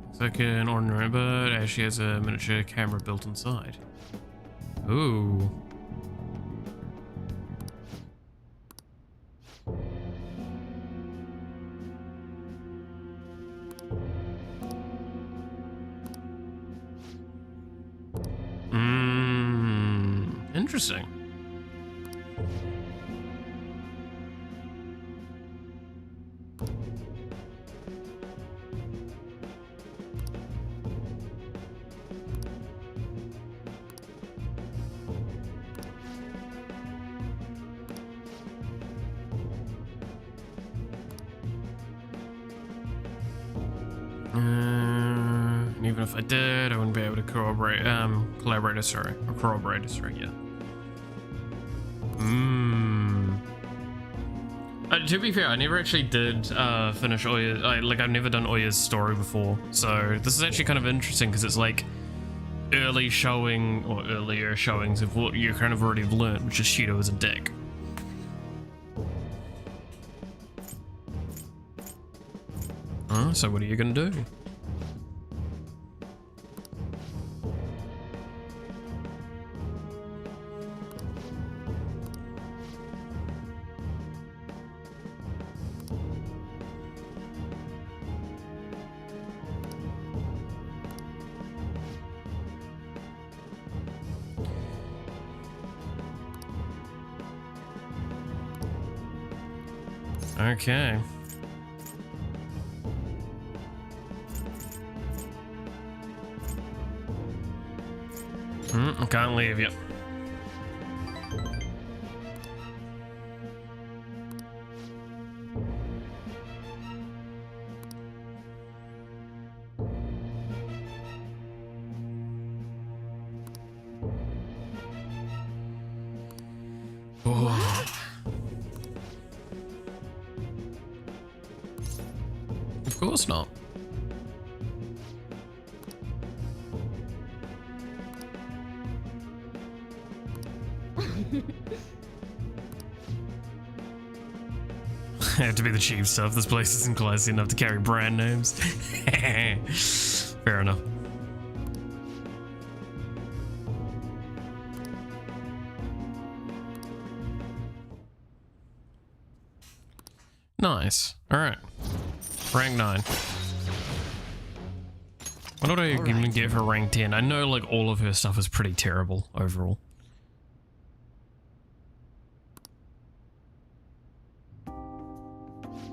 It's like an ordinary bird, actually has a miniature camera built inside. Ooh. Interesting. And even if I did, I wouldn't be able to corroborate, collaborate, sorry, or corroborate, sorry, yeah. To be fair, I never actually did finish Oya, I've never done Oya's story before, so this is actually kind of interesting because it's like early showing, or earlier showings of what you kind of already have learned, which is Shido is a dick. So what are you gonna do? Okay. I can't leave yet. Oh. Of course not. I have to be the cheap stuff. This place isn't classy enough to carry brand names. Fair enough. Nice. Alright. Rank 9. What do I even get for rank 10? I know like all of her stuff is pretty terrible overall.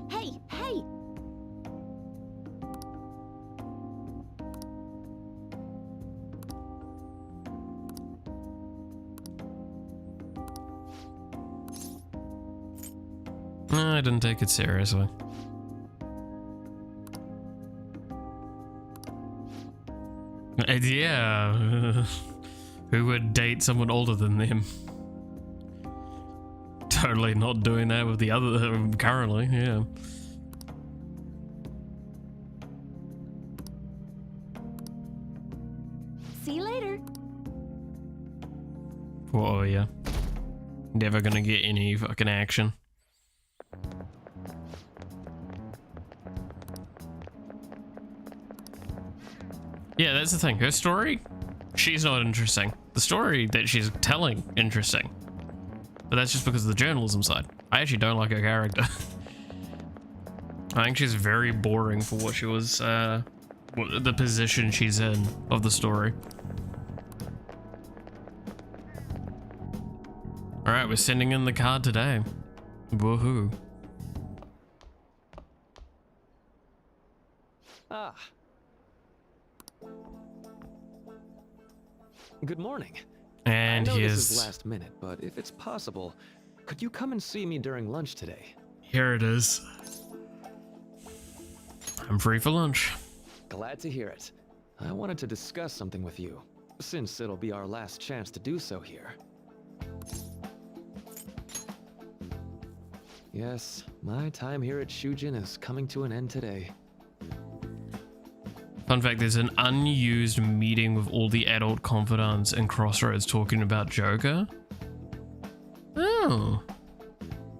Hey, hey! I didn't take it seriously. Yeah. Who would date someone older than them? Totally not doing that with the other currently, yeah. See you later. Oh yeah. Never gonna get any fucking action. Yeah, that's the thing. Her story, she's not interesting. The story that she's telling, interesting. But that's just because of the journalism side. I actually don't like her character. I think she's very boring for what she was, the position she's in of the story. Alright, we're sending in the card today. Woohoo. Ah. Good morning. And I know here's... this is last minute, but if it's possible, could you come and see me during lunch today? Here it is. I'm free for lunch. Glad to hear it. I wanted to discuss something with you, since it'll be our last chance to do so here. Yes, my time here at Shujin is coming to an end today. Fun fact, there's an unused meeting with all the adult confidants in Crossroads talking about Joker. Oh,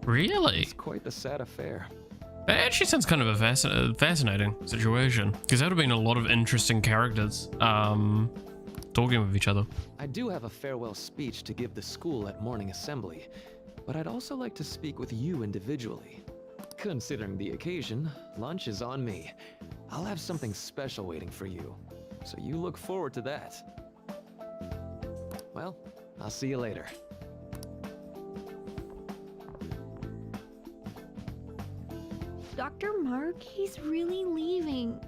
really? It's quite the sad affair. That actually sounds kind of a fascinating situation, because that would have been a lot of interesting characters talking with each other. I do have a farewell speech to give the school at morning assembly, but I'd also like to speak with you individually. Considering the occasion, lunch is on me. I'll have something special waiting for you, so you look forward to that. Well, I'll see you later. Dr. Mark, he's really leaving.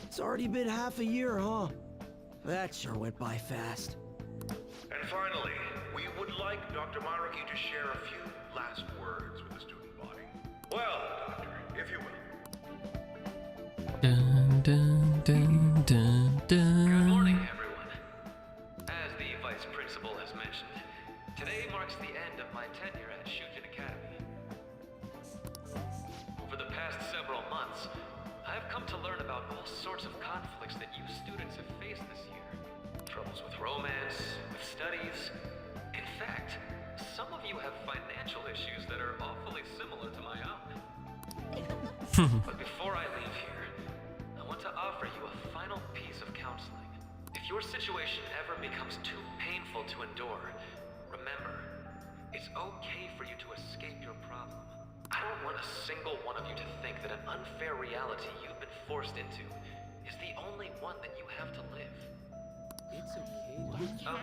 It's already been half a year, huh? That sure went by fast. And finally, we would like Dr. Maruki to share a few last words with the student body. Well, Doctor, if you will. Dun, dun, dun, dun, dun. Good morning, everyone. As the Vice Principal has mentioned, today marks the end of my tenure at Shujin Academy. Over the past several months, I've come to learn about all sorts of conflicts that you students have faced this year. Troubles with romance, with studies. In fact, some of you have financial issues that are awfully similar to my own. But before I leave here, I want to offer you a final piece of counseling. If your situation ever becomes too painful to endure, remember, it's okay for you to escape your problem. I don't want a single one of you to think that an unfair reality you've been forced into is the only one that you have to live. It's okay to...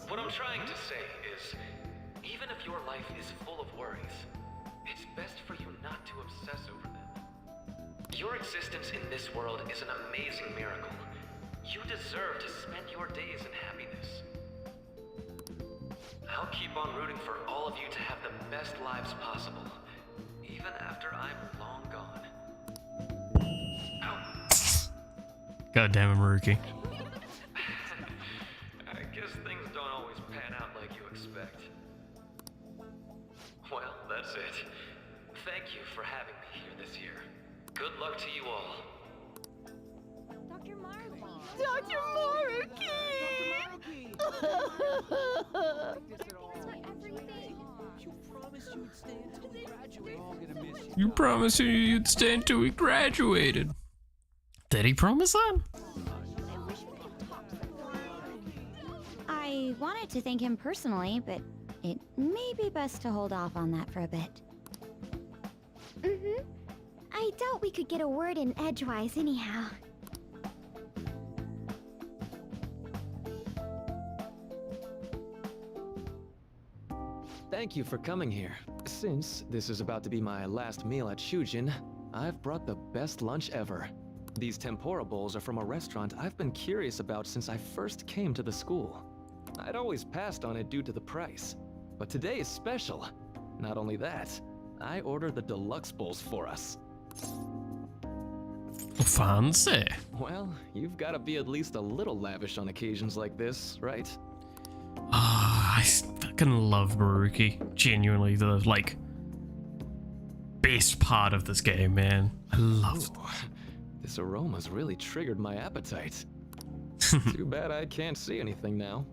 What I'm trying to say is, even if your life is full of worries, it's best for you not to obsess over them. Your existence in this world is an amazing miracle. You deserve to spend your days in happiness. I'll keep on rooting for all of you to have the best lives possible, even after I'm long gone. Ow. God damn it, Maruki. I guess things don't always pan out like you expect. Well, that's it. Thank you for having me here this year. Good luck to you all. Dr. Maruki. Dr. Maruki! You promised you'd stay until we graduated. Did he promise that? I wanted to thank him personally, but it may be best to hold off on that for a bit. I doubt we could get a word in edgewise anyhow. Thank you for coming here. Since this is about to be my last meal at Shujin, I've brought the best lunch ever. These tempura bowls are from a restaurant I've been curious about since I first came to the school. I'd always passed on it due to the price, but today is special. Not only that, I ordered the deluxe bowls for us. Fancy. Well, you've got to be at least a little lavish on occasions like this, right? I fucking love Maruki. Genuinely, the like best part of this game, man. I love it. This aroma's really triggered my appetite. Too bad I can't see anything now.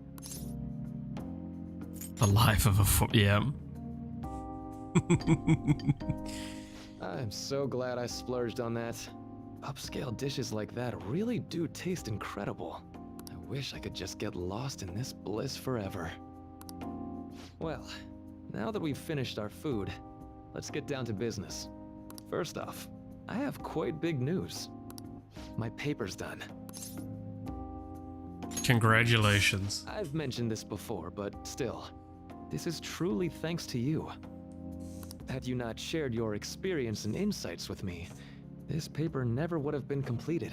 The life of a yeah. I'm so glad I splurged on that. Upscale dishes like that really do taste incredible. I wish I could just get lost in this bliss forever. Well, now that we've finished our food, let's get down to business. First off, I have quite big news. My paper's done. Congratulations. I've mentioned this before, but still, this is truly thanks to you. Had you not shared your experience and insights with me, this paper never would have been completed.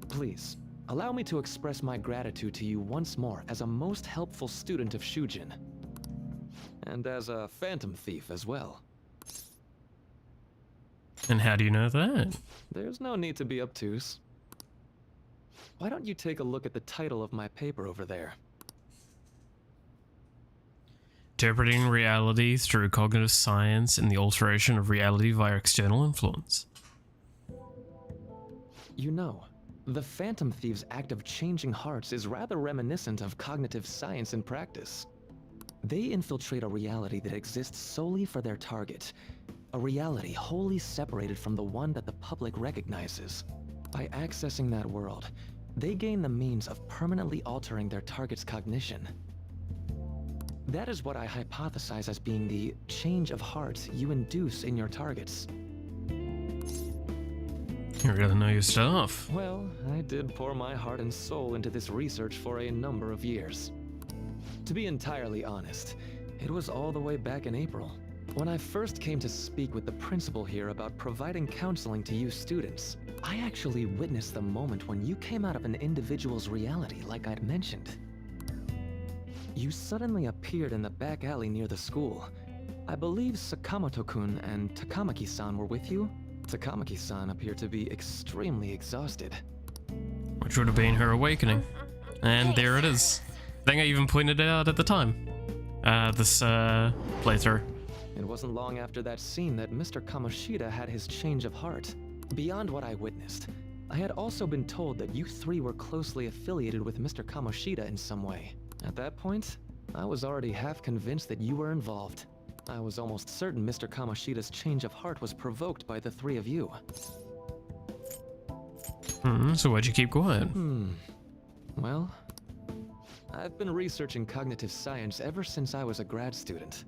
Please, allow me to express my gratitude to you once more as a most helpful student of Shujin. And as a phantom thief as well. And how do you know that? There's no need to be obtuse. Why don't you take a look at the title of my paper over there? Interpreting reality through cognitive science and the alteration of reality via external influence. You know, the Phantom Thieves' act of changing hearts is rather reminiscent of cognitive science in practice. They infiltrate a reality that exists solely for their target, a reality wholly separated from the one that the public recognizes. By accessing that world, they gain the means of permanently altering their target's cognition. That is what I hypothesize as being the change of heart you induce in your targets. You really know your stuff. Well, I did pour my heart and soul into this research for a number of years. To be entirely honest, it was all the way back in April, when I first came to speak with the principal here about providing counseling to you students. I actually witnessed the moment when you came out of an individual's reality like I'd mentioned. You suddenly appeared in the back alley near the school. I believe Sakamoto-kun and Takamaki-san were with you? Takamaki-san appeared to be extremely exhausted. Which would have been her awakening. And there it is. I think I even pointed it out at the time. This playthrough. It wasn't long after that scene that Mr. Kamoshida had his change of heart. Beyond what I witnessed, I had also been told that you three were closely affiliated with Mr. Kamoshida in some way. At that point, I was already half convinced that you were involved. I was almost certain Mr. Kamoshida's change of heart was provoked by the three of you. So why'd you keep quiet? Well, I've been researching cognitive science ever since I was a grad student.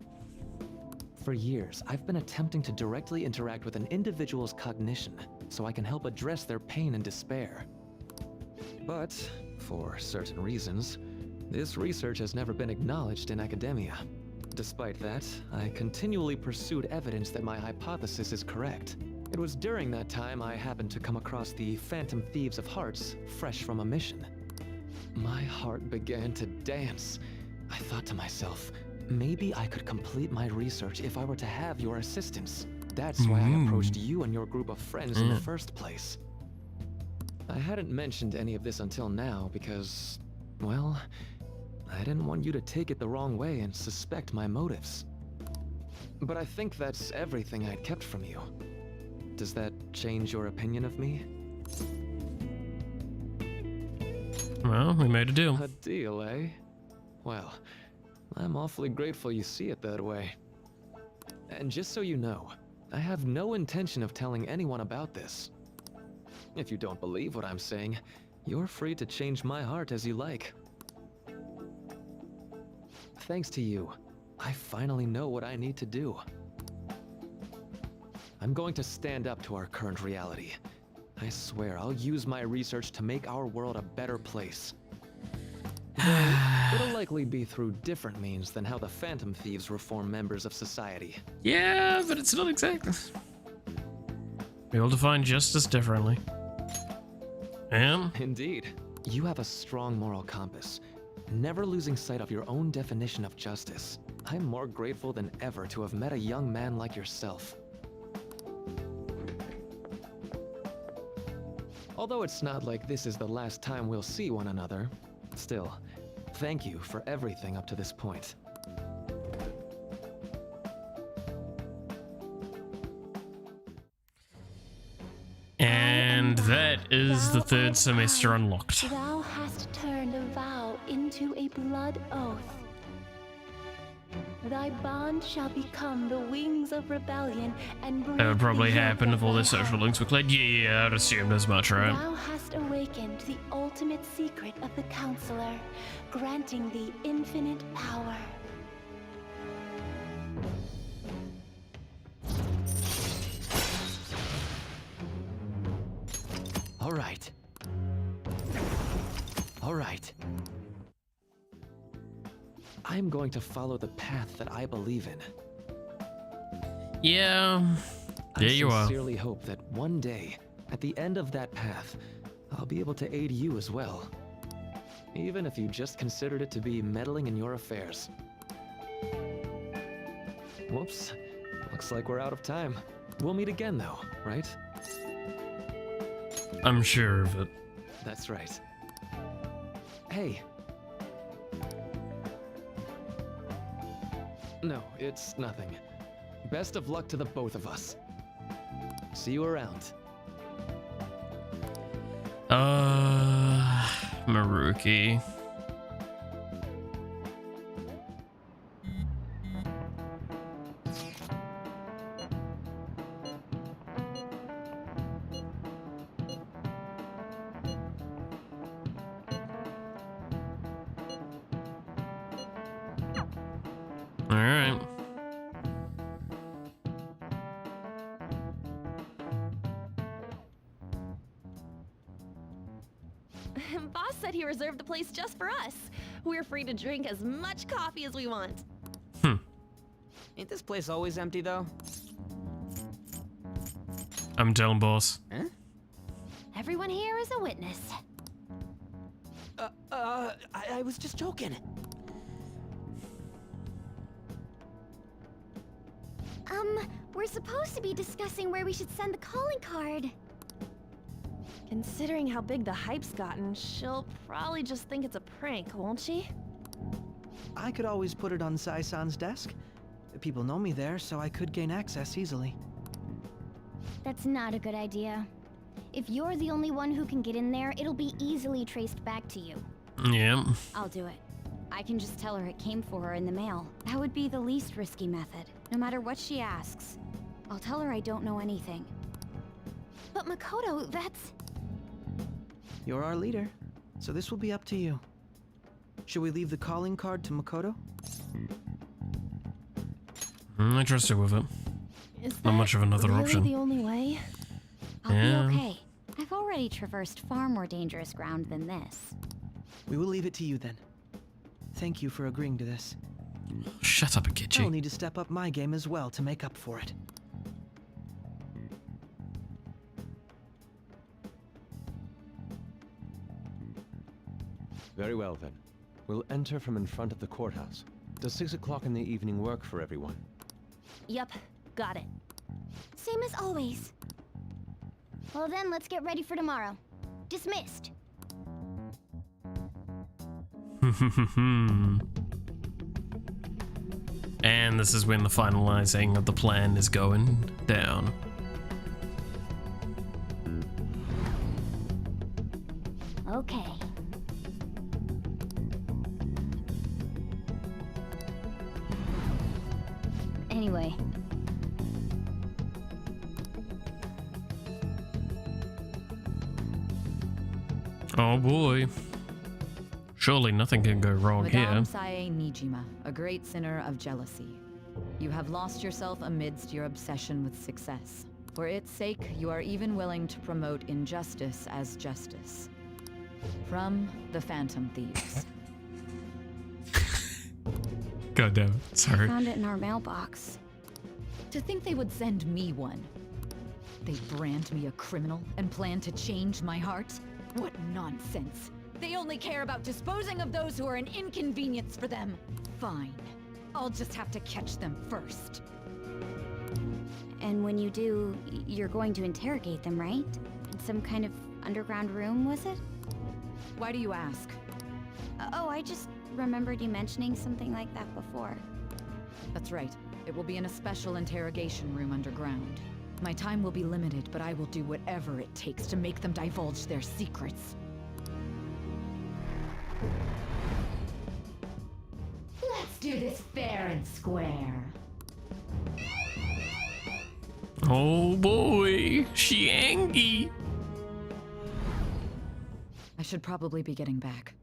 For years, I've been attempting to directly interact with an individual's cognition so I can help address their pain and despair. But, for certain reasons, this research has never been acknowledged in academia. Despite that, I continually pursued evidence that my hypothesis is correct. It was during that time I happened to come across the Phantom Thieves of Hearts, fresh from a mission. My heart began to dance. I thought to myself, maybe I could complete my research if I were to have your assistance. That's why I approached you and your group of friends in the first place. I hadn't mentioned any of this until now because, well, I didn't want you to take it the wrong way and suspect my motives. But I think that's everything I'd kept from you. Does that change your opinion of me? Well, we made a deal. A deal, eh? Well, I'm awfully grateful you see it that way. And just so you know, I have no intention of telling anyone about this. If you don't believe what I'm saying, you're free to change my heart as you like. Thanks to you, I finally know what I need to do. I'm going to stand up to our current reality. I swear I'll use my research to make our world a better place. Though it'll likely be through different means than how the Phantom Thieves reform members of society. Yeah, but it's not exactly. We all define justice differently. And? Indeed. You have a strong moral compass, never losing sight of your own definition of justice. I'm more grateful than ever to have met a young man like yourself. Although it's not like this is the last time we'll see one another, still, thank you for everything up to this point. And that is the third semester unlocked. Thou hast turned a vow into a blood oath. Thy bond shall become the wings of rebellion and break That would probably the yoke happen if of all thy the social heart. links were cleared. Yeah, I'd assumed as much, right? Thou hast awakened the ultimate secret of the Counselor, granting thee infinite power. All right. All right. I'm going to follow the path that I believe in. Yeah. There you I are. sincerely hope that one day, at the end of that path, I'll be able to aid you as well. Even if you just considered it to be meddling in your affairs. Whoops. Looks like we're out of time. We'll meet again though, right? I'm sure of it. That's right. Hey. No, it's nothing. Best of luck to the both of us. See you around. Maruki. All right. Boss said he reserved the place just for us. We're free to drink as much coffee as we want. Ain't this place always empty, though? I'm telling boss. Huh? Everyone here is a witness. I was just joking. We're supposed to be discussing where we should send the calling card. Considering how big the hype's gotten, she'll probably just think it's a prank, won't she? I could always put it on Sai-san's desk. People know me there, so I could gain access easily. That's not a good idea. If you're the only one who can get in there, it'll be easily traced back to you. Yeah. I'll do it. I can just tell her it came for her in the mail. That would be the least risky method, no matter what she asks. I'll tell her I don't know anything. But Makoto, that's... You're our leader, so this will be up to you. Should we leave the calling card to Makoto? I trust her with it. Is Not much of another really option. the only way? I'll Yeah. be okay. I've already traversed far more dangerous ground than this. We will leave it to you then. Thank you for agreeing to this. Shut up, I'll Akechi. need to step up my game as well to make up for it. Very well then. We'll enter from in front of the courthouse. Does 6 o'clock in the evening work for everyone? Yup, got it. Same as always. Well then, let's get ready for tomorrow. Dismissed. And this is when the finalizing of the plan is going down. Okay. Anyway. Oh boy. Surely nothing can go wrong here. Madame Sae Nijima, a great sinner of jealousy. You have lost yourself amidst your obsession with success. For its sake, you are even willing to promote injustice as justice. From the Phantom Thieves. God damn it. Sorry. Found it in our mailbox. To think they would send me one. They brand me a criminal and plan to change my heart? What nonsense. They only care about disposing of those who are an inconvenience for them. Fine. I'll just have to catch them first. And when you do, you're going to interrogate them, right? In some kind of underground room, was it? Why do you ask? Oh, I just remembered you mentioning something like that before. That's right. It will be in a special interrogation room underground. My time will be limited, but I will do whatever it takes to make them divulge their secrets. Let's do this fair and square. Oh boy, she angry. I should probably be getting back.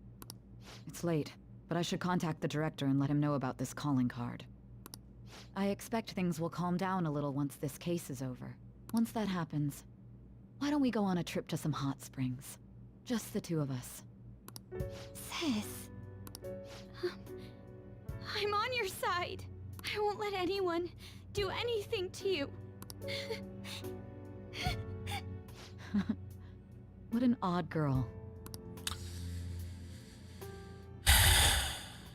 It's late, but I should contact the director and let him know about this calling card. I expect things will calm down a little once this case is over. Once that happens, why don't we go on a trip to some hot springs? Just the two of us. Sis. I'm on your side. I won't let anyone do anything to you. What an odd girl.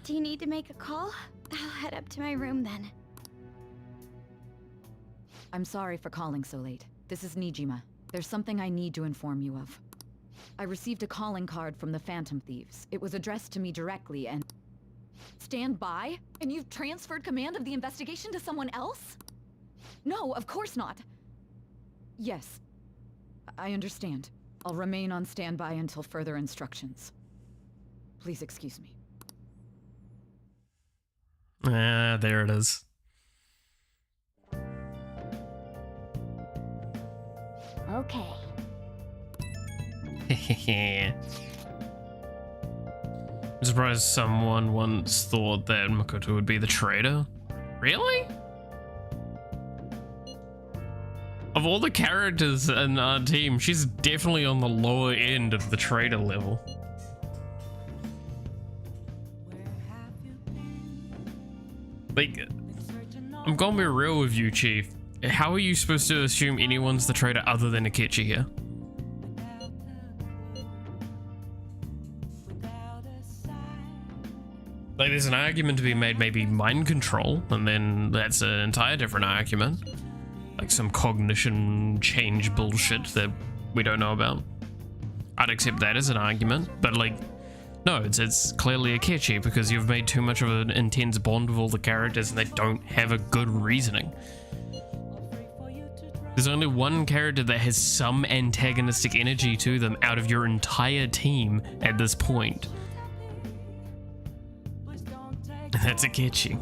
Do you need to make a call? I'll head up to my room then. I'm sorry for calling so late. This is Nijima. There's something I need to inform you of. I received a calling card from the Phantom Thieves. It was addressed to me directly and... Stand by? And you've transferred command of the investigation to someone else? No, of course not. Yes. I understand. I'll remain on standby until further instructions. Please excuse me. Ah, there it is. Okay. I'm surprised someone once thought that Makoto would be the traitor. Really? Of all the characters in our team, she's definitely on the lower end of the traitor level. Like, I'm gonna be real with you, Chief. How are you supposed to assume anyone's the traitor other than Akechi here? Like, there's an argument to be made, maybe mind control, and then that's an entire different argument. Like some cognition change bullshit that we don't know about. I'd accept that as an argument, but like, no, it's clearly Akechi because you've made too much of an intense bond with all the characters and they don't have a good reasoning. There's only one character that has some antagonistic energy to them out of your entire team at this point. And that's Akechi.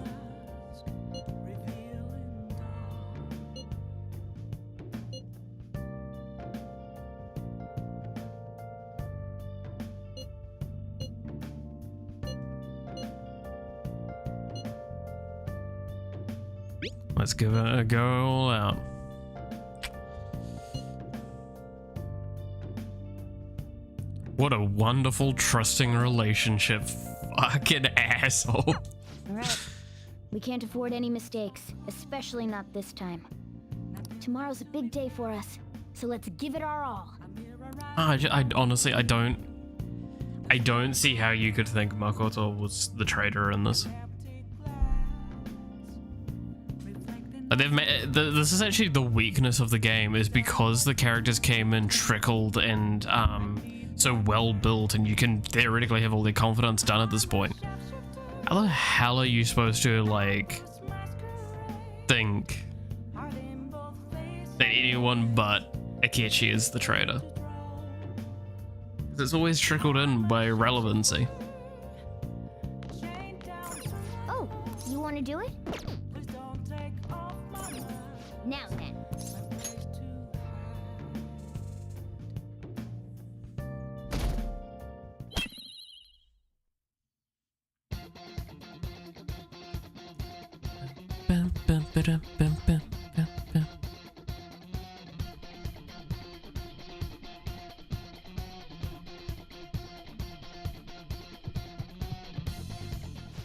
Let's give it a go all out. What a wonderful, trusting relationship. Fucking asshole. Alright. We can't afford any mistakes, especially not this time. Tomorrow's a big day for us, so let's give it our all. I honestly, I don't see how you could think Makoto was the traitor in this. They've made, this is actually the weakness of the game, is because the characters came in trickled and so well built, and you can theoretically have all their confidence done at this point. How the hell are you supposed to like think that anyone but Akechi is the traitor? It's always trickled in by relevancy. Oh, you want to do it? Now then. Bum, bum, ba-dum, bum, bum, bum, bum.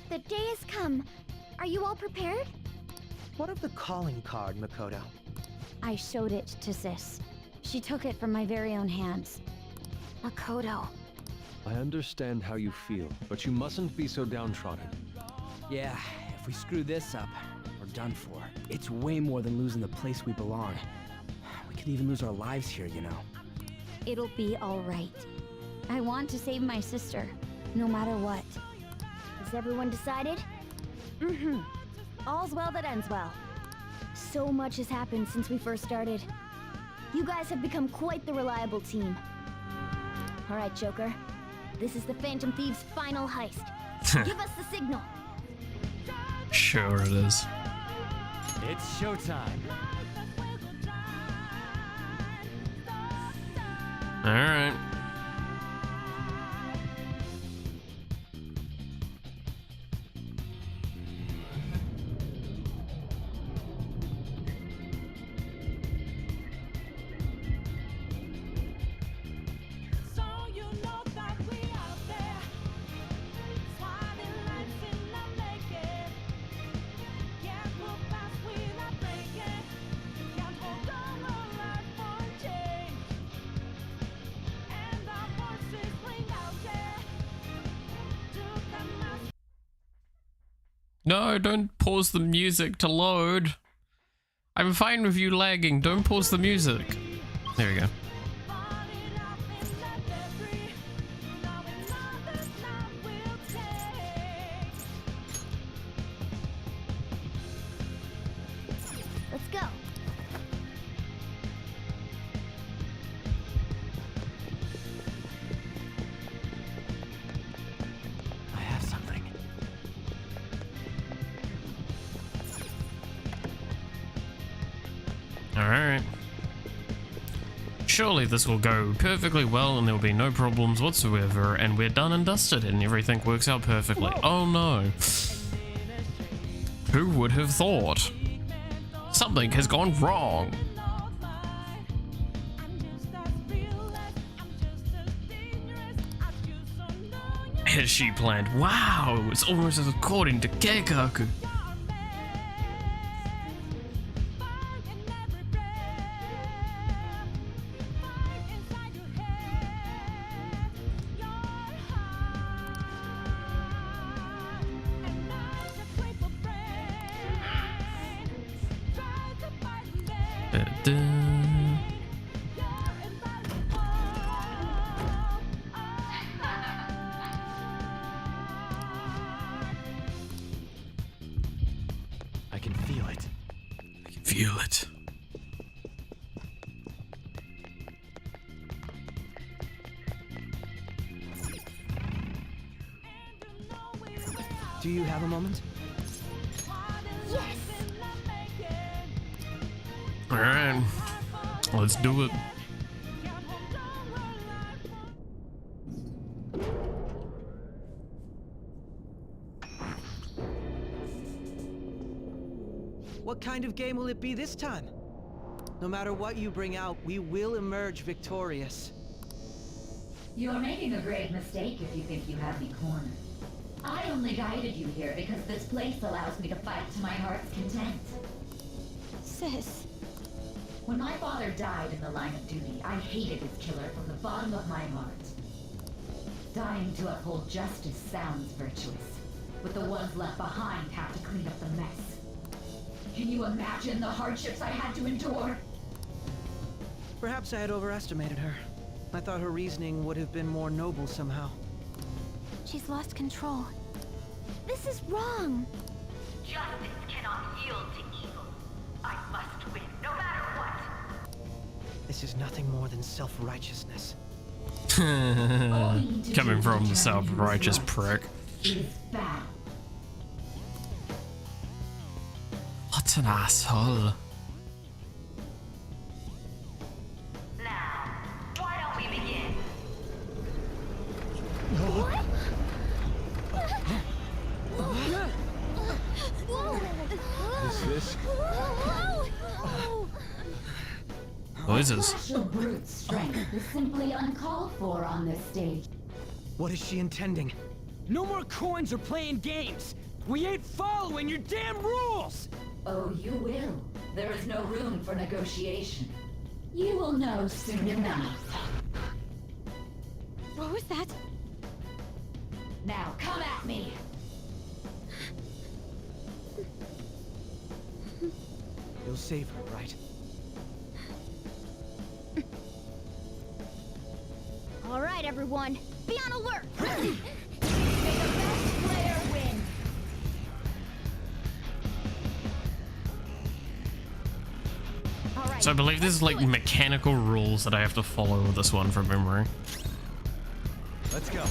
The day has come. Are you all prepared? What of the calling card, Makoto? I showed it to Sis. She took it from my very own hands. Makoto. I understand how you feel, but you mustn't be so downtrodden. Yeah, if we screw this up, we're done for. It's way more than losing the place we belong. We could even lose our lives here, you know. It'll be all right. I want to save my sister, no matter what. Has everyone decided? Mm-hmm. All's well that ends well. So much has happened since we first started. You guys have become quite the reliable team. All right, Joker. This is the Phantom Thieves' final heist. Give us the signal. Sure it is. It's showtime. All right. No, don't pause the music to load. I'm fine with you lagging. Don't pause the music. There we go. Let's go. I have something. Alright. Surely this will go perfectly well and there will be no problems whatsoever and we're done and dusted and everything works out perfectly. Oh no. Who would have thought? Something has gone wrong. As she planned. Wow, it's almost as according to Keikaku. I can feel it. I can feel it. Do you have a moment? Yes! Alright. Let's do it. What kind of game will it be this time? No matter what you bring out, we will emerge victorious. You're making a grave mistake if you think you have me cornered. I only guided you here because this place allows me to fight to my heart's content. Sis. When my father died in the line of duty, I hated his killer from the bottom of my heart. Dying to uphold justice sounds virtuous, but the ones left behind have to clean up the mess. Can you imagine the hardships I had to endure? Perhaps I had overestimated her. I thought her reasoning would have been more noble somehow. She's lost control. This is wrong. Justice cannot yield to evil. I must win, no matter what. This is nothing more than self-righteousness. Coming from the self-righteous prick. What an asshole. Now, why don't we begin? This? Noises. Special brute strength is simply uncalled for on this stage. What is she intending? No more coins or playing games! We ain't following your damn rules! Oh, you will. There is no room for negotiation. You will know soon enough. What was that? Now, come at me! You'll save her, right? All right, everyone, be on alert. May the best player win! All right. So I believe there's like mechanical rules that I have to follow with this one from memory. Let's go.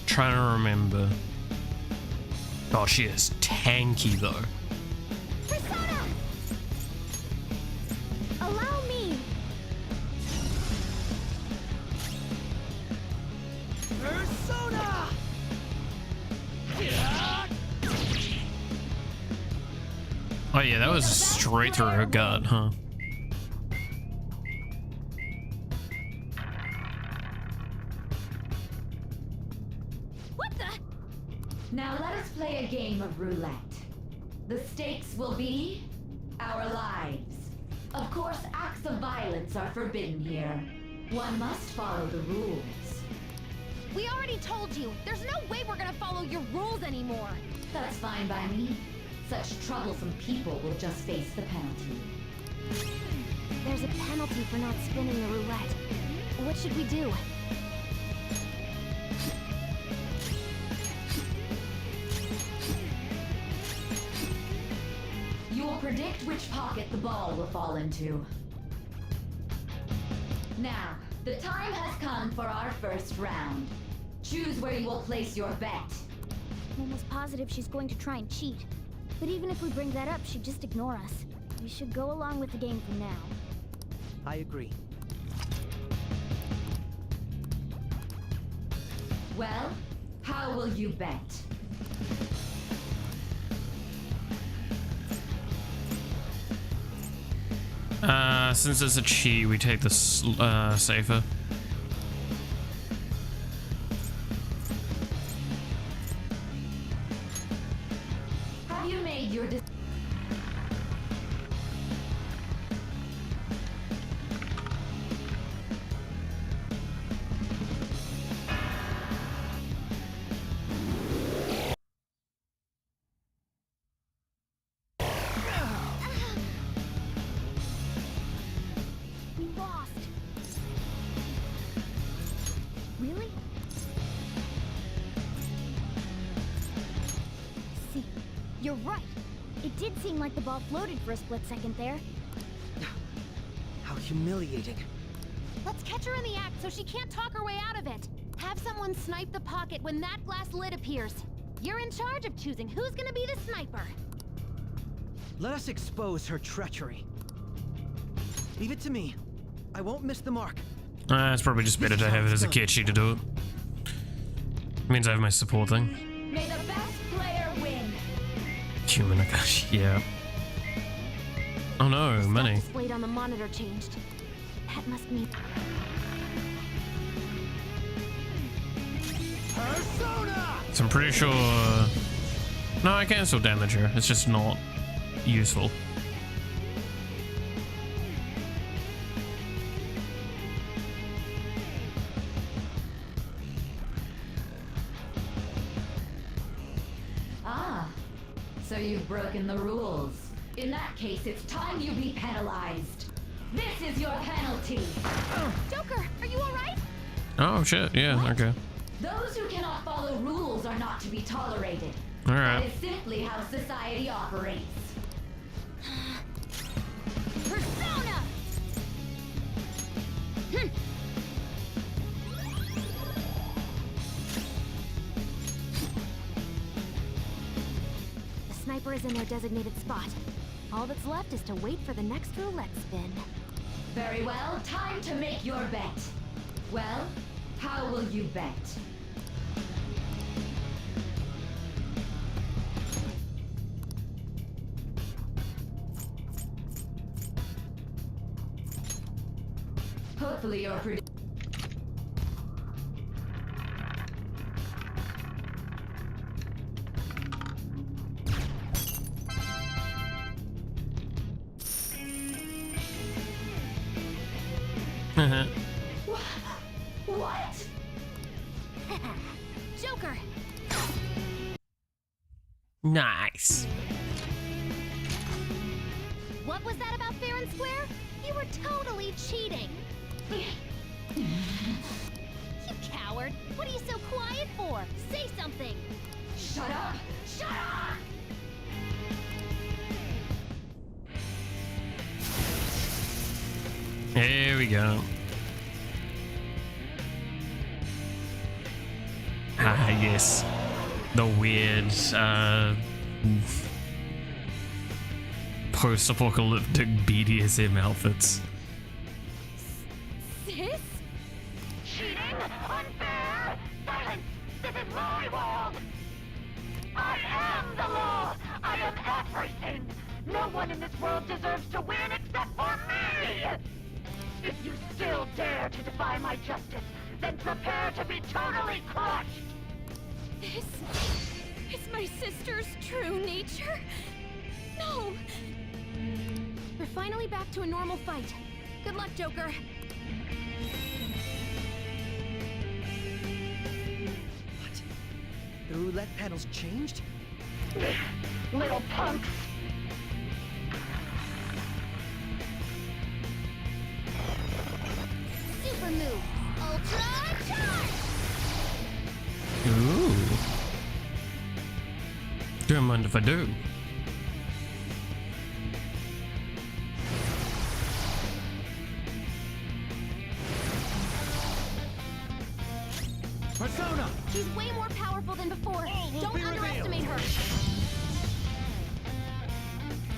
Trying to remember. Oh, she is tanky though. Persona! Allow me. Persona! Oh yeah, that was straight through her gut, huh? What the? Now let us play a game of roulette. The stakes will be our lives. Of course, acts of violence are forbidden here. One must follow the rules. We already told you. There's no way we're gonna follow your rules anymore. That's fine by me. Such troublesome people will just face the penalty. There's a penalty for not spinning the roulette. What should we do? You will predict which pocket the ball will fall into. Now, the time has come for our first round. Choose where you will place your bet. I'm almost positive she's going to try and cheat. But even if we bring that up, she'd just ignore us. We should go along with the game for now. I agree. Well, how will you bet? Since it's a cheat, we take this safer. Have you made your decision? We lost. Really? See, you're right. It did seem like the ball floated for a split second there. How humiliating. Let's catch her in the act so she can't talk her way out of it. Have someone snipe the pocket when that glass lid appears. You're in charge of choosing who's gonna be the sniper. Let us expose her treachery. Leave it to me. I won't miss the mark. It's probably just better to have it as a catchy to do it. Means I have my support thing. May the best player win. Human, yeah. Oh no, money. Displayed on the monitor changed. That must mean. Persona! So I'm pretty sure. No, I can still damage her. It's just not useful. Ah, so you've broken the rules. In that case, it's time you be penalized. This is your penalty. Joker, are you alright? Oh shit, yeah, okay. Those who cannot follow rules are not to be tolerated. Alright. That is simply how society operates. Persona! The sniper is in their designated spot. All that's left is to wait for the next roulette spin. Very well, time to make your bet. Well, how will you bet? Hopefully your What? Joker! Nice. What was that about fair and square? You were totally cheating! You coward! What are you so quiet for? Say something! Shut up! Shut up! Here we go. Ah, yes. The weird, post-apocalyptic BDSM outfits. Sis? Cheating? Unfair? Silence! This is my world! I am the law! I am everything! No one in this world deserves to win except for me! If you still dare to defy my justice, then prepare to be totally crushed! This is my sister's true nature? No! We're finally back to a normal fight. Good luck, Joker. What? The roulette panel's changed? Little punks! Super move! Ultra charge! Ooh. Don't mind if I do. Persona! She's way more powerful than before. Don't underestimate her.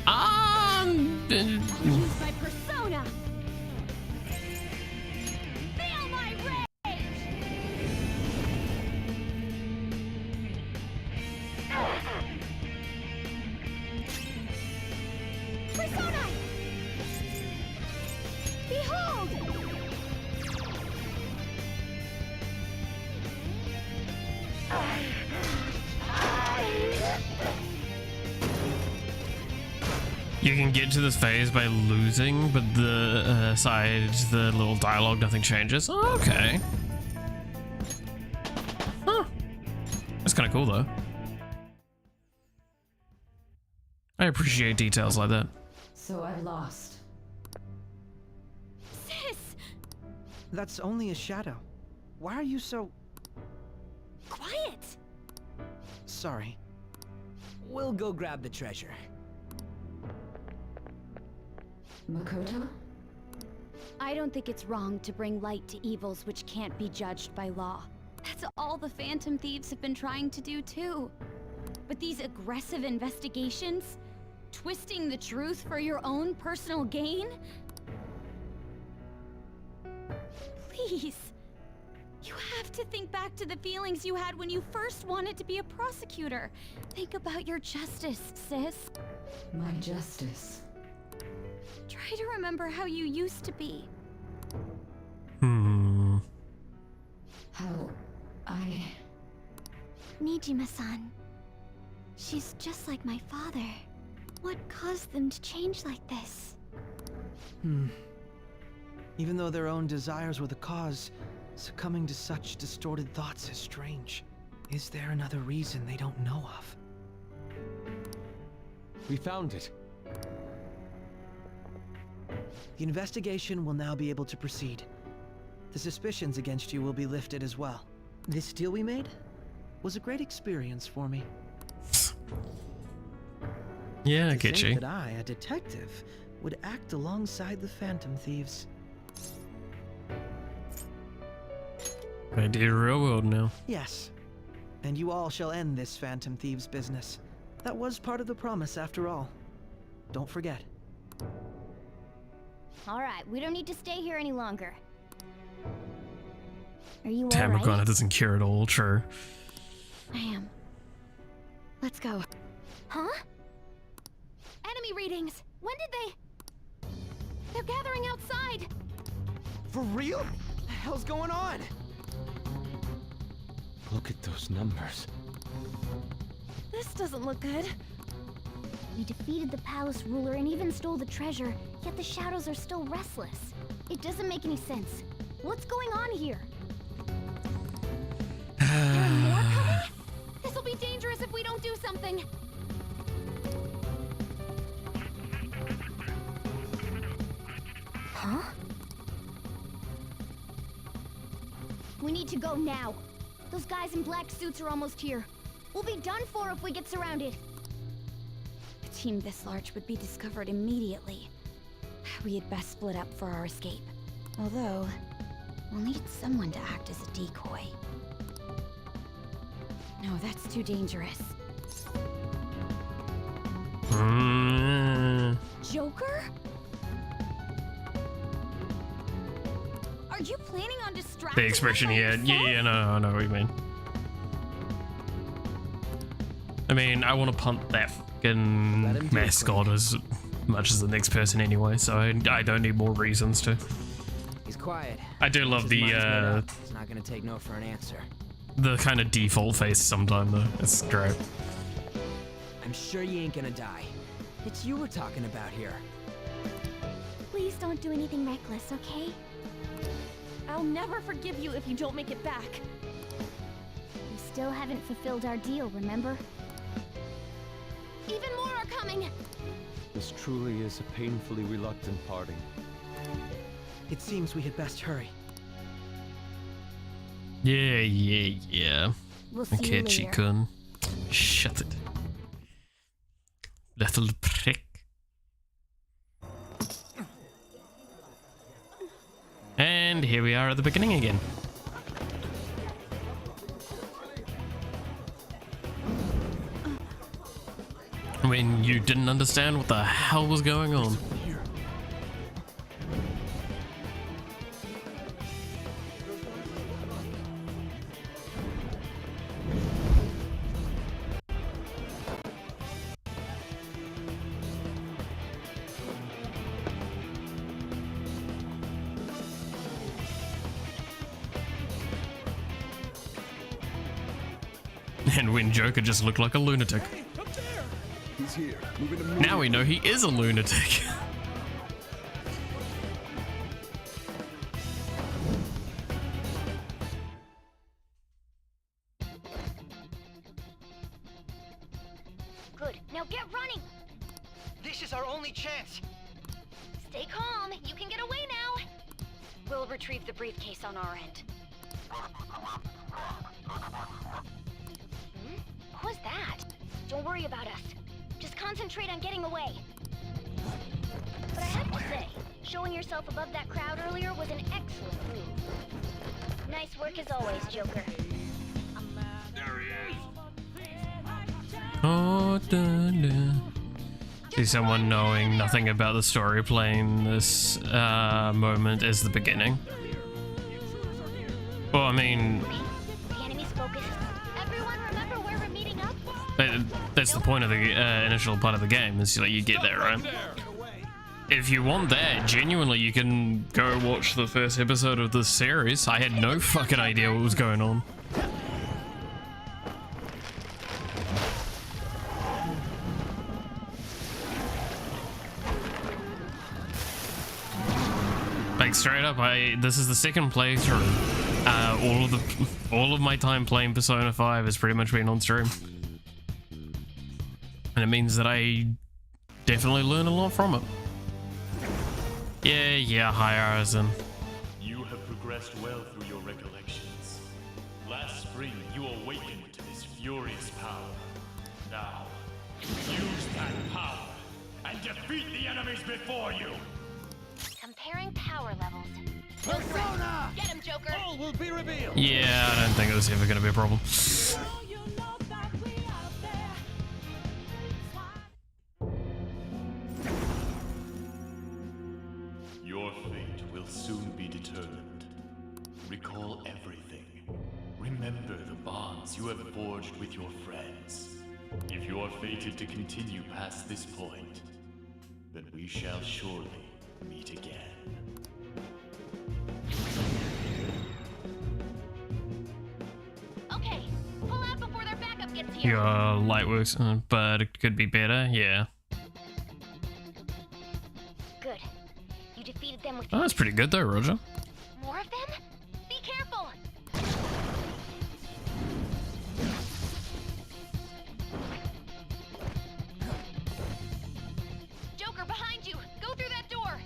I'll use my persona. Feel my rage. Persona! Behold! You can get to this phase by losing, but the the little dialogue, nothing changes. Oh, okay. Huh. That's kind of cool, though. I appreciate details like that. So I've lost. Sis! That's only a shadow. Why are you so... Quiet! Sorry. We'll go grab the treasure. Makoto? I don't think it's wrong to bring light to evils which can't be judged by law. That's all the Phantom Thieves have been trying to do too. But these aggressive investigations, twisting the truth for your own personal gain? Please. You have to think back to the feelings you had when you first wanted to be a prosecutor. Think about your justice, sis. My justice. Try to remember how you used to be. How I... Nijima-san. She's just like my father. What caused them to change like this? Even though their own desires were the cause, succumbing to such distorted thoughts is strange. Is there another reason they don't know of? We found it. The investigation will now be able to proceed. The suspicions against you will be lifted as well. This deal we made was a great experience for me. Yeah, I To get think you. that I, a detective, would act alongside the Phantom Thieves. I did real world now. Yes. And you all shall end this Phantom Thieves business. That was part of the promise after all. Don't forget. Alright, we don't need to stay here any longer. Are you Damn, alright? Morgana doesn't care at all, true. I am. Let's go. Huh? Enemy readings! When did they... They're gathering outside! For real? What the hell's going on? Look at those numbers. This doesn't look good. We defeated the palace ruler and even stole the treasure, yet the shadows are still restless. It doesn't make any sense. What's going on here? There are more coming? This'll be dangerous if we don't do something. Huh? We need to go now. Those guys in black suits are almost here. We'll be done for if we get surrounded. A team this large would be discovered immediately. We had best split up for our escape. Although, we'll need someone to act as a decoy. No, that's too dangerous. Joker? Are you planning on distracting The expression he had. Yeah, no, I know what you mean. I mean, I want to punt that fucking mascot as much as the next person anyway, so I don't need more reasons to. He's quiet. I do love His mind's made the up. He's not gonna take no for an answer. kind of default face sometime though. It's great. I'm sure you ain't gonna die. It's you we're talking about here. Please don't do anything reckless, okay? I'll never forgive you if you don't make it back. We still haven't fulfilled our deal, remember? Even more are coming! This truly is a painfully reluctant parting. It seems we had best hurry. Yeah. We'll see you Okay, later. Chi-kun. Shut it. Little prick. And here we are at the beginning again. When you didn't understand what the hell was going on. And when Joker just looked like a lunatic. He's here. Moving to Now we know he is a lunatic. Good. Now get running! This is our only chance. Stay calm. You can get away now. We'll retrieve the briefcase on our end. What was that? Don't worry about us. Just concentrate on getting away. But I have to say, showing yourself above that crowd earlier was an excellent move. Nice work as always, Joker. Oh, dun, dun. See someone knowing nothing about the story playing this moment as the beginning. Well, I mean, The enemy's focused. Everyone remember where we're meeting up? that's the point of the initial part of the game, is like you get there, right? If you want that, genuinely, you can go watch the first episode of this series. I had no fucking idea what was going on. Like straight up, this is the second playthrough. All of my time playing Persona 5 has pretty much been on stream, and it means that I definitely learn a lot from it. Yeah, hi Arisen. You have progressed well through your recollections. Last spring, you awakened to this furious power. Now, use that power and defeat the enemies before you. Comparing power levels. Persona! Get him, Joker! All will be revealed! Yeah, I don't think it was ever going to be a problem. Your fate will soon be determined. Recall everything. Remember the bonds you have forged with your friends. If you are fated to continue past this point, then we shall surely meet again. Okay, pull out before their backup gets here. Your light works, but it could be better. Yeah. Good. You defeated them with. Oh, that's pretty good though, Roger. More of them? Be careful. Joker, behind you. Go through that door.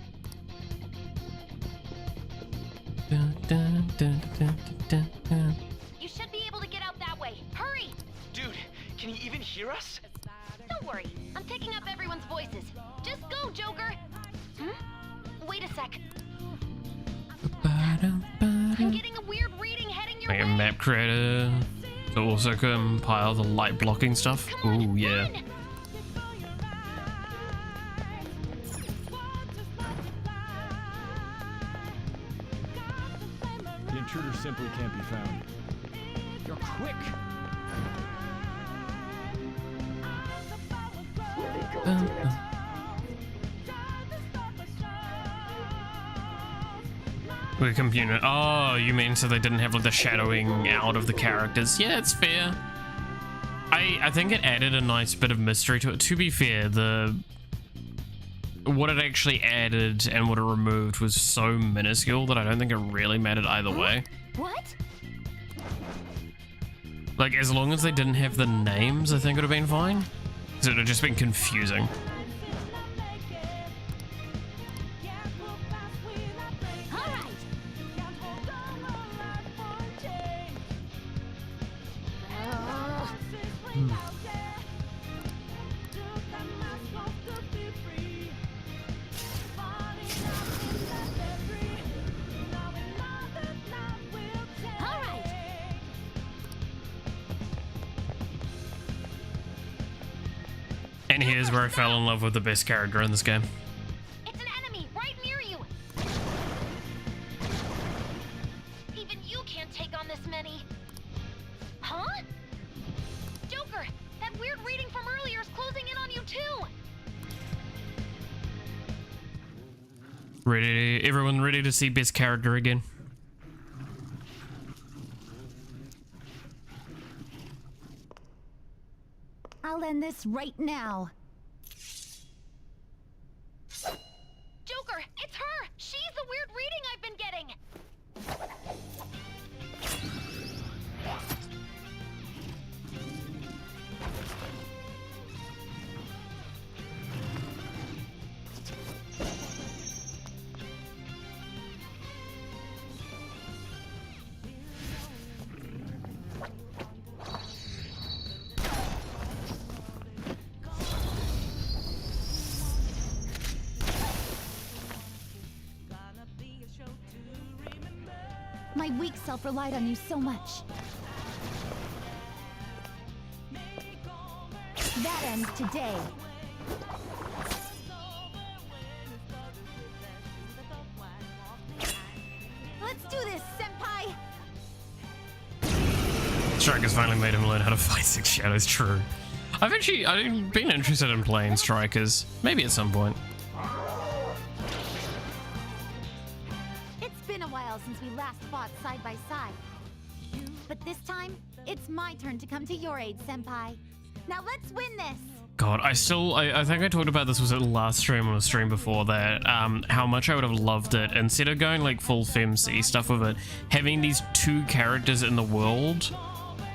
Dun, dun, dun, dun, dun, dun. You should be able to get out that way. Hurry! Dude, can you even hear us? Don't worry. I'm picking up everyone's voices. Just go, Joker. Wait a sec. I'm getting a weird reading heading your Like a way. map creator to also compile the light blocking stuff. Ooh, yeah. The intruder simply can't be found. You're quick. With a computer. Oh, you mean so they didn't have like the shadowing out of the characters? Yeah, it's fair. I think it added a nice bit of mystery to it. To be fair, what it actually added and what it removed was so minuscule that I don't think it really mattered either way. What? Like, as long as they didn't have the names, I think it would have been fine. Because it would have just been confusing. And here's where I fell in love with the best character in this game. It's an enemy right near you. Even you can't take on this many. Huh? Joker, that weird reading from earlier is closing in on you too. Everyone ready to see best character again? I'll end this right now. Joker, it's her! She's the weird reading I've been getting! My weak self relied on you so much. That ends today. Let's do this, Senpai! Striker's finally made him learn how to fight Six Shadows, true. I've been interested in playing Strikers, maybe at some point. It's been a while since we last fought side by side. But this time, it's my turn to come to your aid, Senpai. Now let's win this! God, I think I talked about this, was it last stream or a stream before that, how much I would have loved it, instead of going like full FemC stuff with it, having these two characters in the world,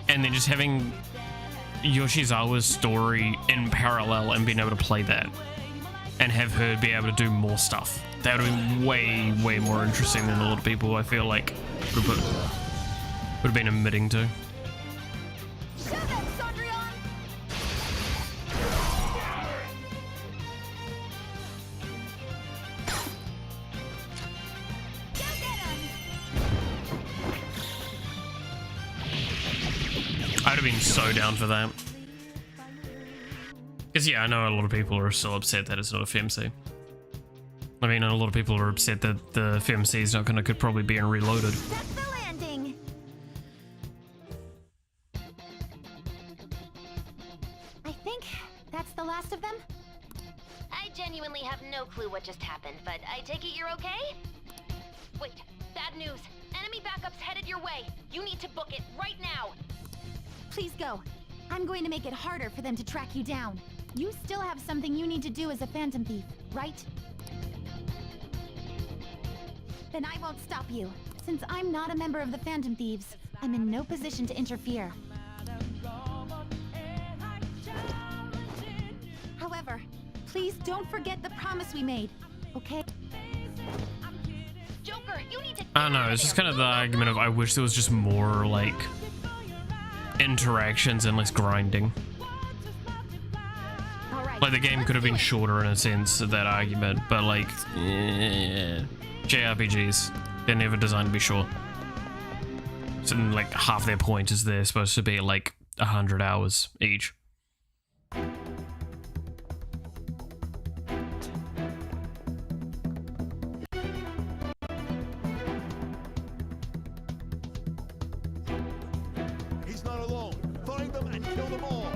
and then just having Yoshizawa's story in parallel and being able to play that, and have her be able to do more stuff. That would have been way, way more interesting than a lot of people, I feel like, would have been admitting to. I'd have been so down for that. Because yeah, I know a lot of people are still upset that it's not a FemC. I mean, a lot of people are upset that the FemC is not gonna, could probably be in Reloaded. That's the landing. I think that's the last of them. I genuinely have no clue what just happened, but I take it you're okay? Wait, bad news. Enemy backup's headed your way. You need to book it right now. Please go. I'm going to make it harder for them to track you down. You still have something you need to do as a Phantom Thief, right? Then I won't stop you. Since I'm not a member of the Phantom Thieves, I'm in no position to interfere. However, please don't forget the promise we made, okay? Joker, you need to— I don't know, it's just kind of the argument of I wish there was just more, like, interactions and less grinding. Like, the game could have been shorter in a sense of that argument, but like, JRPGs, they're never designed to be short. So like half their point is they're supposed to be like 100 hours each. He's not alone. Find them and kill them all.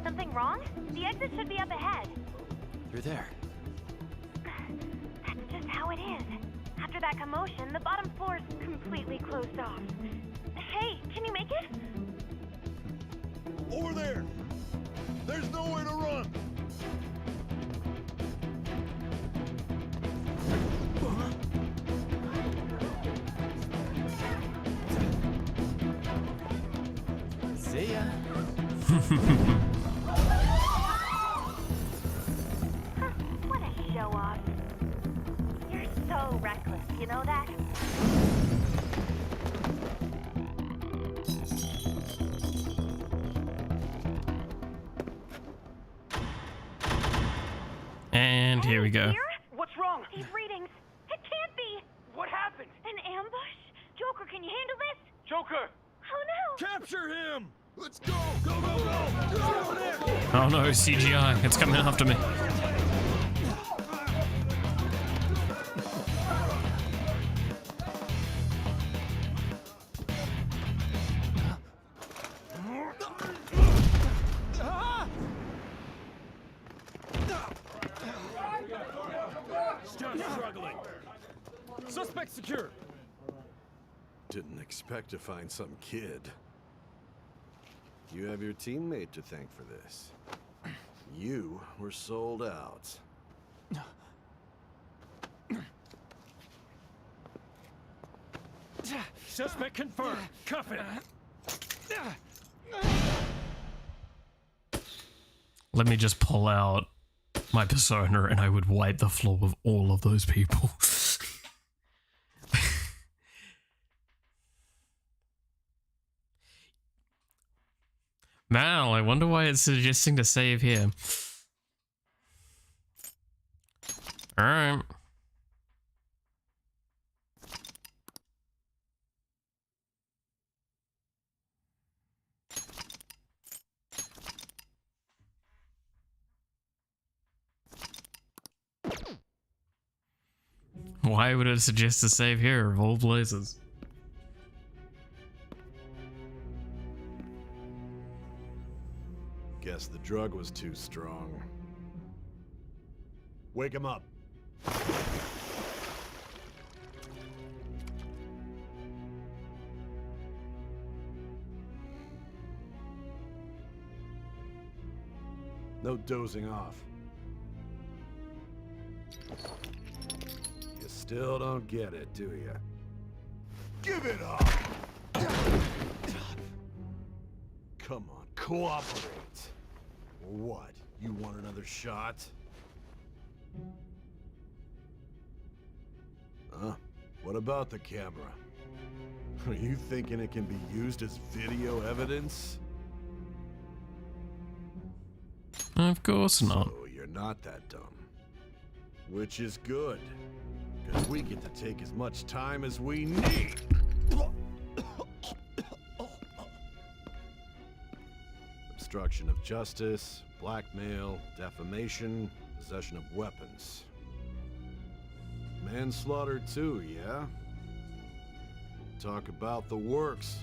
Something wrong? The exit should be up ahead. You're there. That's just how it is. After that commotion, the bottom floor's completely closed off. Hey, can you make it? Over there. There's nowhere to run. See ya. What a show off. You're so reckless, you know that? And here we go. What's wrong? These readings. It can't be. What happened? An ambush? Joker, can you handle this? Joker! Oh no! Capture him! Let's go! Go, go, go! Go over there! Oh no, CGI, it's coming after me. Stop struggling. Suspect secure. Didn't expect to find some kid. You have your teammate to thank for this. You were sold out. Suspect confirmed. Cuff it. Let me just pull out my persona and I would wipe the floor with all of those people. Mal, I wonder why it's suggesting to save here. Alright. Why would it suggest to save here of all places? Guess the drug was too strong. Wake him up. No dozing off. You still don't get it, do you? Give it up! Come on, cooperate. What? You want another shot? Huh? What about the camera? Are you thinking it can be used as video evidence? Of course not. So you're not that dumb. Which is good. Because we get to take as much time as we need. Obstruction of justice, blackmail, defamation, possession of weapons. Manslaughter too, yeah? Talk about the works.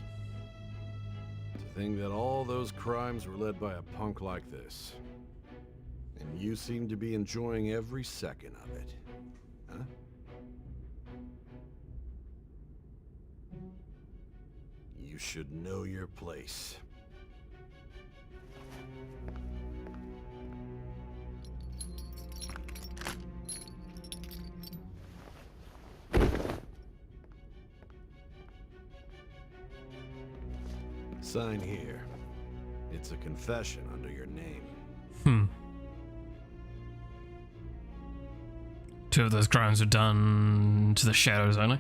To think that all those crimes were led by a punk like this. And you seem to be enjoying every second of it. Huh? You should know your place. Sign here. It's a confession under your name. Two of those crimes were done to the shadows only.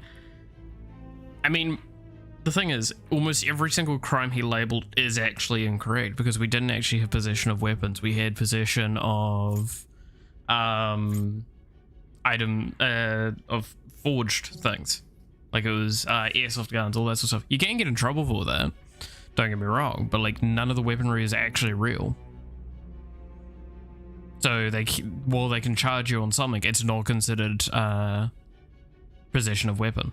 I mean, the thing is, almost every single crime he labeled is actually incorrect because we didn't actually have possession of weapons. We had possession of of forged things. Like it was airsoft guns, all that sort of stuff. You can get in trouble for that, don't get me wrong, but like none of the weaponry is actually real. So while they can charge you on something, it's not considered possession of weapon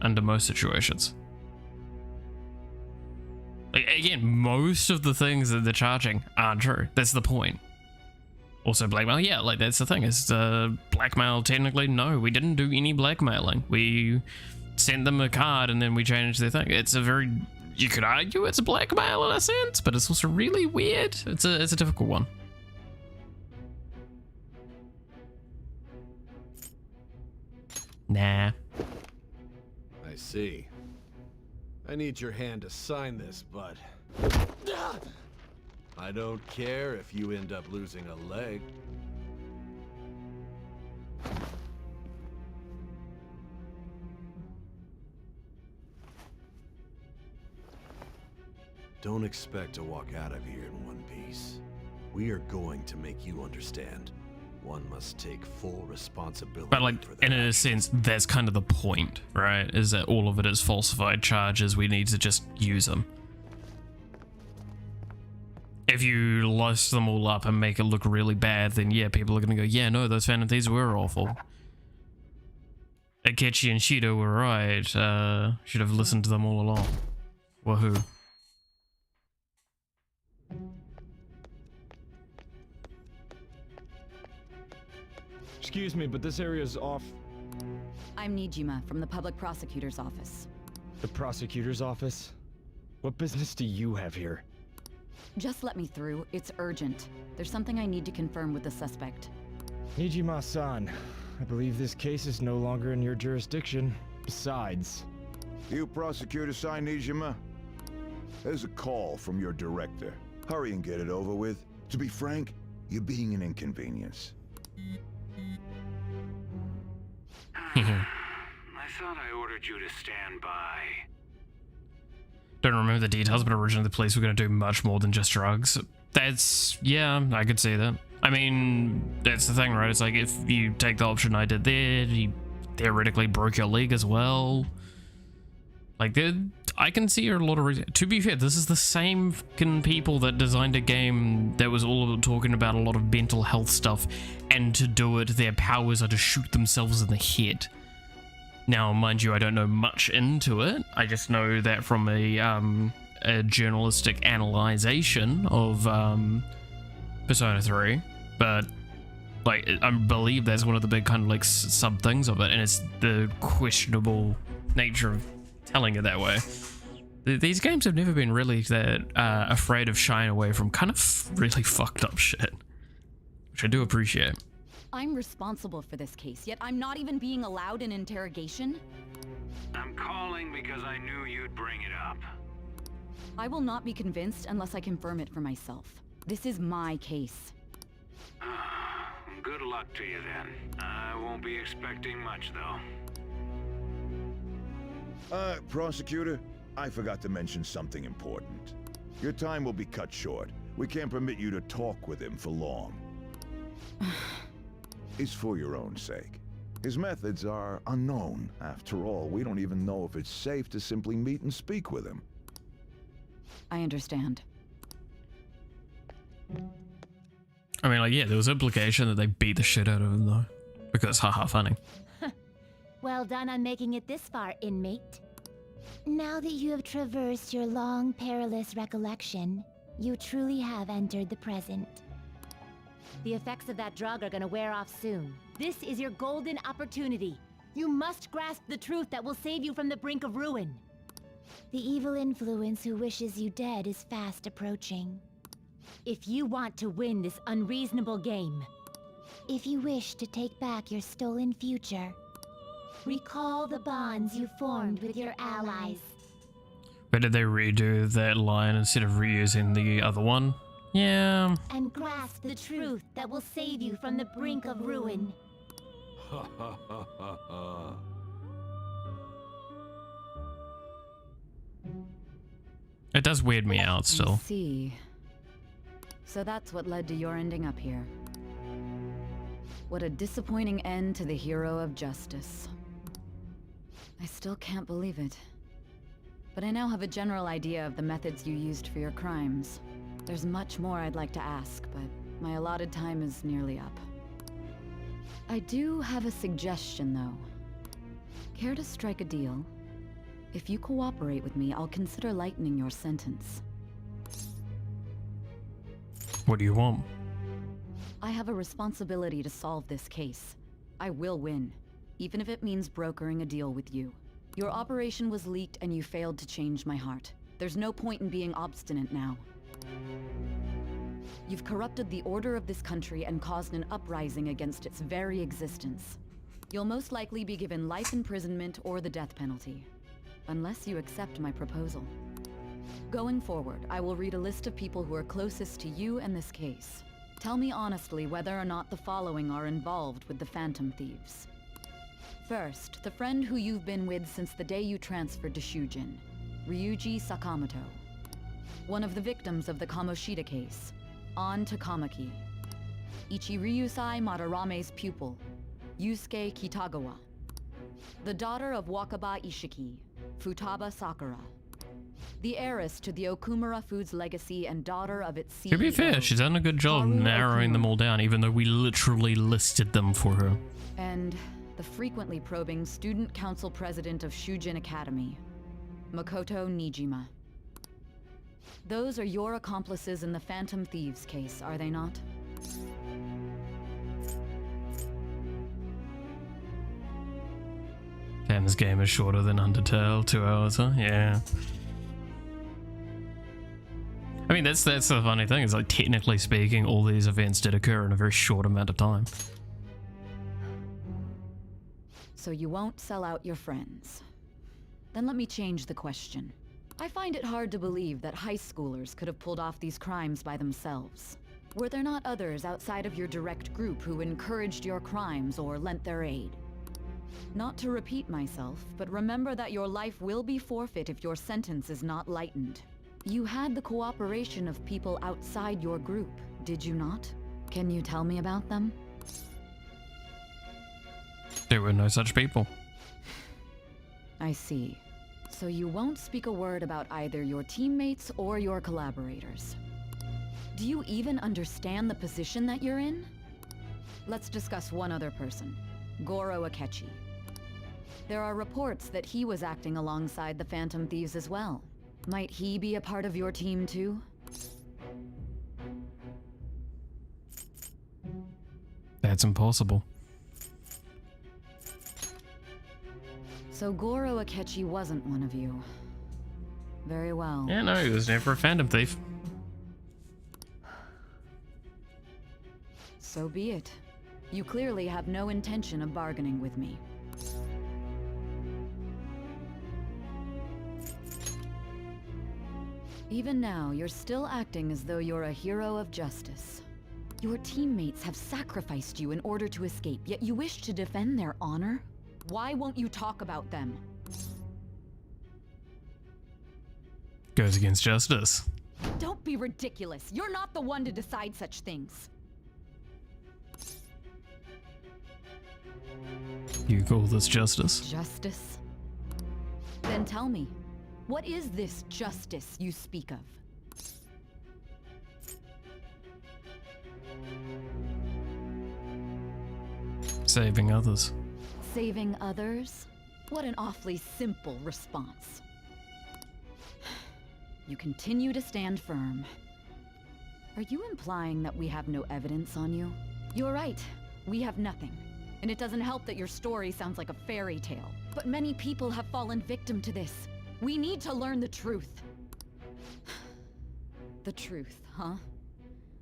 under most situations. Like, again, most of the things that they're charging aren't true. That's the point. Also blackmail, yeah, like that's the thing. Is blackmail technically? No, we didn't do any blackmailing. We sent them a card and then we changed their thing. It's a very, you could argue it's a blackmail in a sense, but it's also really weird. It's a difficult one. Nah. I see. I need your hand to sign this, but I don't care if you end up losing a leg. Don't expect to walk out of here in one piece. We are going to make you understand. One must take full responsibility. But like, in a sense, that's kind of the point, right? Is that all of it is falsified charges. We need to just use them. If you lost them all up and make it look really bad, then yeah, people are gonna go, yeah, no, those Phantom Thieves were awful. Akechi and Shido were right. Should have listened to them all along. Woohoo. Excuse me, but this area is off. I'm Nijima from the public prosecutor's office. The prosecutor's office? What business do you have here? Just let me through. It's urgent. There's something I need to confirm with the suspect. Nijima-san, I believe this case is no longer in your jurisdiction. Besides... You prosecutor-san, Nijima? There's a call from your director. Hurry and get it over with. To be frank, you're being an inconvenience. I thought I ordered you to stand by. Don't remember the details, but originally the police were going to do much more than just drugs. That's, yeah, I could see that. I mean, that's the thing, right? It's like, if you take the option I did there, he theoretically broke your leg as well. Like, I can see a lot of reasons. To be fair, this is the same fucking people that designed a game that was all about talking about a lot of mental health stuff, and to do it, their powers are to shoot themselves in the head. Now, mind you, I don't know much into it. I just know that from a a journalistic analyzation of Persona 3, but like I believe that's one of the big kind of like sub things of it, and it's the questionable nature of telling it that way. These games have never been really that afraid of shying away from kind of really fucked up shit, which I do appreciate. I'm responsible for this case, yet I'm not even being allowed an interrogation? I'm calling because I knew you'd bring it up. I will not be convinced unless I confirm it for myself. This is my case. Good luck to you then. I won't be expecting much though. Prosecutor, I forgot to mention something important. Your time will be cut short. We can't permit you to talk with him for long. It's for your own sake. His methods are unknown. After all, we don't even know if it's safe to simply meet and speak with him. I understand. I mean, like, yeah, there was implication that they beat the shit out of him, though. Because, haha, funny. Well done on making it this far, inmate. Now that you have traversed your long, perilous recollection, you truly have entered the present. The effects of that drug are gonna wear off soon. This is your golden opportunity. You must grasp the truth that will save you from the brink of ruin. The evil influence who wishes you dead is fast approaching. If you want to win this unreasonable game, if you wish to take back your stolen future, recall the bonds you formed with your allies. But did they redo that line instead of reusing the other one? Yeah. And grasp the truth that will save you from the brink of ruin. Ha ha ha ha ha. It does weird me out still. I see. So that's what led to your ending up here. What a disappointing end to the hero of justice. I still can't believe it. But I now have a general idea of the methods you used for your crimes. There's much more I'd like to ask, but my allotted time is nearly up. I do have a suggestion, though. Care to strike a deal? If you cooperate with me, I'll consider lightening your sentence. What do you want? I have a responsibility to solve this case. I will win, even if it means brokering a deal with you. Your operation was leaked and you failed to change my heart. There's no point in being obstinate now. You've corrupted the order of this country and caused an uprising against its very existence. You'll most likely be given life imprisonment or the death penalty, unless you accept my proposal. Going forward, I will read a list of people who are closest to you and this case. Tell me honestly whether or not the following are involved with the Phantom Thieves. First, the friend who you've been with since the day you transferred to Shujin, Ryuji Sakamoto. One of the victims of the Kamoshida case, An Takamaki. Ichiryusai Madarame's pupil, Yusuke Kitagawa. The daughter of Wakaba Ishiki, Futaba Sakura. The heiress to the Okumura Foods legacy and daughter of its CEO. To be fair, she's done a good job narrowing them all down, even though we literally listed them for her. And the frequently probing student council president of Shujin Academy, Makoto Nijima. Those are your accomplices in the Phantom Thieves case, are they not? Damn, this game is shorter than Undertale, 2 hours, huh? Yeah. I mean, that's the funny thing, is like, technically speaking, all these events did occur in a very short amount of time. So you won't sell out your friends. Then let me change the question. I find it hard to believe that high schoolers could have pulled off these crimes by themselves. Were there not others outside of your direct group who encouraged your crimes or lent their aid? Not to repeat myself, but remember that your life will be forfeit if your sentence is not lightened. You had the cooperation of people outside your group, did you not? Can you tell me about them? There were no such people. I see. So you won't speak a word about either your teammates or your collaborators. Do you even understand the position that you're in? Let's discuss one other person, Goro Akechi. There are reports that he was acting alongside the Phantom Thieves as well. Might he be a part of your team too? That's impossible. So Goro Akechi wasn't one of you. Very well. Yeah, no, he was never a Phantom Thief. So be it. You clearly have no intention of bargaining with me. Even now, you're still acting as though you're a hero of justice. Your teammates have sacrificed you in order to escape, yet you wish to defend their honor? Why won't you talk about them? Goes against justice. Don't be ridiculous. You're not the one to decide such things. You call this justice? Justice? Then tell me, what is this justice you speak of? Saving others. Saving others? What an awfully simple response. You continue to stand firm. Are you implying that we have no evidence on you? You're right. We have nothing. And it doesn't help that your story sounds like a fairy tale. But many people have fallen victim to this. We need to learn the truth. The truth, huh?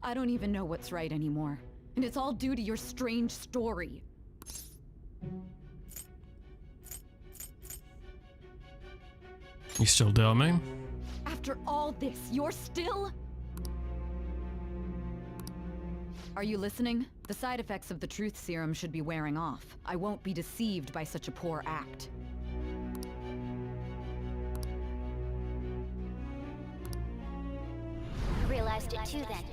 I don't even know what's right anymore. And it's all due to your strange story. You still doubt me? After all this, you're still... Are you listening? The side effects of the truth serum should be wearing off. I won't be deceived by such a poor act. You realized it too then.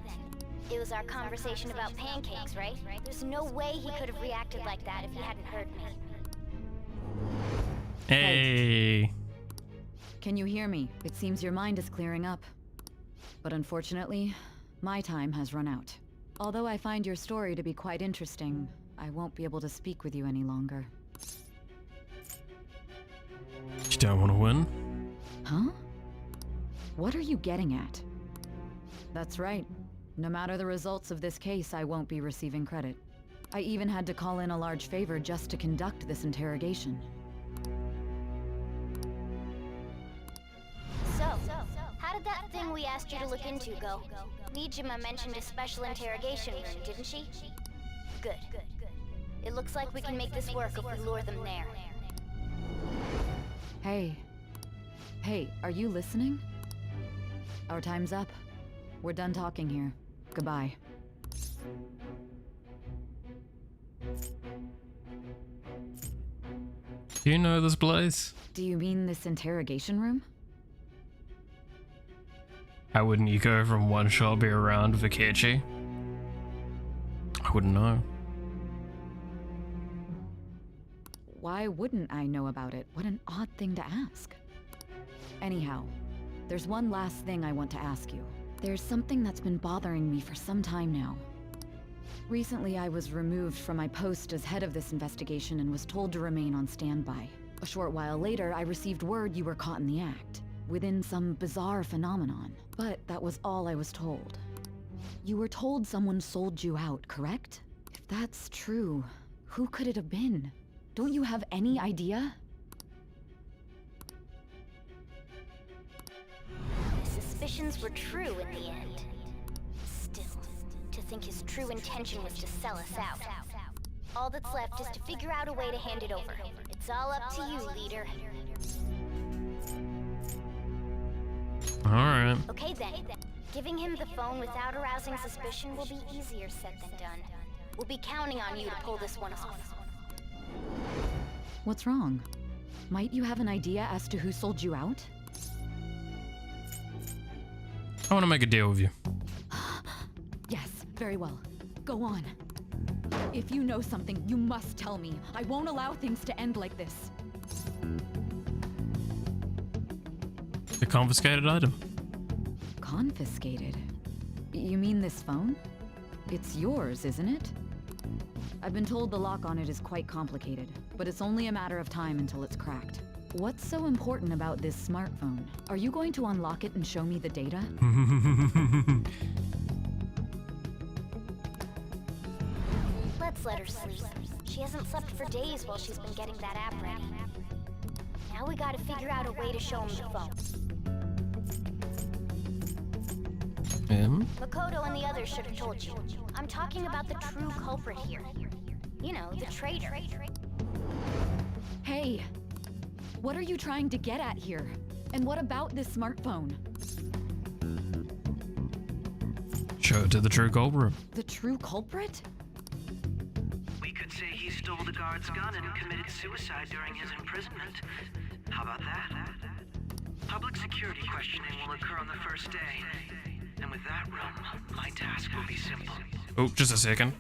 It was our conversation about pancakes, right? There's no way he could have reacted like that if he hadn't heard me. Hey. Can you hear me? It seems your mind is clearing up. But unfortunately, my time has run out. Although I find your story to be quite interesting, I won't be able to speak with you any longer. You don't want to win? Huh? What are you getting at? That's right. No matter the results of this case, I won't be receiving credit. I even had to call in a large favor just to conduct this interrogation. So, how did that thing we asked you to look into go? Nijima mentioned a special interrogation room, didn't she? Good. It looks like we can make this work if we lure them there. Hey. Hey, are you listening? Our time's up. We're done talking here. Goodbye. Do you know this place? Do you mean this interrogation room? How wouldn't you go from one shop around with Akechi? I wouldn't know. Why wouldn't I know about it? What an odd thing to ask. Anyhow, there's one last thing I want to ask you. There's something that's been bothering me for some time now. Recently, I was removed from my post as head of this investigation and was told to remain on standby. A short while later, I received word you were caught in the act, within some bizarre phenomenon. But that was all I was told. You were told someone sold you out, correct? If that's true, who could it have been? Don't you have any idea? His suspicions were true in the end. Still, to think his true intention was to sell us out. All that's left is to figure out a way to hand it over. It's all up to you, leader. Alright. Okay then. Giving him the phone without arousing suspicion will be easier said than done. We'll be counting on you to pull this one off. What's wrong? Might you have an idea as to who sold you out? I want to make a deal with you. Yes, very well. Go on. If you know something, you must tell me. I won't allow things to end like this. The confiscated item. Confiscated? You mean this phone? It's yours, isn't it? I've been told the lock on it is quite complicated, but it's only a matter of time until it's cracked. What's so important about this smartphone? Are you going to unlock it and show me the data? Let's let her sleep. She hasn't slept for days while she's been getting that app ready. Now we gotta figure out a way to show him the phone. Makoto and the others should have told you. I'm talking about the true culprit here. You know, the traitor. Hey! What are you trying to get at here? And what about this smartphone? Show it to the true culprit. The true culprit? We could say he stole the guard's gun and committed suicide during his imprisonment. How about that? Public security questioning will occur on the first day. And with that run, my task will be simple. Oh, just a second.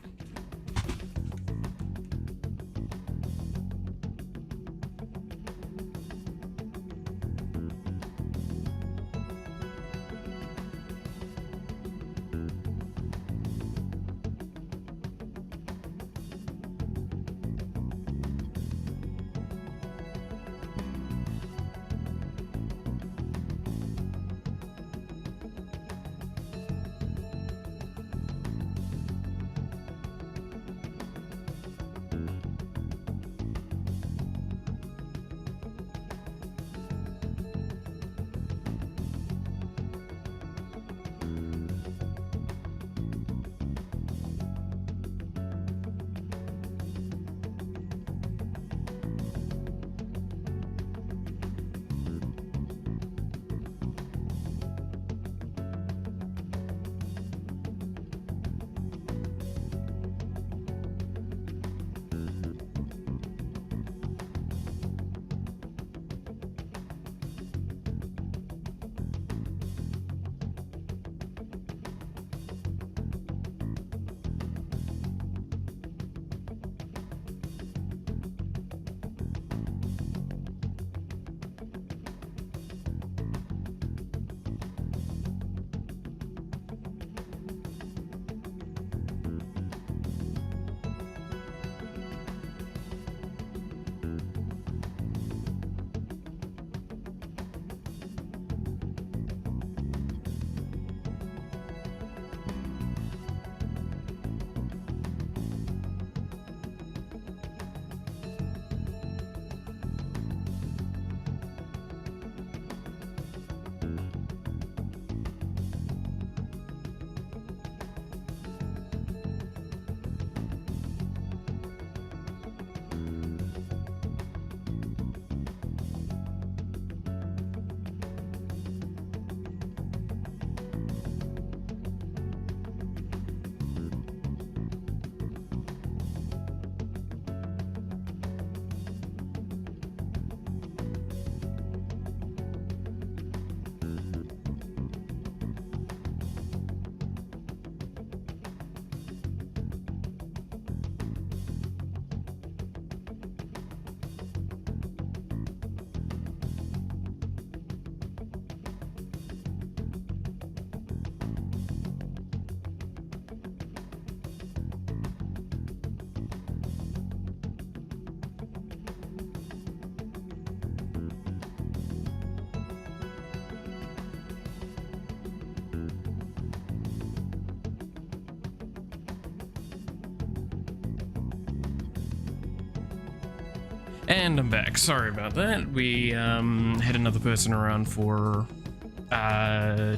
And I'm back. Sorry about that. We had another person around for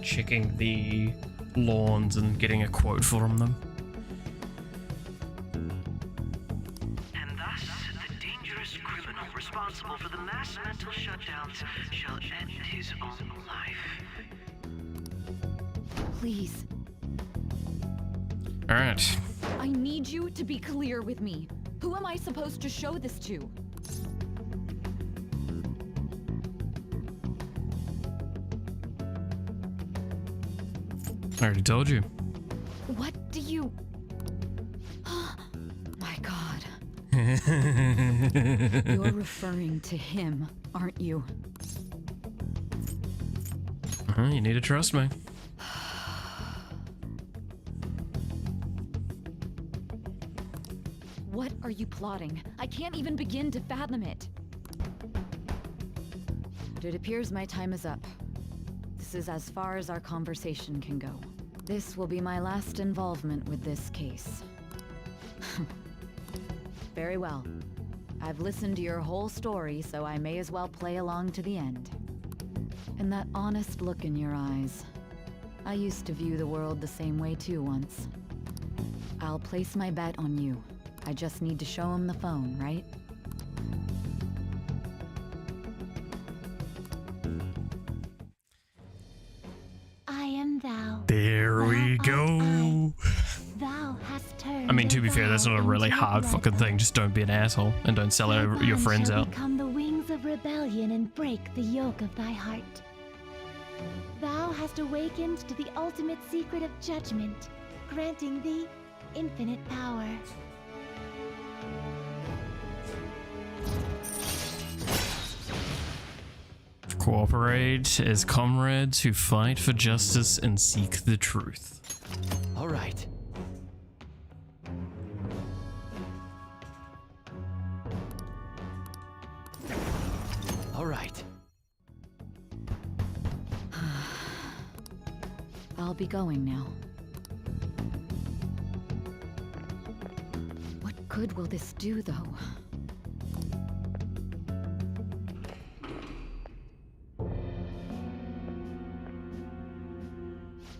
checking the lawns and getting a quote from them. And thus, the dangerous criminal responsible for the mass mental shutdowns shall end his own life. Please. All right. I need you to be clear with me. Who am I supposed to show this to? I already told you. What do you... My God. You're referring to him, aren't you? You need to trust me. What are you plotting? I can't even begin to fathom it. But it appears my time is up. This is as far as our conversation can go. This will be my last involvement with this case. Very well. I've listened to your whole story, so I may as well play along to the end. And that honest look in your eyes. I used to view the world the same way too once. I'll place my bet on you. I just need to show him the phone, right? I am thou. There we go. Thou hast turned. I mean, to be fair, that's not a really into hard blood. fucking thing. Just don't be an asshole and don't sell your friends shall out. become the wings of rebellion and break the yoke of thy heart. Thou hast awakened to the ultimate secret of judgment, granting thee infinite power. Cooperate as comrades who fight for justice and seek the truth. All right. All right. I'll be going now. What good will this do, though?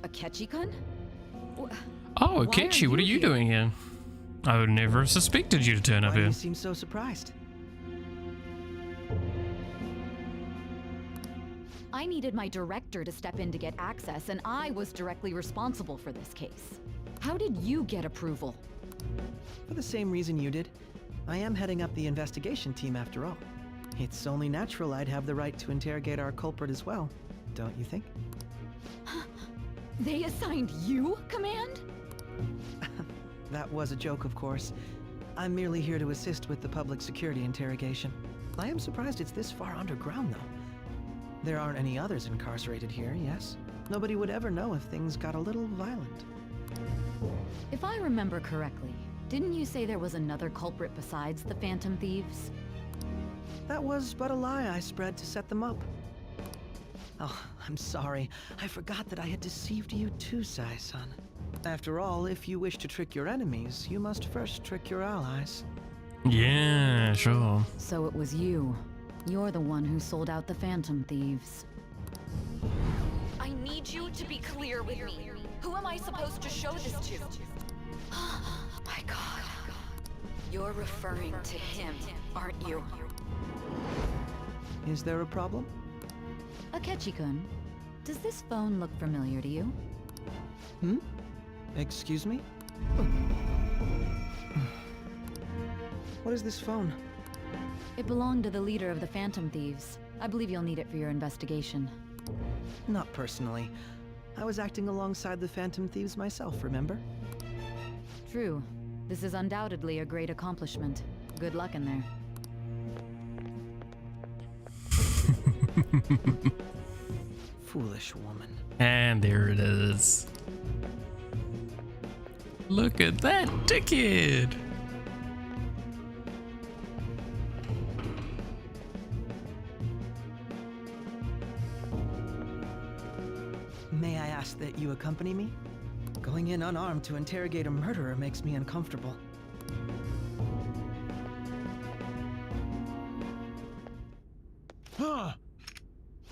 Akechi-kun? Oh, Akechi, what are you doing here? I would never have suspected you to turn up Why do here. you seem so surprised? I needed my director to step in to get access, and I was directly responsible for this case. How did you get approval? For the same reason you did. I am heading up the investigation team after all. It's only natural I'd have the right to interrogate our culprit as well, don't you think? They assigned you command? That was a joke, of course. I'm merely here to assist with the public security interrogation. I am surprised it's this far underground, though. There aren't any others incarcerated here, yes? Nobody would ever know if things got a little violent. If I remember correctly, didn't you say there was another culprit besides the Phantom Thieves? That was but a lie I spread to set them up. Oh, I'm sorry. I forgot that I had deceived you too, Sai-san. After all, if you wish to trick your enemies, you must first trick your allies. Yeah, sure. So it was you. You're the one who sold out the Phantom Thieves. I need you to be clear with me. Who am I supposed to show this to? My God. You're referring to him, aren't you? Is there a problem? Akechi-kun, does this phone look familiar to you? Hmm? Excuse me? What is this phone? It belonged to the leader of the Phantom Thieves. I believe you'll need it for your investigation. Not personally. I was acting alongside the Phantom Thieves myself, remember? True. This is undoubtedly a great accomplishment. Good luck in there. Foolish woman. And there it is. Look at that ticket. May I ask that you accompany me? Going in unarmed to interrogate a murderer makes me uncomfortable. Huh?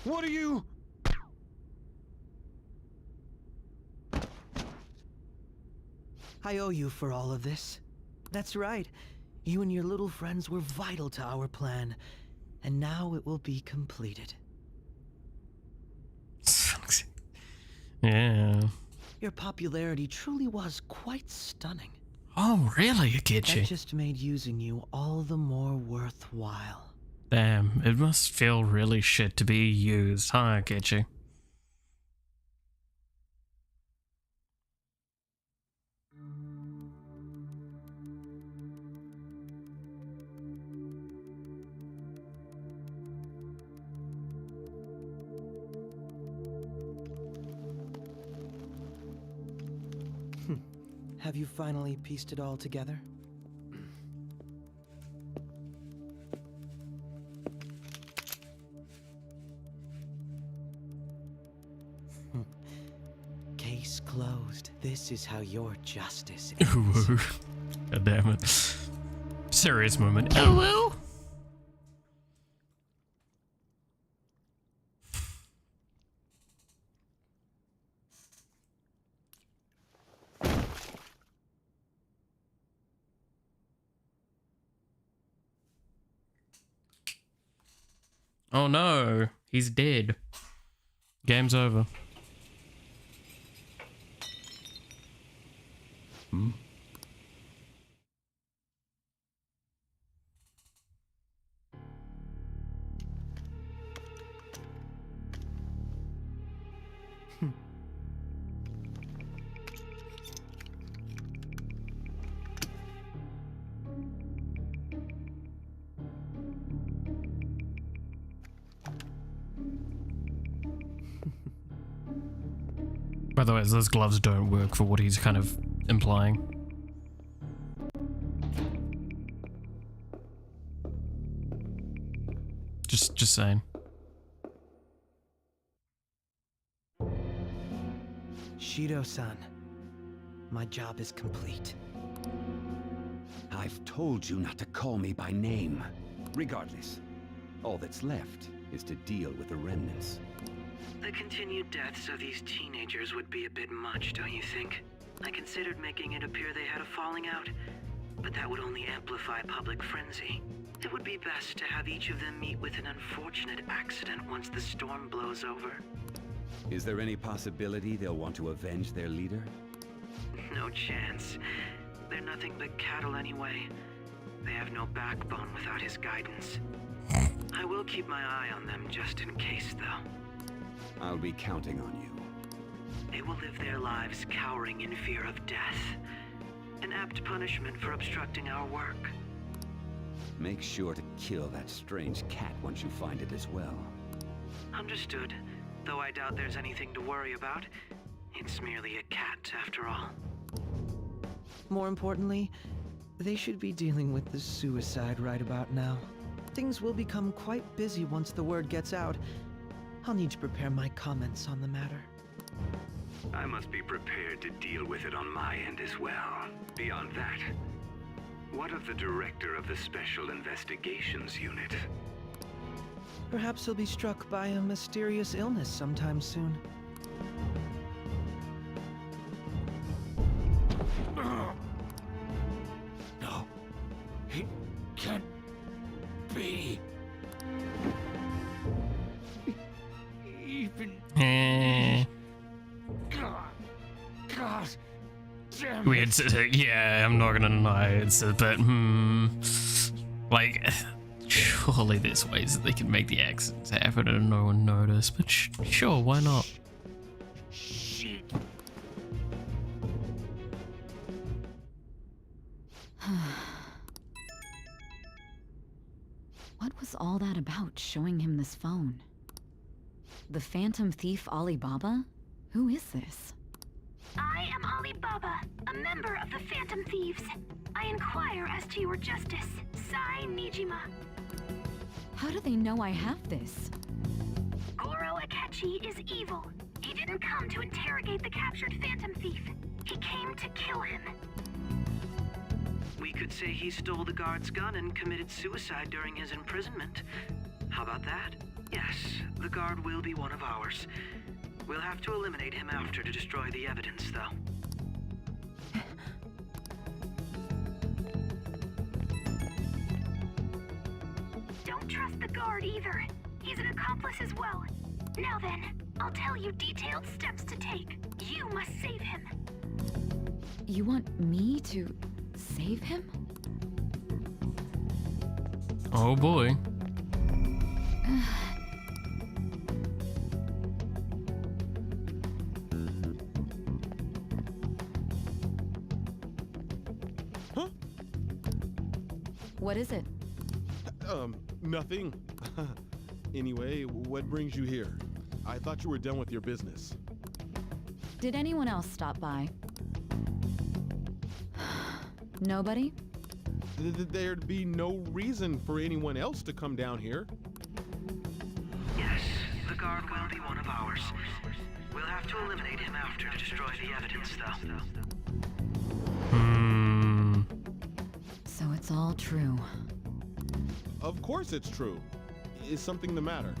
What are you? I owe you for all of this. That's right. You and your little friends were vital to our plan, and now it will be completed. Yeah. Your popularity truly was quite stunning. Oh, really, That Akechi? just made using you all the more worthwhile. Damn, it must feel really shit to be used, huh, Akechi? Have you finally pieced it all together? supposed this is how your justice Ooh, God damn it. Serious moment. Hello. Oh no, he's dead. Game's over. Hmm? By the way, those gloves don't work for what he's kind of implying. Just saying. Shido-san, my job is complete. I've told you not to call me by name. Regardless, all that's left is to deal with the remnants. The continued deaths of these teenagers would be a bit much, don't you think? I considered making it appear they had a falling out, but that would only amplify public frenzy. It would be best to have each of them meet with an unfortunate accident once the storm blows over. Is there any possibility they'll want to avenge their leader? No chance. They're nothing but cattle anyway. They have no backbone without his guidance. I will keep my eye on them just in case, though. I'll be counting on you. They will live their lives cowering in fear of death. An apt punishment for obstructing our work. Make sure to kill that strange cat once you find it as well. Understood. Though I doubt there's anything to worry about. It's merely a cat, after all. More importantly, they should be dealing with the suicide right about now. Things will become quite busy once the word gets out. I'll need to prepare my comments on the matter. I must be prepared to deal with it on my end as well. Beyond that, what of the director of the Special Investigations Unit? Perhaps he'll be struck by a mysterious illness sometime soon. No, it can't be. Even. God damn Weird. Yeah, I'm not gonna deny it's a bit. Like, surely there's ways that they can make the accidents happen and no one notice. But sure, why not? Shit. What was all that about, showing him this phone? The Phantom Thief Alibaba? Who is this? I am Alibaba, a member of the Phantom Thieves. I inquire as to your justice. Sai Nijima. How do they know I have this? Goro Akechi is evil. He didn't come to interrogate the captured Phantom Thief. He came to kill him. We could say he stole the guard's gun and committed suicide during his imprisonment. How about that? Yes, the guard will be one of ours. We'll have to eliminate him after to destroy the evidence, though. Don't trust the guard either. He's an accomplice as well. Now then, I'll tell you detailed steps to take. You must save him. You want me to save him? Oh boy. What is it? Nothing. Anyway, what brings you here? I thought you were done with your business. Did anyone else stop by? Nobody? There'd be no reason for anyone else to come down here. Yes, the guard will be one of ours. We'll have to to eliminate him after to destroy the evidence, though. So it's all true. Of course it's true. Is something the matter?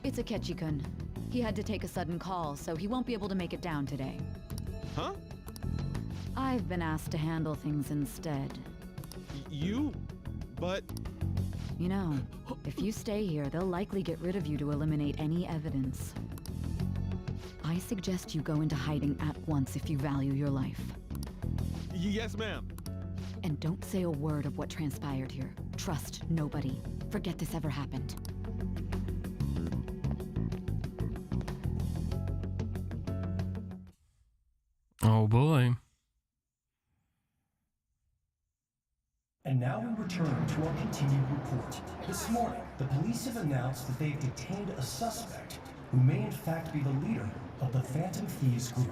It's Akechi-kun. He had to take a sudden call, so he won't be able to make it down today. Huh? I've been asked to handle things instead. You? But... You know, if you stay here, they'll likely get rid of you to eliminate any evidence. I suggest you go into hiding at once if you value your life. Yes, ma'am. And don't say a word of what transpired here. Trust nobody. Forget this ever happened. Oh boy. And now we return to our continued report. This morning, the police have announced that they've detained a suspect who may in fact be the leader of the Phantom Thieves group.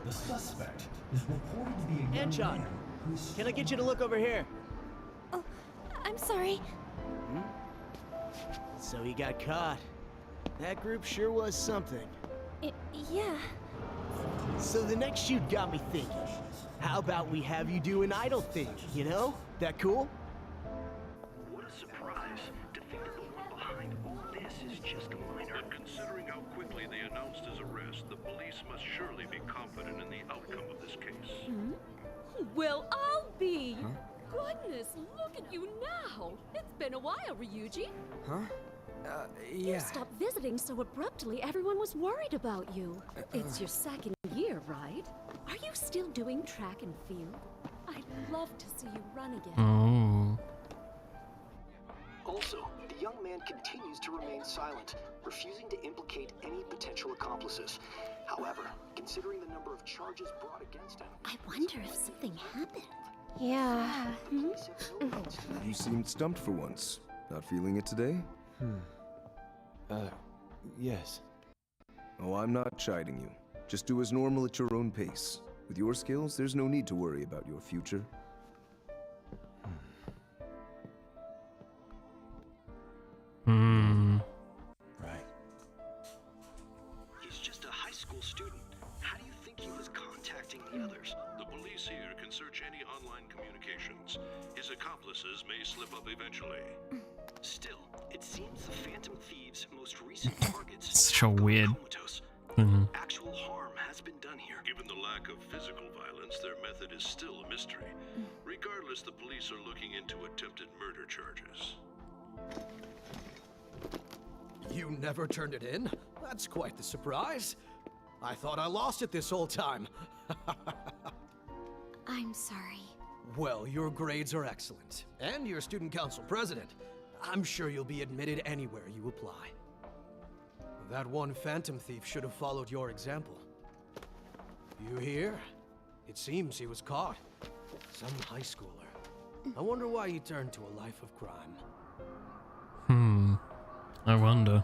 The suspect is reported to be a young man who's... Can I get you to look over here? Oh, I'm sorry. So he got caught. That group sure was something. Yeah. So the next shoot got me thinking. How about we have you do an idol thing, you know? That cool? What a surprise to think that the one behind all this is just a minor. But considering how quickly they announced his arrest, the police must surely be confident in the outcome of this case. Well, I'll be. Goodness, look at you now. It's been a while, Ryuji. Huh? You Yeah. stopped visiting so abruptly, everyone was worried about you. It's your second year, right? Are you still doing track and field? I'd love to see you run again. Oh. Also, the young man continues to remain silent, refusing to implicate any potential accomplices. However, considering the number of charges brought against him... I wonder if something happened. Yeah. You seemed stumped for once. Not feeling it today? Yes. Oh, I'm not chiding you. Just do as normal at your own pace. With your skills, there's no need to worry about your future. Right. He's just a high school student. How do you think he was contacting the others? The police here can search any online communications. His accomplices may slip up eventually. Still, it seems the Phantom Thieves' most recent targets So weird. Actual harm has been done here. Given the lack of physical violence, their method is still a mystery. Regardless, the police are looking into attempted murder charges. You never turned it in? That's quite the surprise. I thought I lost it this whole time. I'm sorry. Well, your grades are excellent. And you're student council president. I'm sure you'll be admitted anywhere you apply. That one Phantom Thief should have followed your example. You hear? It seems he was caught. Some high schooler. I wonder why he turned to a life of crime. I wonder.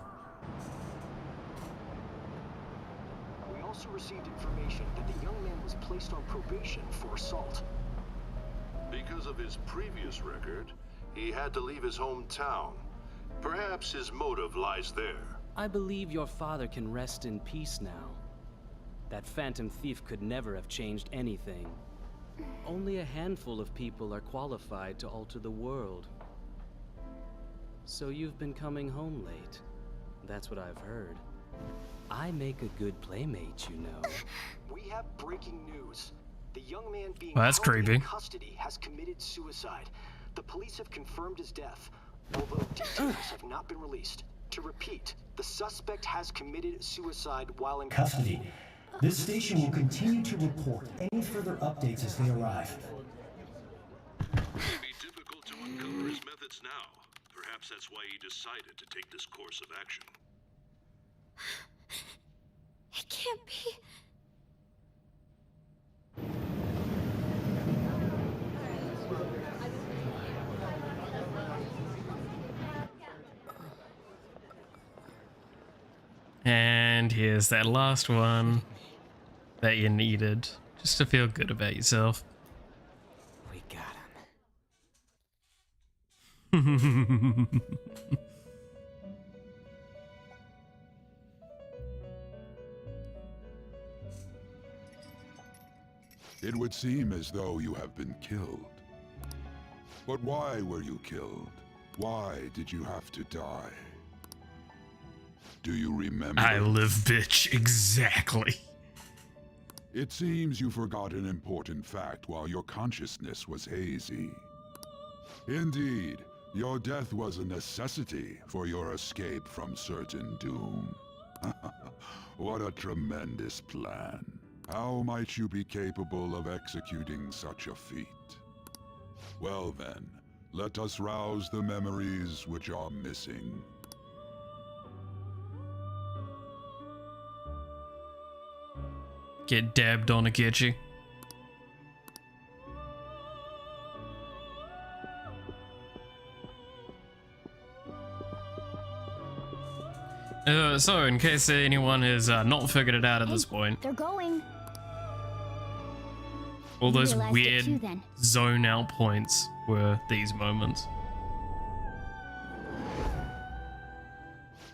We also received information that the young man was placed on probation for assault. Because of his previous record, he had to leave his hometown. Perhaps his motive lies there. I believe your father can rest in peace now. That Phantom Thief could never have changed anything. Only a handful of people are qualified to alter the world. So you've been coming home late. That's what I've heard. I make a good playmate, you know. We have breaking news. The young man being Well, that's held creepy. in custody has committed suicide. The police have confirmed his death, although details have not been released. To repeat, the suspect has committed suicide while in Custody. This station will continue to report any further updates as they arrive. It may be difficult to uncover his methods now. Perhaps that's why he decided to take this course of action. It can't be. And here's that last one that you needed just to feel good about yourself. We got him. It would seem as though you have been killed. But why were you killed? Why did you have to die? Do you remember? I live, bitch. Exactly. It seems you forgot an important fact while your consciousness was hazy. Indeed, your death was a necessity for your escape from certain doom. What a tremendous plan. How might you be capable of executing such a feat? Well then, let us rouse the memories which are missing. Get dabbed on a Getchy. So, in case anyone has not figured it out at this point, They're going. all those Realized it weird too, then. zone out points were these moments.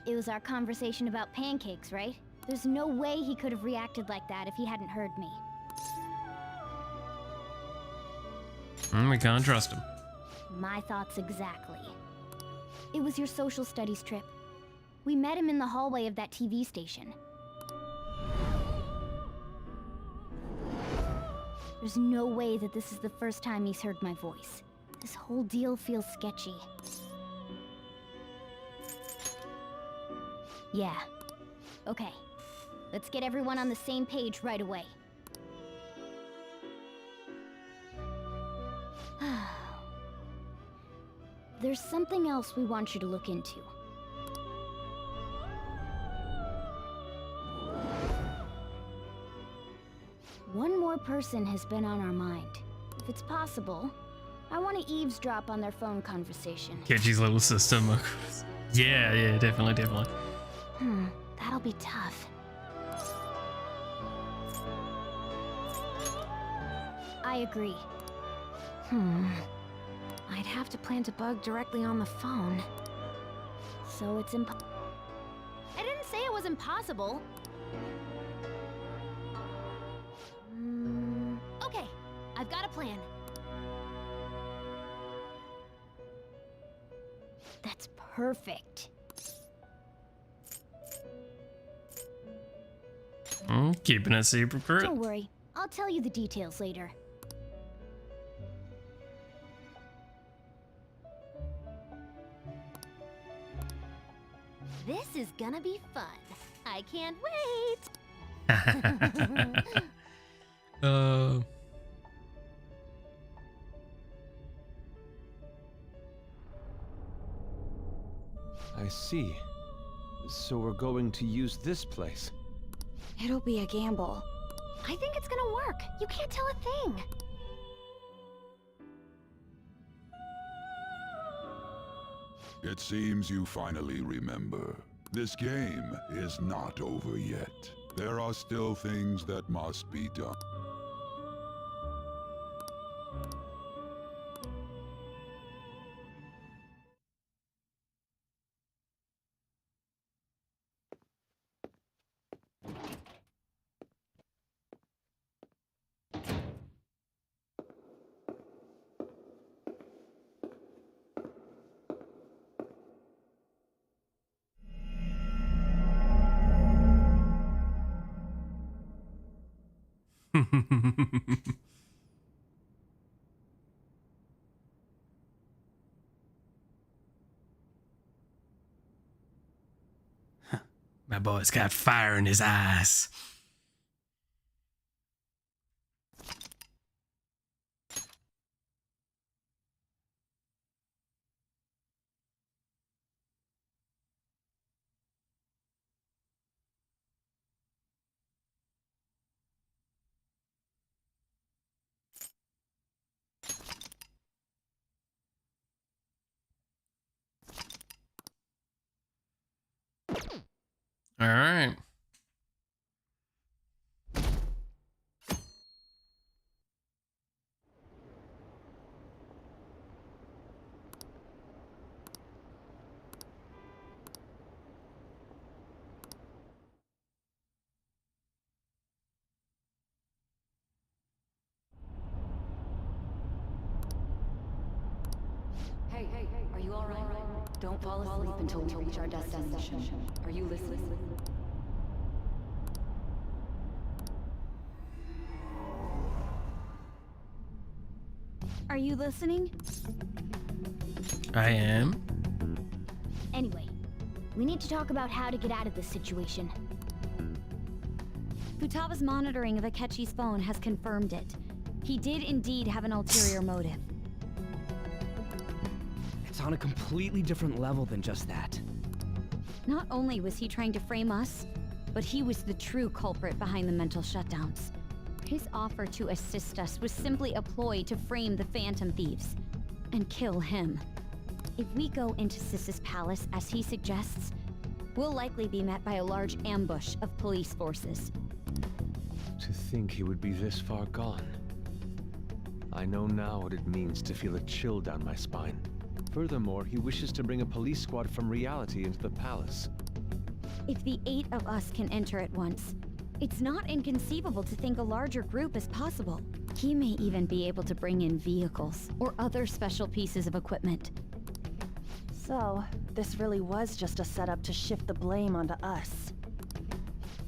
It was our conversation about pancakes, right? There's no way he could have reacted like that if he hadn't heard me. We can't trust him. My thoughts exactly. It was your social studies trip. We met him in the hallway of that TV station. There's no way that this is the first time he's heard my voice. This whole deal feels sketchy. Yeah. Okay. Let's get everyone on the same page right away. There's something else we want you to look into. One more person has been on our mind. If it's possible, I want to eavesdrop on their phone conversation. Getchy's little system. Yeah, definitely. That'll be tough. I agree. I'd have to plant a bug directly on the phone. So it's I didn't say it was impossible. Okay, I've got a plan. That's perfect. Keeping it secret. Don't worry, I'll tell you the details later. This is gonna be fun. I can't wait. I see. So we're going to use this place. It'll be a gamble. I think it's gonna work. You can't tell a thing. It seems you finally remember. This game is not over yet. There are still things that must be done. My boy's got fire in his eyes. All right. Don't fall asleep until we reach our destination. Are you listening? Are you listening? I am. Anyway, we need to talk about how to get out of this situation. Futaba's monitoring of Akechi's phone has confirmed it. He did indeed have an ulterior motive. It's on a completely different level than just that. Not only was he trying to frame us, but he was the true culprit behind the mental shutdowns. His offer to assist us was simply a ploy to frame the Phantom Thieves and kill him. If we go into Sis's palace as he suggests, we'll likely be met by a large ambush of police forces. To think he would be this far gone. I know now what it means to feel a chill down my spine. Furthermore, he wishes to bring a police squad from reality into the palace. If the 8 of us can enter at once, it's not inconceivable to think a larger group is possible. He may even be able to bring in vehicles or other special pieces of equipment. So, this really was just a setup to shift the blame onto us.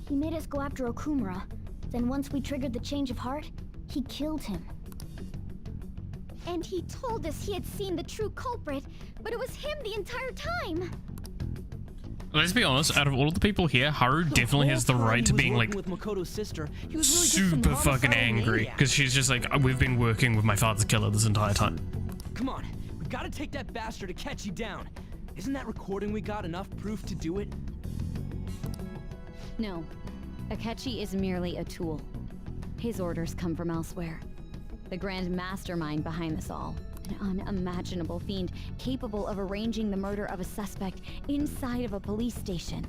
He made us go after Okumura. Then once we triggered the change of heart, he killed him. And he told us he had seen the true culprit, but it was him the entire time. Let's be honest, out of all of the people here, Haru definitely has the right to being like with Makoto's sister, he was really just super some fucking homicidal angry maniac. because she's just like, we've been working with my father's killer this entire time. Come on, we gotta take that bastard Akechi down. Isn't that recording we got enough proof to do it? No, Akechi is merely a tool. His orders come from elsewhere. The grand mastermind behind this all. An unimaginable fiend capable of arranging the murder of a suspect inside of a police station.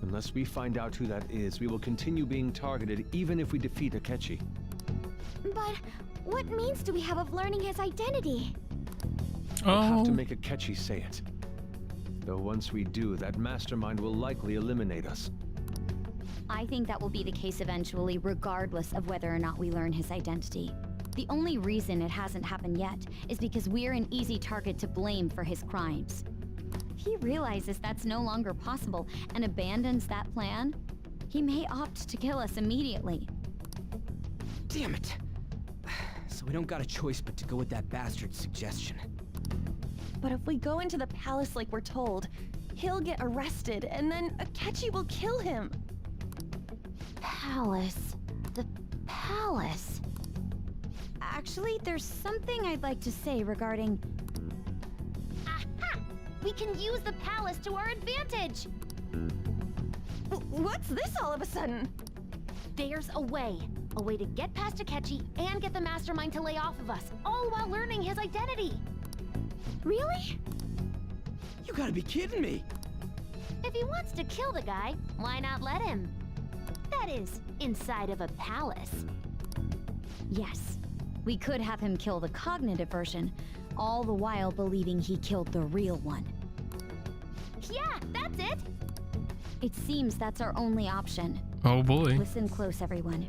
Unless we find out who that is, we will continue being targeted even if we defeat Akechi. But what means do we have of learning his identity? We'll have to make Akechi say it. Though once we do, that mastermind will likely eliminate us. I think that will be the case eventually, regardless of whether or not we learn his identity. The only reason it hasn't happened yet is because we're an easy target to blame for his crimes. If he realizes that's no longer possible and abandons that plan, he may opt to kill us immediately. Damn it. So we don't got a choice but to go with that bastard's suggestion. But if we go into the palace like we're told, he'll get arrested and then Akechi will kill him. Palace. The palace. Actually, there's something I'd like to say regarding... Aha! We can use the palace to our advantage! What's this all of a sudden? There's a way. A way to get past Akechi and get the mastermind to lay off of us, all while learning his identity. Really? You gotta be kidding me! If he wants to kill the guy, why not let him? That is, inside of a palace. Yes, we could have him kill the cognitive version, all the while believing he killed the real one. Yeah, that's it! It seems that's our only option. Oh boy. Listen close, everyone.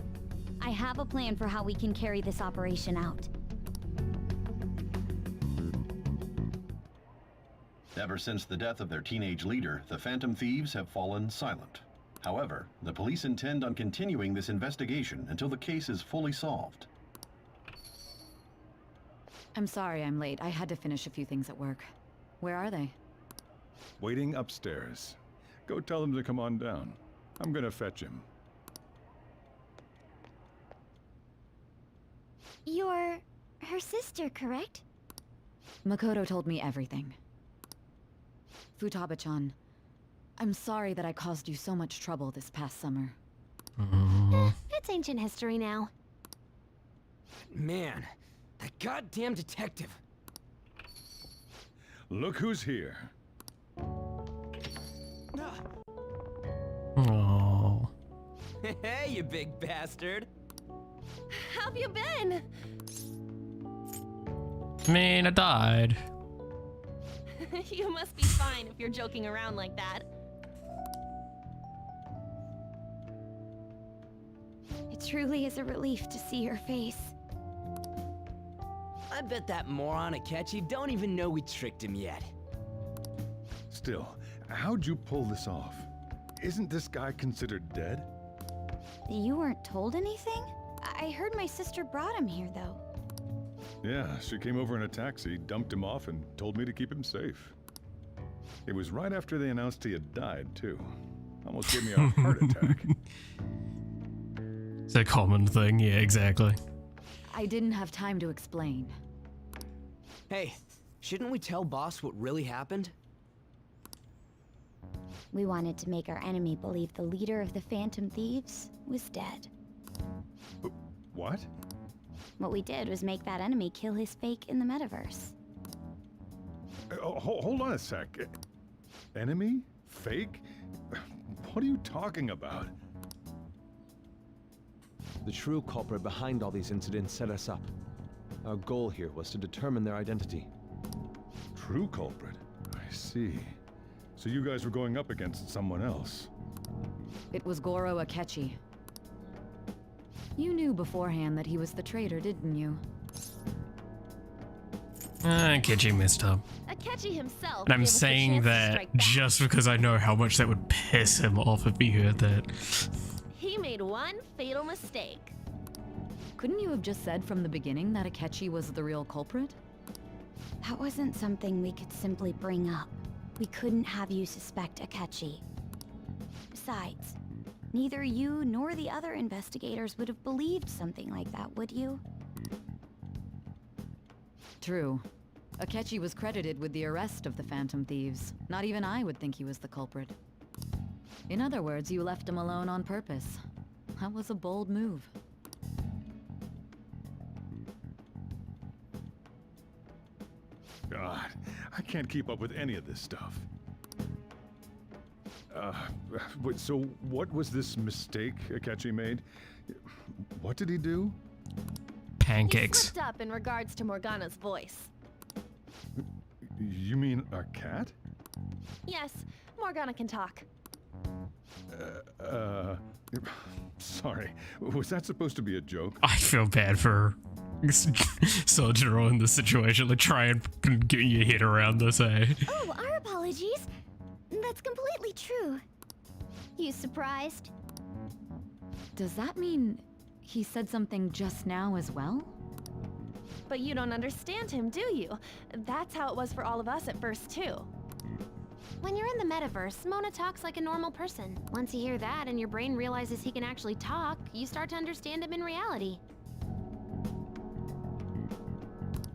I have a plan for how we can carry this operation out. Ever since the death of their teenage leader, the Phantom Thieves have fallen silent. However, the police intend on continuing this investigation until the case is fully solved. I'm sorry I'm late. I had to finish a few things at work. Where are they? Waiting upstairs. Go tell them to come on down. I'm gonna fetch him. You're her sister, correct? Makoto told me everything. Futaba-chan, I'm sorry that I caused you so much trouble this past summer. It's ancient history now. Man, that goddamn detective. Look who's here. Oh. Hey, you big bastard. How've you been? Man, I died. You must be fine if you're joking around like that. It truly is a relief to see your face. I bet that moron Akechi don't even know we tricked him yet. still, how'd you pull this off? Isn't this guy considered dead? You weren't told anything? I heard my sister brought him here, though. Yeah, she came over in a taxi, dumped him off, and told me to keep him safe. It was right after they announced he had died, too. Almost gave me a heart attack. It's a common thing, yeah, exactly. I didn't have time to explain. Hey, shouldn't we tell Boss what really happened? We wanted to make our enemy believe the leader of the Phantom Thieves was dead. What? What we did was make that enemy kill his fake in the metaverse. Hold on a sec. Enemy? Fake? What are you talking about? The true culprit behind all these incidents set us up. Our goal here was to determine their identity. True culprit? I see. So you guys were going up against someone else? It was Goro Akechi. You knew beforehand that he was the traitor, didn't you? Akechi messed up. Akechi himself. And I'm saying that just because I know how much that would piss him off if he heard that. He made one fatal mistake. Couldn't you have just said from the beginning that Akechi was the real culprit? That wasn't something we could simply bring up. We couldn't have you suspect Akechi. Besides, neither you nor the other investigators would have believed something like that, would you? True. Akechi was credited with the arrest of the Phantom Thieves. Not even I would think he was the culprit. In other words, you left him alone on purpose. That was a bold move. God, I can't keep up with any of this stuff. So what was this mistake Akechi made? What did he do? Pancakes. He slipped up in regards to Morgana's voice. You mean a cat? Yes, Morgana can talk. Sorry. Was that supposed to be a joke? I feel bad for Soljiro in this situation. Like, try and get your head around this, eh? Oh, our apologies. That's completely true. You surprised? Does that mean he said something just now as well? But you don't understand him, do you? That's how it was for all of us at first, too. When you're in the metaverse, Mona talks like a normal person. Once you hear that and your brain realizes he can actually talk, you start to understand him in reality.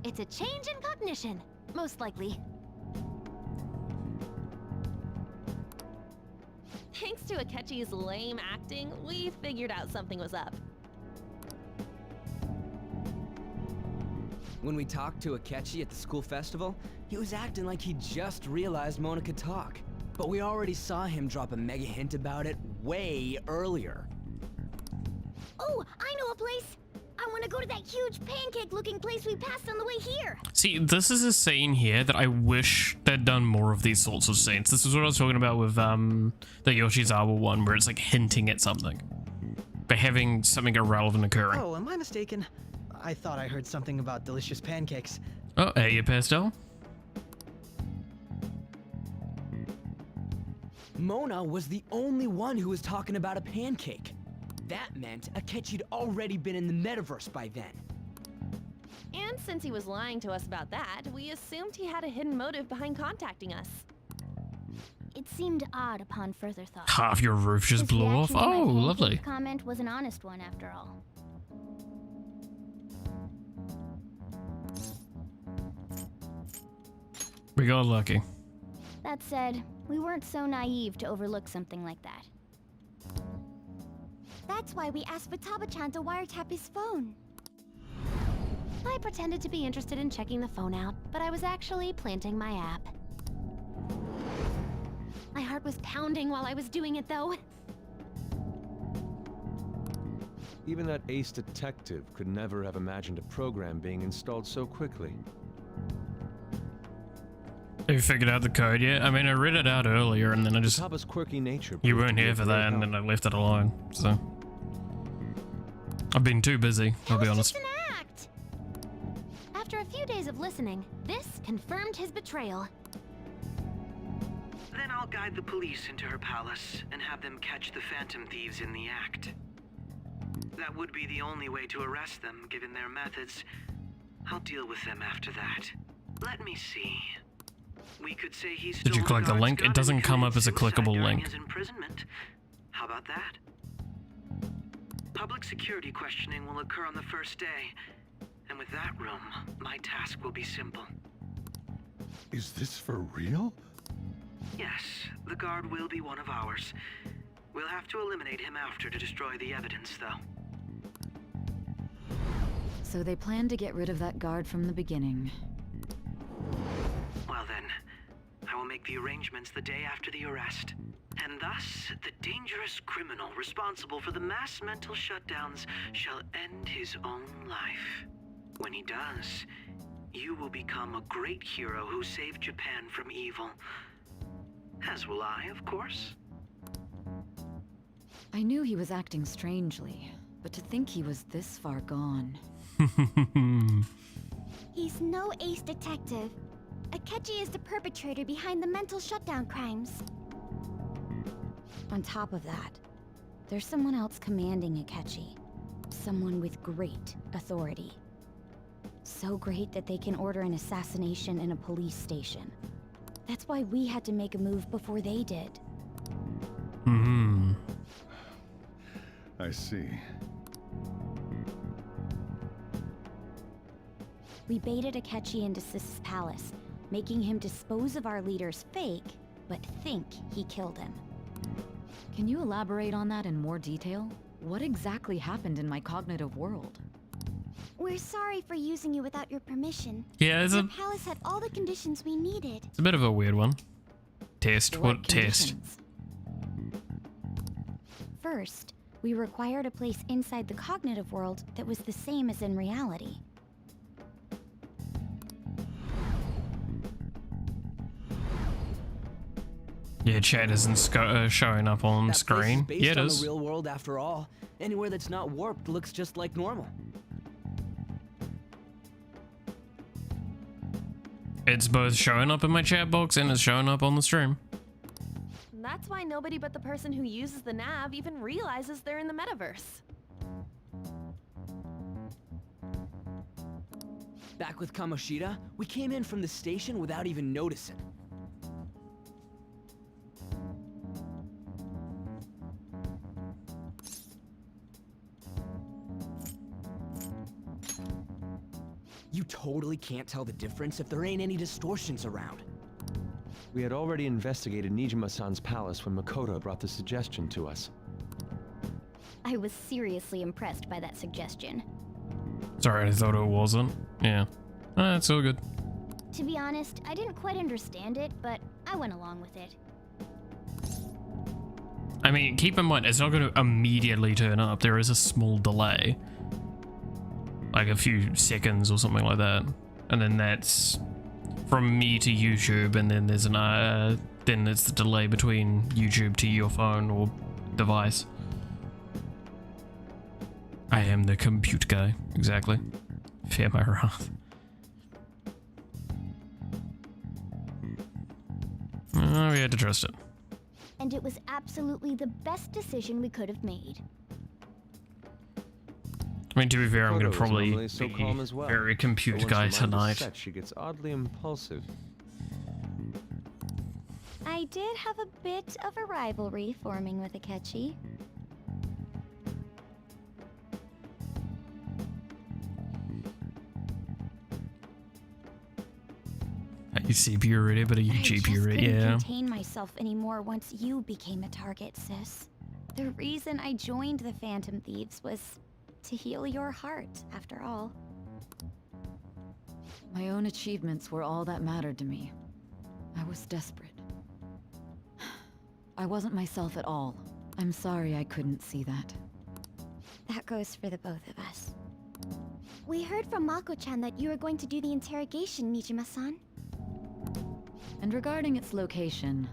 It's a change in cognition, most likely. Thanks to Akechi's lame acting, we figured out something was up. When we talked to Akechi at the school festival, he was acting like he just realized Mona could talk. But we already saw him drop a mega hint about it way earlier. Oh, I know a place! I want to go to that huge pancake-looking place we passed on the way here! See, this is a scene here that I wish they'd done more of these sorts of scenes. This is what I was talking about with the Yoshizawa one, where it's like hinting at something. But having something irrelevant occurring. Oh, am I mistaken? I thought I heard something about delicious pancakes. Oh, hey, you pastel? Mona was the only one who was talking about a pancake. That meant Akechi'd already been in the metaverse by then. And since he was lying to us about that, we assumed he had a hidden motive behind contacting us. It seemed odd upon further thought. Half your roof just His blew off. reaction to my Oh, pancake lovely. comment was an honest one after all. We got lucky. That said, we weren't so naive to overlook something like that. That's why we asked Futaba-chan to wiretap his phone. I pretended to be interested in checking the phone out, but I was actually planting my app. My heart was pounding while I was doing it, though. Even that ace detective could never have imagined a program being installed so quickly. Have you figured out the code yet? I mean, I read it out earlier and then I just... Futaba's quirky nature. You weren't here for that and then I left it alone, so... I've been too busy, I'll be honest. Just an act! After a few days of listening, this confirmed his betrayal. Then I'll guide the police into her palace and have them catch the Phantom Thieves in the act. That would be the only way to arrest them, given their methods. I'll deal with them after that. Let me see. We could say he stole Did you click the link? It doesn't come up as a clickable link. his imprisonment. How about that? Public security questioning will occur on the first day. And with that room, my task will be simple. Is this for real? Yes, the guard will be one of ours. We'll have to eliminate him after to destroy the evidence, though. So they plan to get rid of that guard from the beginning. Well then, I will make the arrangements the day after the arrest. And thus, the dangerous criminal responsible for the mass mental shutdowns shall end his own life. When he does, you will become a great hero who saved Japan from evil. As will I, of course. I knew he was acting strangely, but to think he was this far gone. He's no ace detective. Akechi is the perpetrator behind the mental shutdown crimes. On top of that, there's someone else commanding Akechi. Someone with great authority. So great that they can order an assassination in a police station. That's why we had to make a move before they did. I see. We baited Akechi into Sis's palace, making him dispose of our leader's fake, but think he killed him. Can you elaborate on that in more detail? What exactly happened in my cognitive world? We're sorry for using you without your permission. Yeah, Your palace had all the conditions we needed. It's a bit of a weird one. Test. What test? First, we required a place inside the cognitive world that was the same as in reality. Yeah, chat isn't showing up on That place screen. is based Yeah, it on is. the real world after all. Anywhere that's not warped looks just like normal. It's both showing up in my chat box and it's showing up on the stream. That's why nobody but the person who uses the nav even realizes they're in the metaverse. Back with Kamoshida, we came in from the station without even noticing. You totally can't tell the difference if there ain't any distortions around. We had already investigated Nijima-san's palace when Makoto brought the suggestion to us. I was seriously impressed by that suggestion. Sorry, I thought it wasn't. Yeah. It's all good. To be honest, I didn't quite understand it, but I went along with it. I mean, keep in mind, it's not going to immediately turn up. There is a small delay. Like a few seconds or something like that. And then that's from me to YouTube, and then there's an then it's the delay between YouTube to your phone or device. I am the compute guy, exactly. Fear my wrath. We had to trust it. And it was absolutely the best decision we could have made. I mean, to be fair, I'm going Makoto to is probably normally so be calm as well. very compute But once guy her mind is tonight. set, she gets oddly impulsive. I did have a bit of a rivalry forming with Akechi. Are you CPU ready, but are you I just GPU ready? couldn't Yeah. contain myself anymore once you became a target, sis. The reason I joined the Phantom Thieves was to heal your heart, after all. My own achievements were all that mattered to me. I was desperate. I wasn't myself at all. I'm sorry I couldn't see that. That goes for the both of us. We heard from Mako-chan that you were going to do the interrogation, Nijima-san. And regarding its location,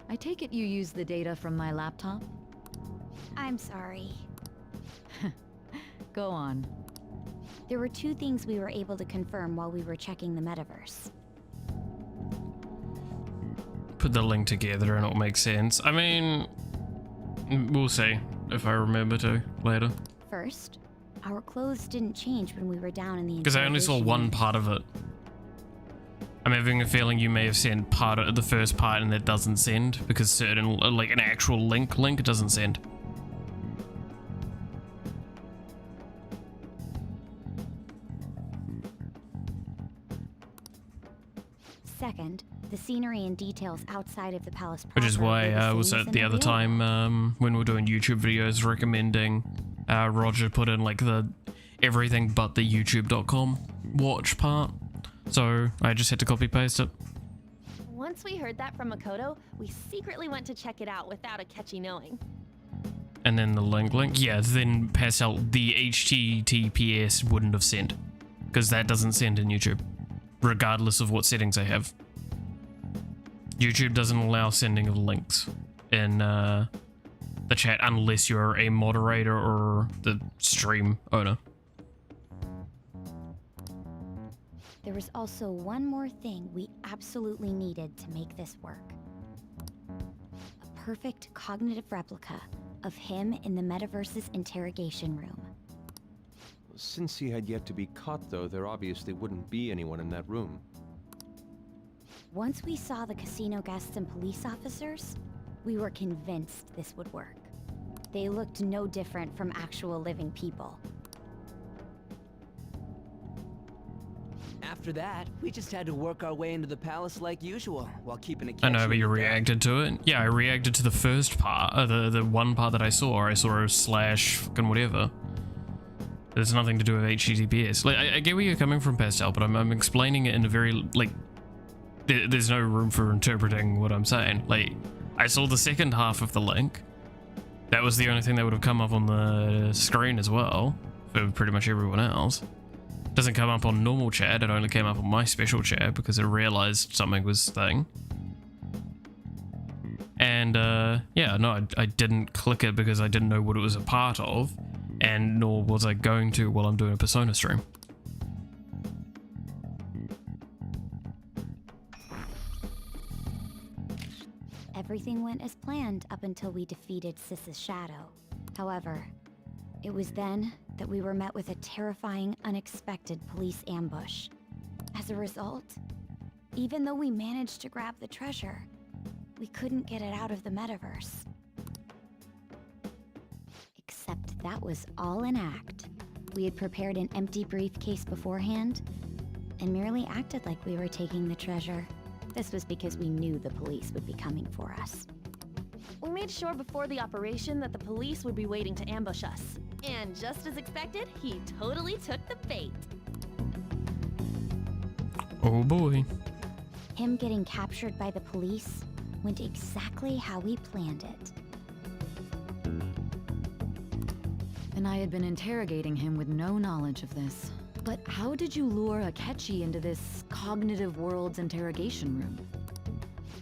I take it you used the data from my laptop? I'm sorry. Go on. There were two things we were able to confirm while we were checking the metaverse. put the link together and it'll make sense. I mean, we'll see if I remember to later. First, our clothes didn't change when we were down in the Because I only saw one part of it. I'm having a feeling you may have sent part of the first part and that doesn't send because certain, like an actual link doesn't send. Second, the scenery and details outside of the palace Which is proper why were I the was same at as the in other real time when we were doing YouTube videos recommending Roger put in like the everything but the youtube.com watch part. So I just had to copy paste it. Once we heard that from Makoto, we secretly went to check it out without a catchy knowing. And then the link. Yeah, then pass out the HTTPS wouldn't have sent. Because that doesn't send in YouTube. Regardless of what settings I have. YouTube doesn't allow sending of links in the chat unless you're a moderator or the stream owner. There was also one more thing we absolutely needed to make this work. A perfect cognitive replica of him in the metaverse's interrogation room. Since he had yet to be caught, though, there obviously wouldn't be anyone in that room. Once we saw the casino guests and police officers, we were convinced this would work. They looked no different from actual living people. After that, we just had to work our way into the palace like usual, while keeping a I know, but you reacted to it. Yeah, I reacted to the first part, the one part that I saw a slash fucking whatever. There's nothing to do with HTTPS. Like, I get where you're coming from, Pastel, but I'm explaining it in a very, like, there's no room for interpreting what I'm saying. Like, I saw the second half of the link. That was the only thing that would have come up on the screen as well, for pretty much everyone else. Doesn't come up on normal chat, it only came up on my special chat because it realized something was thing. And yeah, no, I didn't click it because I didn't know what it was a part of, and nor was I going to while I'm doing a Persona stream. Everything went as planned up until we defeated Sis's shadow. However, it was then that we were met with a terrifying, unexpected police ambush. As a result, even though we managed to grab the treasure, we couldn't get it out of the metaverse. Except that was all an act. We had prepared an empty briefcase beforehand and merely acted like we were taking the treasure. This was because we knew the police would be coming for us. We made sure before the operation that the police would be waiting to ambush us. And just as expected, he totally took the bait. Oh boy. Him getting captured by the police went exactly how we planned it. And I had been interrogating him with no knowledge of this. But how did you lure Akechi into this cognitive world's interrogation room?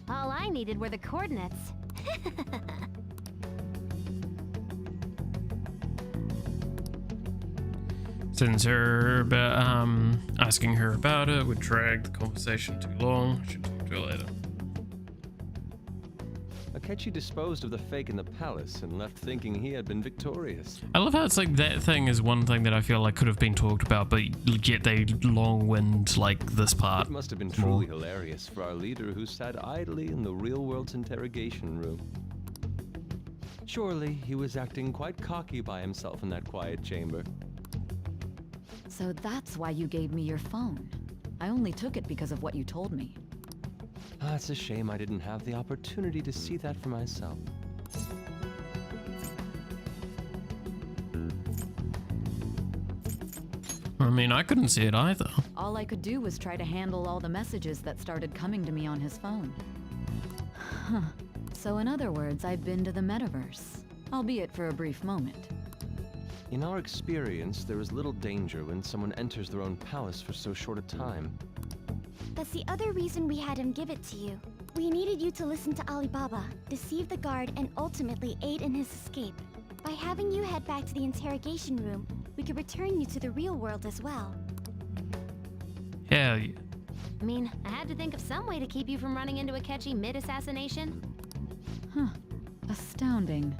All I needed were the coordinates. Since her asking her about it would drag the conversation too long, I should talk to her later. Akechi disposed of the fake in the palace and left thinking he had been victorious. I love how it's like that thing is one thing that I feel like could have been talked about, but yet they long-wind like this part. It must have been truly hilarious for our leader who sat idly in the real world's interrogation room. Surely he was acting quite cocky by himself in that quiet chamber. So that's why you gave me your phone. I only took it because of what you told me. It's a shame I didn't have the opportunity to see that for myself. I mean, I couldn't see it either. All I could do was try to handle all the messages that started coming to me on his phone. Huh. So in other words, I've been to the metaverse, albeit for a brief moment. In our experience, there is little danger when someone enters their own palace for so short a time. That's the other reason we had him give it to you. We needed you to listen to Alibaba, deceive the guard, and ultimately aid in his escape. By having you head back to the interrogation room, we could return you to the real world as well. Hell yeah. I mean, I had to think of some way to keep you from running into Akechi mid-assassination. Huh. Astounding.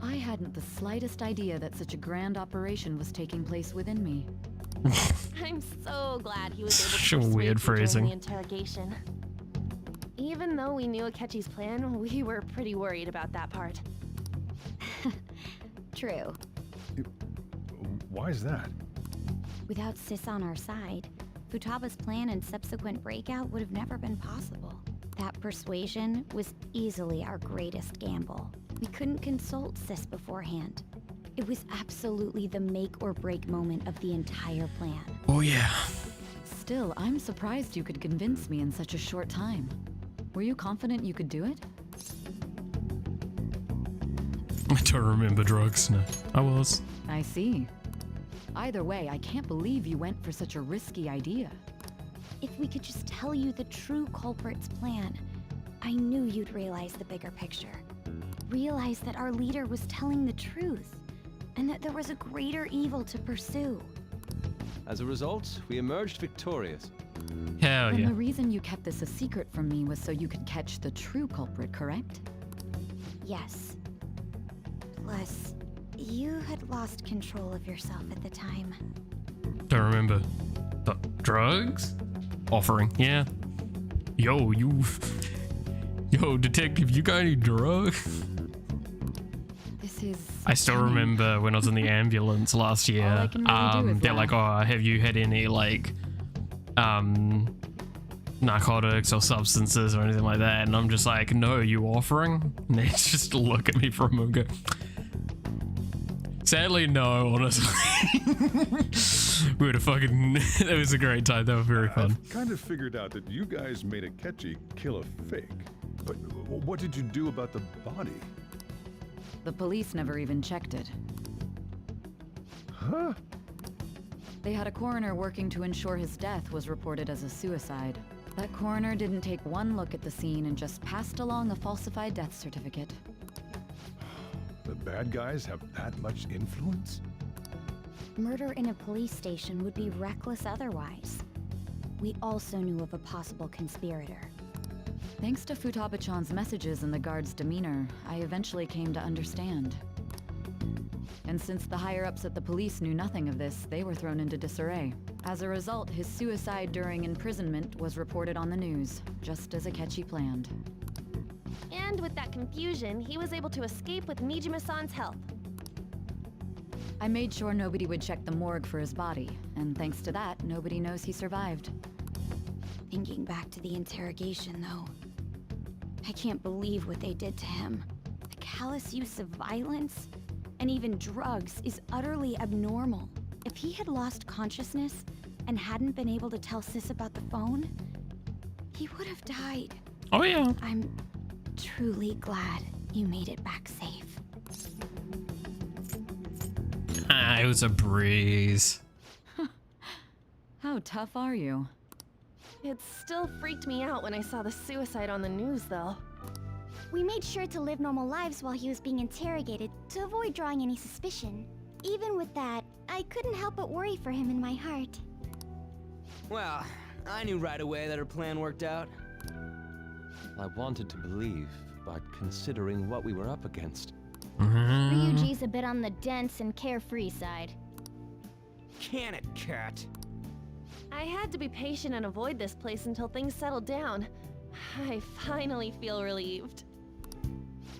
I hadn't the slightest idea that such a grand operation was taking place within me. I'm so glad he was able to Such a persuade weird you during phrasing. the interrogation. Even though we knew Akechi's plan, we were pretty worried about that part. True. Why is that? Without Sis on our side, Futaba's plan and subsequent breakout would have never been possible. That persuasion was easily our greatest gamble. We couldn't consult Sis beforehand. It was absolutely the make or break moment of the entire plan. Oh yeah. Still, I'm surprised you could convince me in such a short time. Were you confident you could do it? I don't remember drugs. No, I was. I see. Either way, I can't believe you went for such a risky idea. If we could just tell you the true culprit's plan, I knew you'd realize the bigger picture. Realize that our leader was telling the truth, and that there was a greater evil to pursue. As a result, we emerged victorious. Hell And yeah. the reason you kept this a secret from me was so you could catch the true culprit, correct? Yes. Plus, you had lost control of yourself at the time. Don't remember. The drugs? Offering, yeah. Yo, Yo, detective, you got any drugs? This is... I still remember when I was in the ambulance last year. All I can really do is They're like, laugh. oh, have you had any like narcotics or substances or anything like that? And I'm just like, no, you offering? And they just look at me for a moment and go, sadly, no, honestly. We would have fucking, it was a great time. That was very fun. I've kind of figured out that you guys made Akechi kill a fake. But what did you do about the body? The police never even checked it. Huh? They had a coroner working to ensure his death was reported as a suicide. That coroner didn't take one look at the scene and just passed along a falsified death certificate. The bad guys have that much influence? Murder in a police station would be reckless otherwise. We also knew of a possible conspirator. Thanks to Futaba-chan's messages and the guard's demeanor, I eventually came to understand. And since the higher-ups at the police knew nothing of this, they were thrown into disarray. As a result, his suicide during imprisonment was reported on the news, just as Akechi planned. And with that confusion, he was able to escape with Nijima-san's help. I made sure nobody would check the morgue for his body, and thanks to that, nobody knows he survived. Thinking back to the interrogation, though, I can't believe what they did to him. The callous use of violence, and even drugs, is utterly abnormal. If he had lost consciousness and hadn't been able to tell Sis about the phone, he would have died. Oh yeah. I'm truly glad you made it back safe. It was a breeze. How tough are you? It still freaked me out when I saw the suicide on the news, though. We made sure to live normal lives while he was being interrogated to avoid drawing any suspicion. Even with that, I couldn't help but worry for him in my heart. Well, I knew right away that her plan worked out. I wanted to believe, but considering what we were up against. Ryuji's a bit on the dense and carefree side. Can it, cat? I had to be patient and avoid this place until things settled down. I finally feel relieved.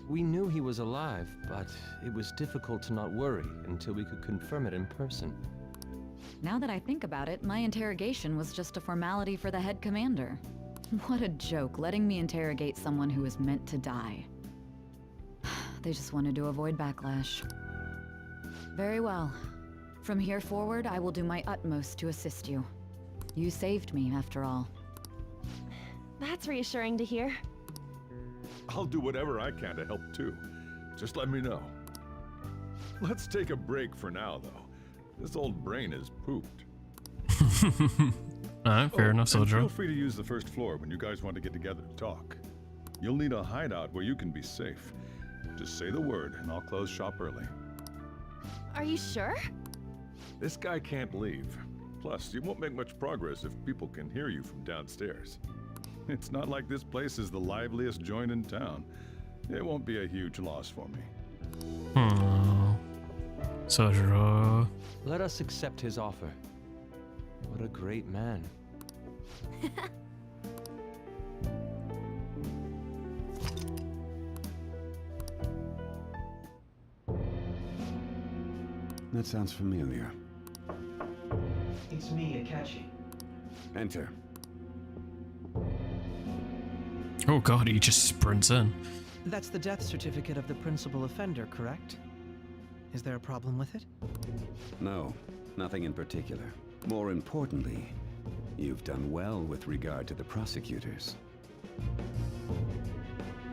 We knew he was alive, but it was difficult to not worry until we could confirm it in person. Now that I think about it, my interrogation was just a formality for the head commander. What a joke, letting me interrogate someone who was meant to die. They just wanted to avoid backlash. Very well. From here forward, I will do my utmost to assist you. You saved me, after all. That's reassuring to hear. I'll do whatever I can to help too. Just let me know. Let's take a break for now, though. This old brain is pooped. Fair enough, and soldier. feel free to use the first floor when you guys want to get together to talk. You'll need a hideout where you can be safe. Just say the word, and I'll close shop early. Are you sure? This guy can't leave. Plus, you won't make much progress if people can hear you from downstairs. It's not like this place is the liveliest joint in town. It won't be a huge loss for me. Let us accept his offer. What a great man. That sounds familiar. It's me, Akechi. Enter. Oh god, he just sprints in. That's the death certificate of the principal offender, correct? Is there a problem with it? No, nothing in particular. More importantly, you've done well with regard to the prosecutors.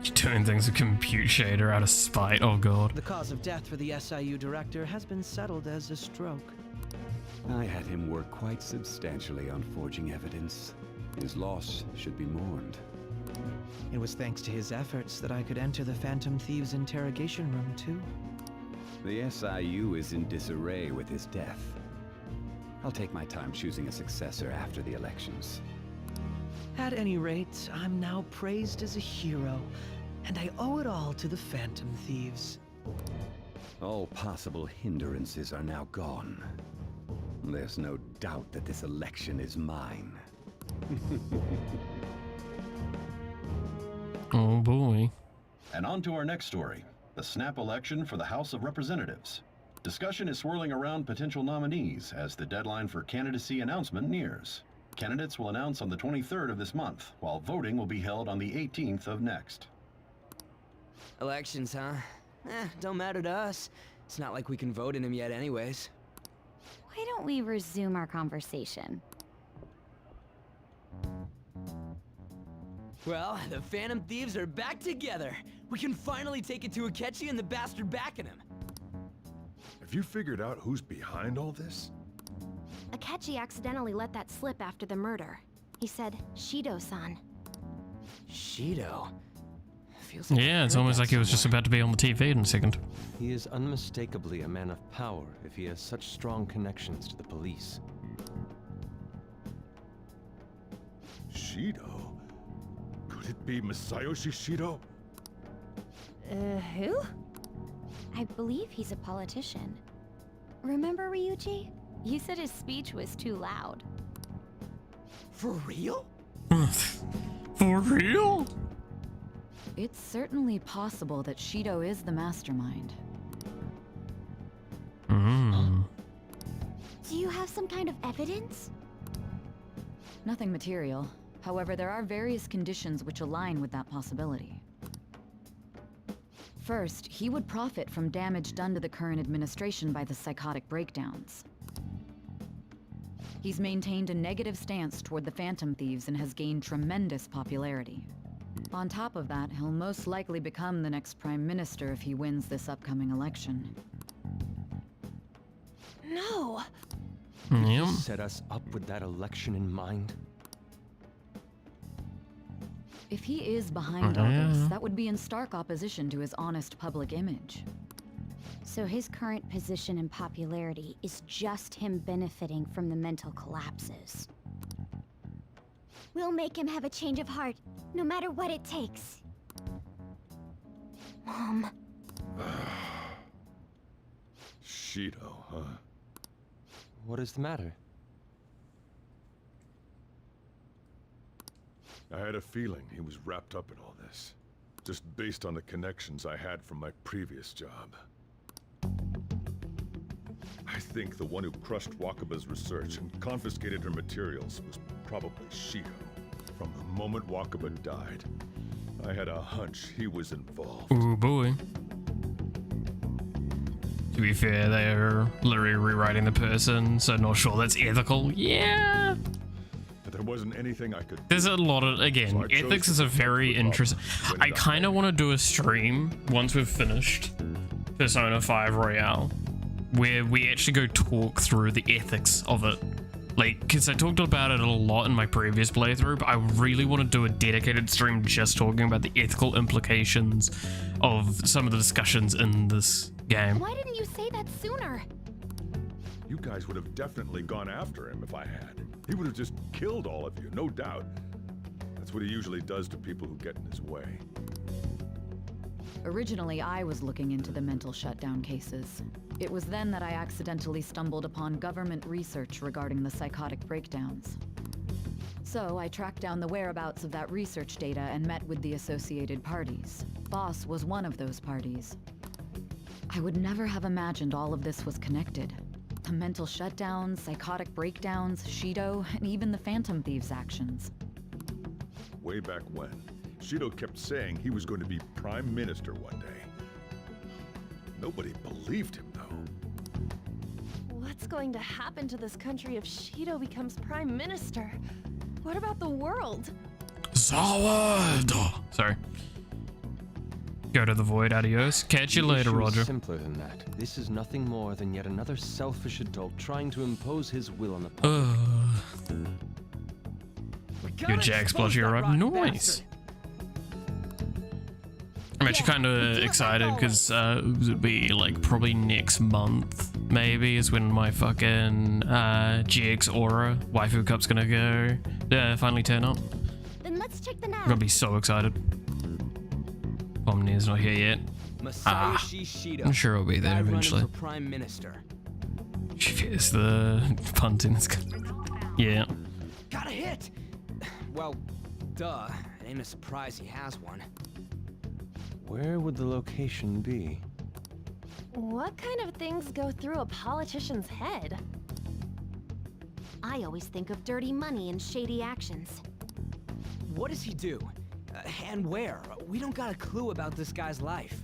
You're doing things with compute shader out of spite, oh god. The cause of death for the SIU director has been settled as a stroke. I had him work quite substantially on forging evidence. His loss should be mourned. It was thanks to his efforts that I could enter the Phantom Thieves' interrogation room, too. The SIU is in disarray with his death. I'll take my time choosing a successor after the elections. At any rate, I'm now praised as a hero, and I owe it all to the Phantom Thieves. All possible hindrances are now gone. There's no doubt that this election is mine. Oh boy. And on to our next story, the snap election for the House of Representatives. Discussion is swirling around potential nominees as the deadline for candidacy announcement nears. Candidates will announce on the 23rd of this month, while voting will be held on the 18th of next. Elections, huh? Don't matter to us. It's not like we can vote in them yet anyways. Why don't we resume our conversation? Well, the Phantom Thieves are back together. We can finally take it to Akechi and the bastard backing him. Have you figured out who's behind all this? Akechi accidentally let that slip after the murder. He said, Shido-san. Shido? Yeah, it's almost like he was just about to be on the TV in a second. He is unmistakably a man of power if he has such strong connections to the police. Shido? Could it be Masayoshi Shido? Who? I believe he's a politician. Remember, Ryuji? You said his speech was too loud. For real? For real? It's certainly possible that Shido is the mastermind. Do you have some kind of evidence? Nothing material. However, there are various conditions which align with that possibility. First, he would profit from damage done to the current administration by the psychotic breakdowns. He's maintained a negative stance toward the Phantom Thieves and has gained tremendous popularity. On top of that, he'll most likely become the next Prime Minister if he wins this upcoming election. No! You set us up with that election in mind? If he is behind all this, that would be in stark opposition to his honest public image. So his current position and popularity is just him benefiting from the mental collapses. We'll make him have a change of heart, no matter what it takes. Mom. Shido, huh? What is the matter? I had a feeling he was wrapped up in all this, just based on the connections I had from my previous job. I think the one who crushed Wakaba's research and confiscated her materials was probably Shido. From the moment Wakaba died, I had a hunch he was involved. Oh boy. To be fair, they're literally rewriting the person, so not sure that's ethical. Yeah. But there wasn't anything I could do. There's a lot of, again, So ethics is a very interesting. I kind of want to do a stream once we've finished Persona 5 Royale, where we actually go talk through the ethics of it. Like, because I talked about it a lot in my previous playthrough, but I really want to do a dedicated stream just talking about the ethical implications of some of the discussions in this game. Why didn't you say that sooner? You guys would have definitely gone after him if I had. He would have just killed all of you, no doubt. That's what he usually does to people who get in his way. Originally, I was looking into the mental shutdown cases. It was then that I accidentally stumbled upon government research regarding the psychotic breakdowns. So I tracked down the whereabouts of that research data and met with the associated parties. Boss was one of those parties. I would never have imagined all of this was connected. The mental shutdowns, psychotic breakdowns, Shido, and even the Phantom Thieves' actions. Way back when, Shido kept saying he was going to be Prime Minister one day. Nobody believed him, though. What's going to happen to this country if Shido becomes Prime Minister? What about the world? Zawad! Sorry. Go to the void, adios. Catch you later, issue is Roger. Simpler than that. This is nothing more than yet another selfish adult trying to impose his will on the public. Your Jack's plushie arrived. Nice. I'm actually kind of excited because it'll be like probably next month, maybe, is when my fucking GX Aura Waifu Cup's gonna go finally turn up. Then let's check the I'm nav. gonna be so excited. Omni's not here yet. Masayoshi Shido. I'm sure I'll be there guy running eventually. for Prime Minister. It's the Puntin. Yeah. Got a hit! Well, duh. It ain't a surprise he has one. Where would the location be? What kind of things go through a politician's head? I always think of dirty money and shady actions. What does he do? And where? We don't got a clue about this guy's life.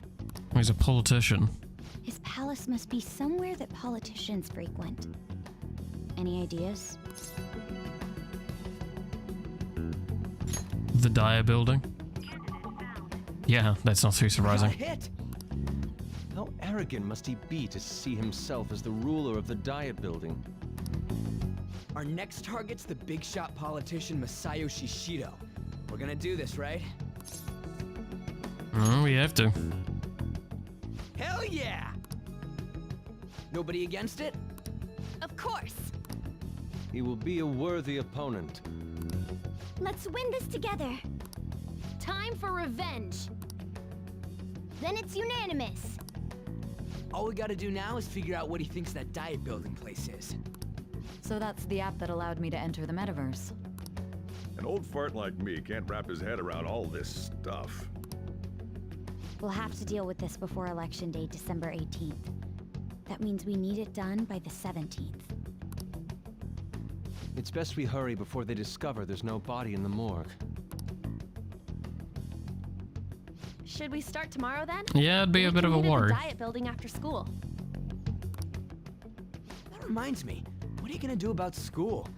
He's a politician. His palace must be somewhere that politicians frequent. Any ideas? The Dyer building. Yeah, that's not too surprising. Hit! How arrogant must he be to see himself as the ruler of the Diet building? Our next target's the big shot politician Masayoshi Shido. We're gonna do this, right? Oh, we have to. Hell yeah! Nobody against it? Of course. He will be a worthy opponent. Let's win this together. Time for revenge. Then it's unanimous. All we gotta do now is figure out what he thinks that Diet building place is. So that's the app that allowed me to enter the metaverse. An old fart like me can't wrap his head around all this stuff. We'll have to deal with this before Election Day, December 18th. That means we need it done by the 17th. It's best we hurry before they discover there's no body in the morgue. Should we start tomorrow then? Yeah, it'd be a bit of a We can meet at worry. the Diet building after school. That reminds me, what are you gonna do about school?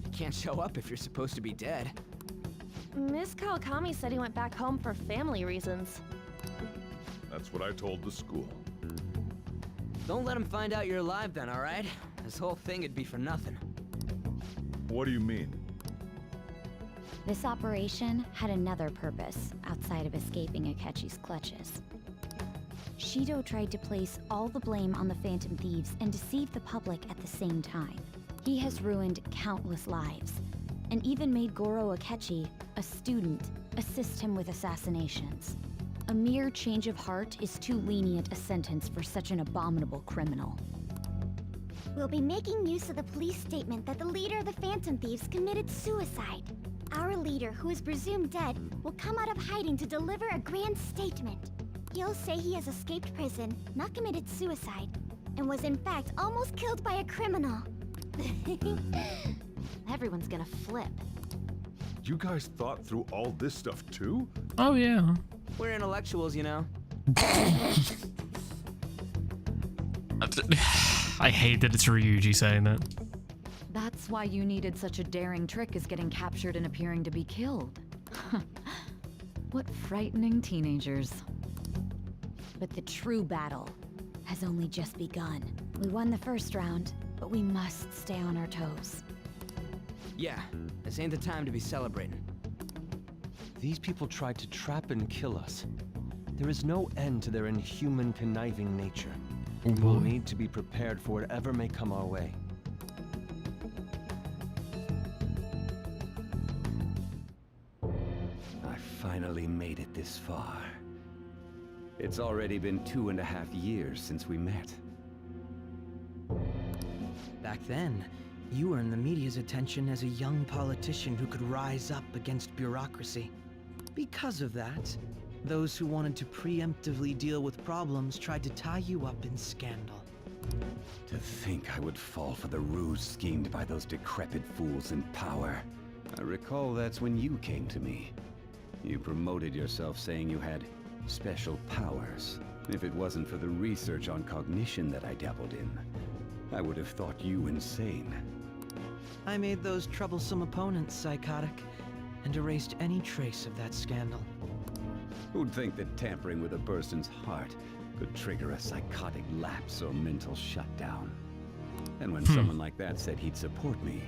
You can't show up if you're supposed to be dead. Miss Kawakami said he went back home for family reasons. That's what I told the school. Don't let him find out you're alive then, alright? This whole thing would be for nothing. What do you mean? This operation had another purpose outside of escaping Akechi's clutches. Shido tried to place all the blame on the Phantom Thieves and deceive the public at the same time. He has ruined countless lives, and even made Goro Akechi, a student, assist him with assassinations. A mere change of heart is too lenient a sentence for such an abominable criminal. We'll be making use of the police statement that the leader of the Phantom Thieves committed suicide. Our leader, who is presumed dead, will come out of hiding to deliver a grand statement. He'll say he has escaped prison, not committed suicide, and was in fact almost killed by a criminal. Everyone's gonna flip. You guys thought through all this stuff too? Oh, yeah. We're intellectuals, you know. I hate that it's Ryuji saying that. That's why you needed such a daring trick as getting captured and appearing to be killed. What frightening teenagers. But the true battle has only just begun. We won the first round, but we must stay on our toes. Yeah, this ain't the time to be celebrating. These people tried to trap and kill us. There is no end to their inhuman, conniving nature. Oh, We'll boy. need to be prepared for whatever may come our way. I finally made it this far. It's already been 2.5 years since we met. Back then, you earned the media's attention as a young politician who could rise up against bureaucracy. Because of that, those who wanted to preemptively deal with problems tried to tie you up in scandal. To think I would fall for the ruse schemed by those decrepit fools in power. I recall that's when you came to me. You promoted yourself saying you had special powers. If it wasn't for the research on cognition that I dabbled in, I would have thought you insane. I made those troublesome opponents psychotic and erased any trace of that scandal. Who'd think that tampering with a person's heart could trigger a psychotic lapse or mental shutdown? And when someone like that said he'd support me,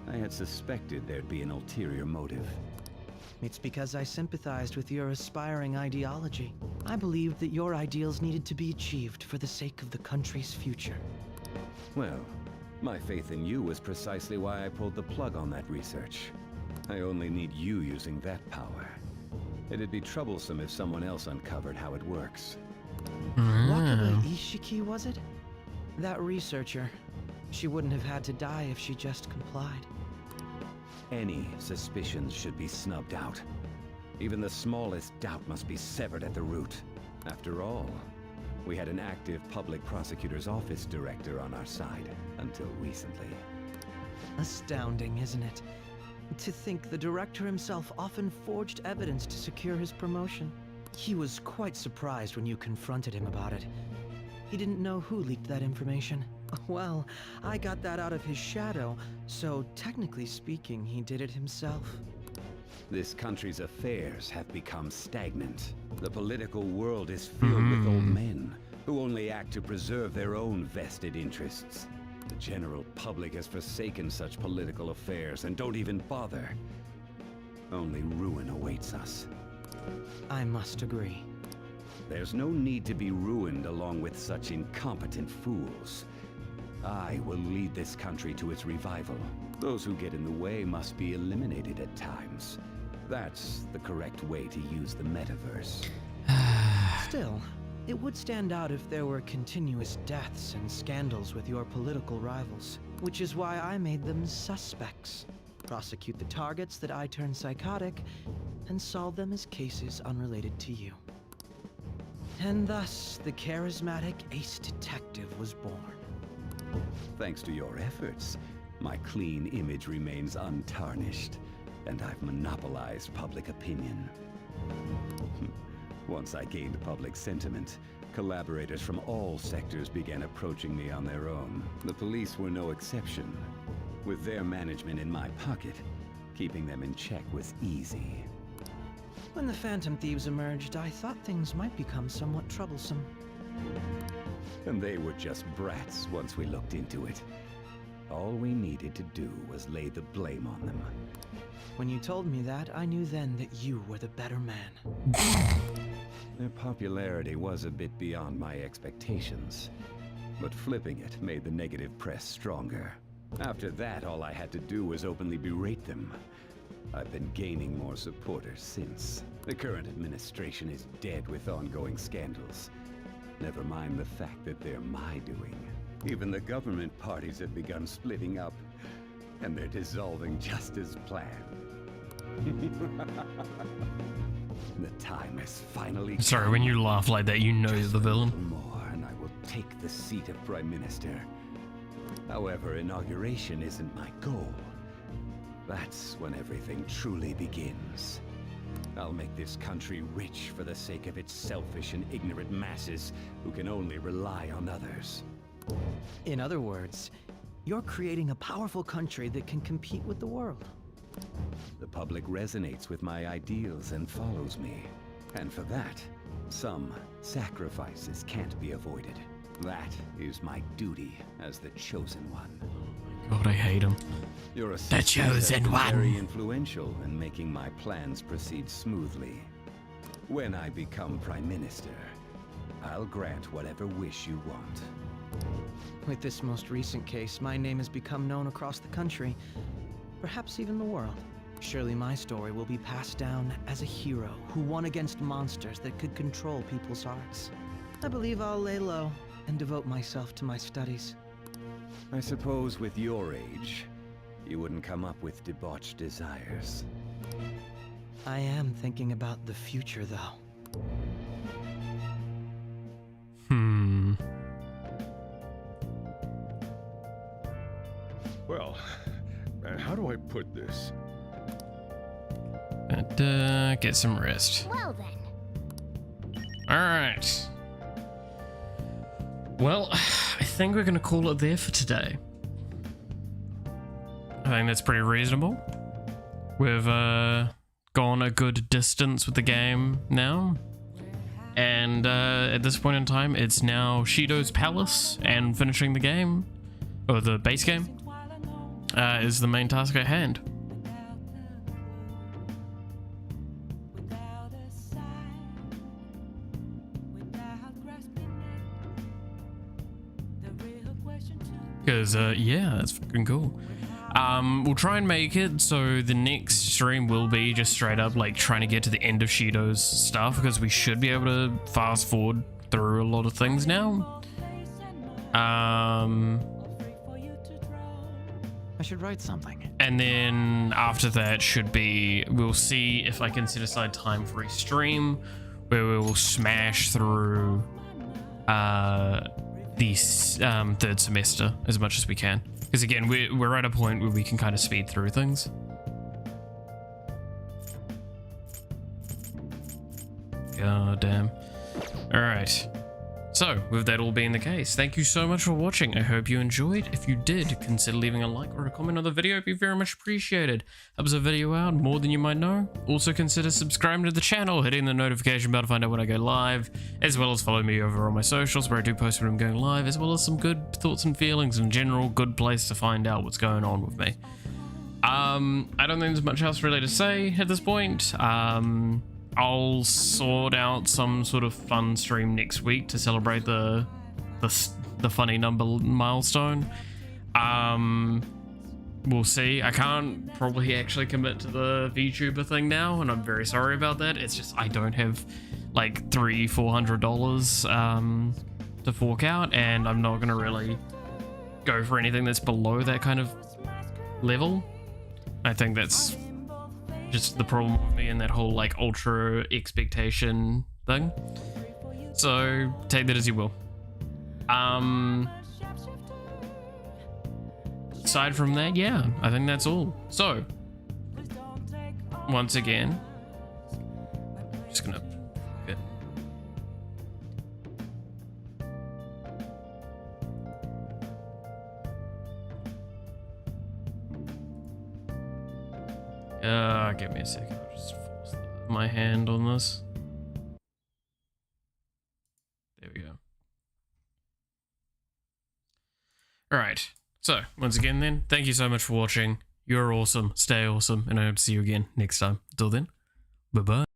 I had suspected there'd be an ulterior motive. It's because I sympathized with your aspiring ideology. I believed that your ideals needed to be achieved for the sake of the country's future. Well, my faith in you was precisely why I pulled the plug on that research. I only need you using that power. It'd be troublesome if someone else uncovered how it works. Wakabe Ishiki, was it? That researcher. She wouldn't have had to die if she just complied. Any suspicions should be snubbed out. Even the smallest doubt must be severed at the root. After all, we had an active public prosecutor's office director on our side until recently. Astounding, isn't it? To think the director himself often forged evidence to secure his promotion. He was quite surprised when you confronted him about it. He didn't know who leaked that information. Well, I got that out of his shadow, so technically speaking, he did it himself. This country's affairs have become stagnant. The political world is filled with old men who only act to preserve their own vested interests. The general public has forsaken such political affairs and don't even bother. Only ruin awaits us. I must agree. There's no need to be ruined along with such incompetent fools. I will lead this country to its revival. Those who get in the way must be eliminated at times. That's the correct way to use the metaverse. Still, it would stand out if there were continuous deaths and scandals with your political rivals, which is why I made them suspects. Prosecute the targets that I turn psychotic, and solve them as cases unrelated to you. And thus, the charismatic ace detective was born. Thanks to your efforts, my clean image remains untarnished, and I've monopolized public opinion. Once I gained public sentiment, collaborators from all sectors began approaching me on their own. The police were no exception. With their management in my pocket, keeping them in check was easy. When the Phantom Thieves emerged, I thought things might become somewhat troublesome. And they were just brats once we looked into it. All we needed to do was lay the blame on them. When you told me that, I knew then that you were the better man. Their popularity was a bit beyond my expectations, but flipping it made the negative press stronger. After that, all I had to do was openly berate them. I've been gaining more supporters since. The current administration is dead with ongoing scandals. Never mind the fact that they're my doing. Even the government parties have begun splitting up, and they're dissolving just as planned. The time has finally come. Sorry, when you laugh like that, you know you're the villain. More, and I will take the seat of Prime Minister. However, inauguration isn't my goal. That's when everything truly begins. I'll make this country rich for the sake of its selfish and ignorant masses who can only rely on others. In other words, you're creating a powerful country that can compete with the world. The public resonates with my ideals and follows me. And for that, some sacrifices can't be avoided. That is my duty as the Chosen One. God, I hate him. Your The Chosen One. Very influential in making my plans proceed smoothly. When I become Prime Minister, I'll grant whatever wish you want. With this most recent case, my name has become known across the country, perhaps even the world. Surely my story will be passed down as a hero who won against monsters that could control people's hearts. I believe I'll lay low and devote myself to my studies. I suppose with your age, you wouldn't come up with debauched desires. I am thinking about the future, though. Well, how do I put this? And get some rest. Well then. Alright. Well, I think we're gonna call it there for today. I think that's pretty reasonable. We've gone a good distance with the game now. And at this point in time, it's now Shido's palace, and finishing the game, or the base game, is the main task at hand. Because, yeah, that's fucking cool. We'll try and make it so the next stream will be just straight up like trying to get to the end of Shido's stuff, because we should be able to fast forward through a lot of things now. I should write something. And then after that should be, we'll see if I can set aside time for a stream where we will smash through the third semester as much as we can. Because again, we're at a point where we can kind of speed through things. God damn. Alright. So, with that all being the case, thank you so much for watching. I hope you enjoyed. If you did, consider leaving a like or a comment on the video. It'd be very much appreciated. Helps a video out more than you might know. Also consider subscribing to the channel, hitting the notification bell to find out when I go live, as well as follow me over on my socials where I do post when I'm going live, as well as some good thoughts and feelings in general. Good place to find out what's going on with me. I don't think there's much else really to say at this point. I'll sort out some sort of fun stream next week to celebrate the funny number milestone. We'll see. I can't probably actually commit to the VTuber thing now, and I'm very sorry about that. It's just I don't have like $300-400 to fork out, and I'm not gonna really go for anything that's below that kind of level. I think that's just the problem with me and that whole like ultra expectation thing. So take that as you will. Aside from that, yeah, I think that's all. So once again, just gonna fit. Give me a second. I'll just force my hand on this. There we go. Alright. So, once again then, thank you so much for watching. You're awesome. Stay awesome. And I hope to see you again next time. Until then, bye-bye.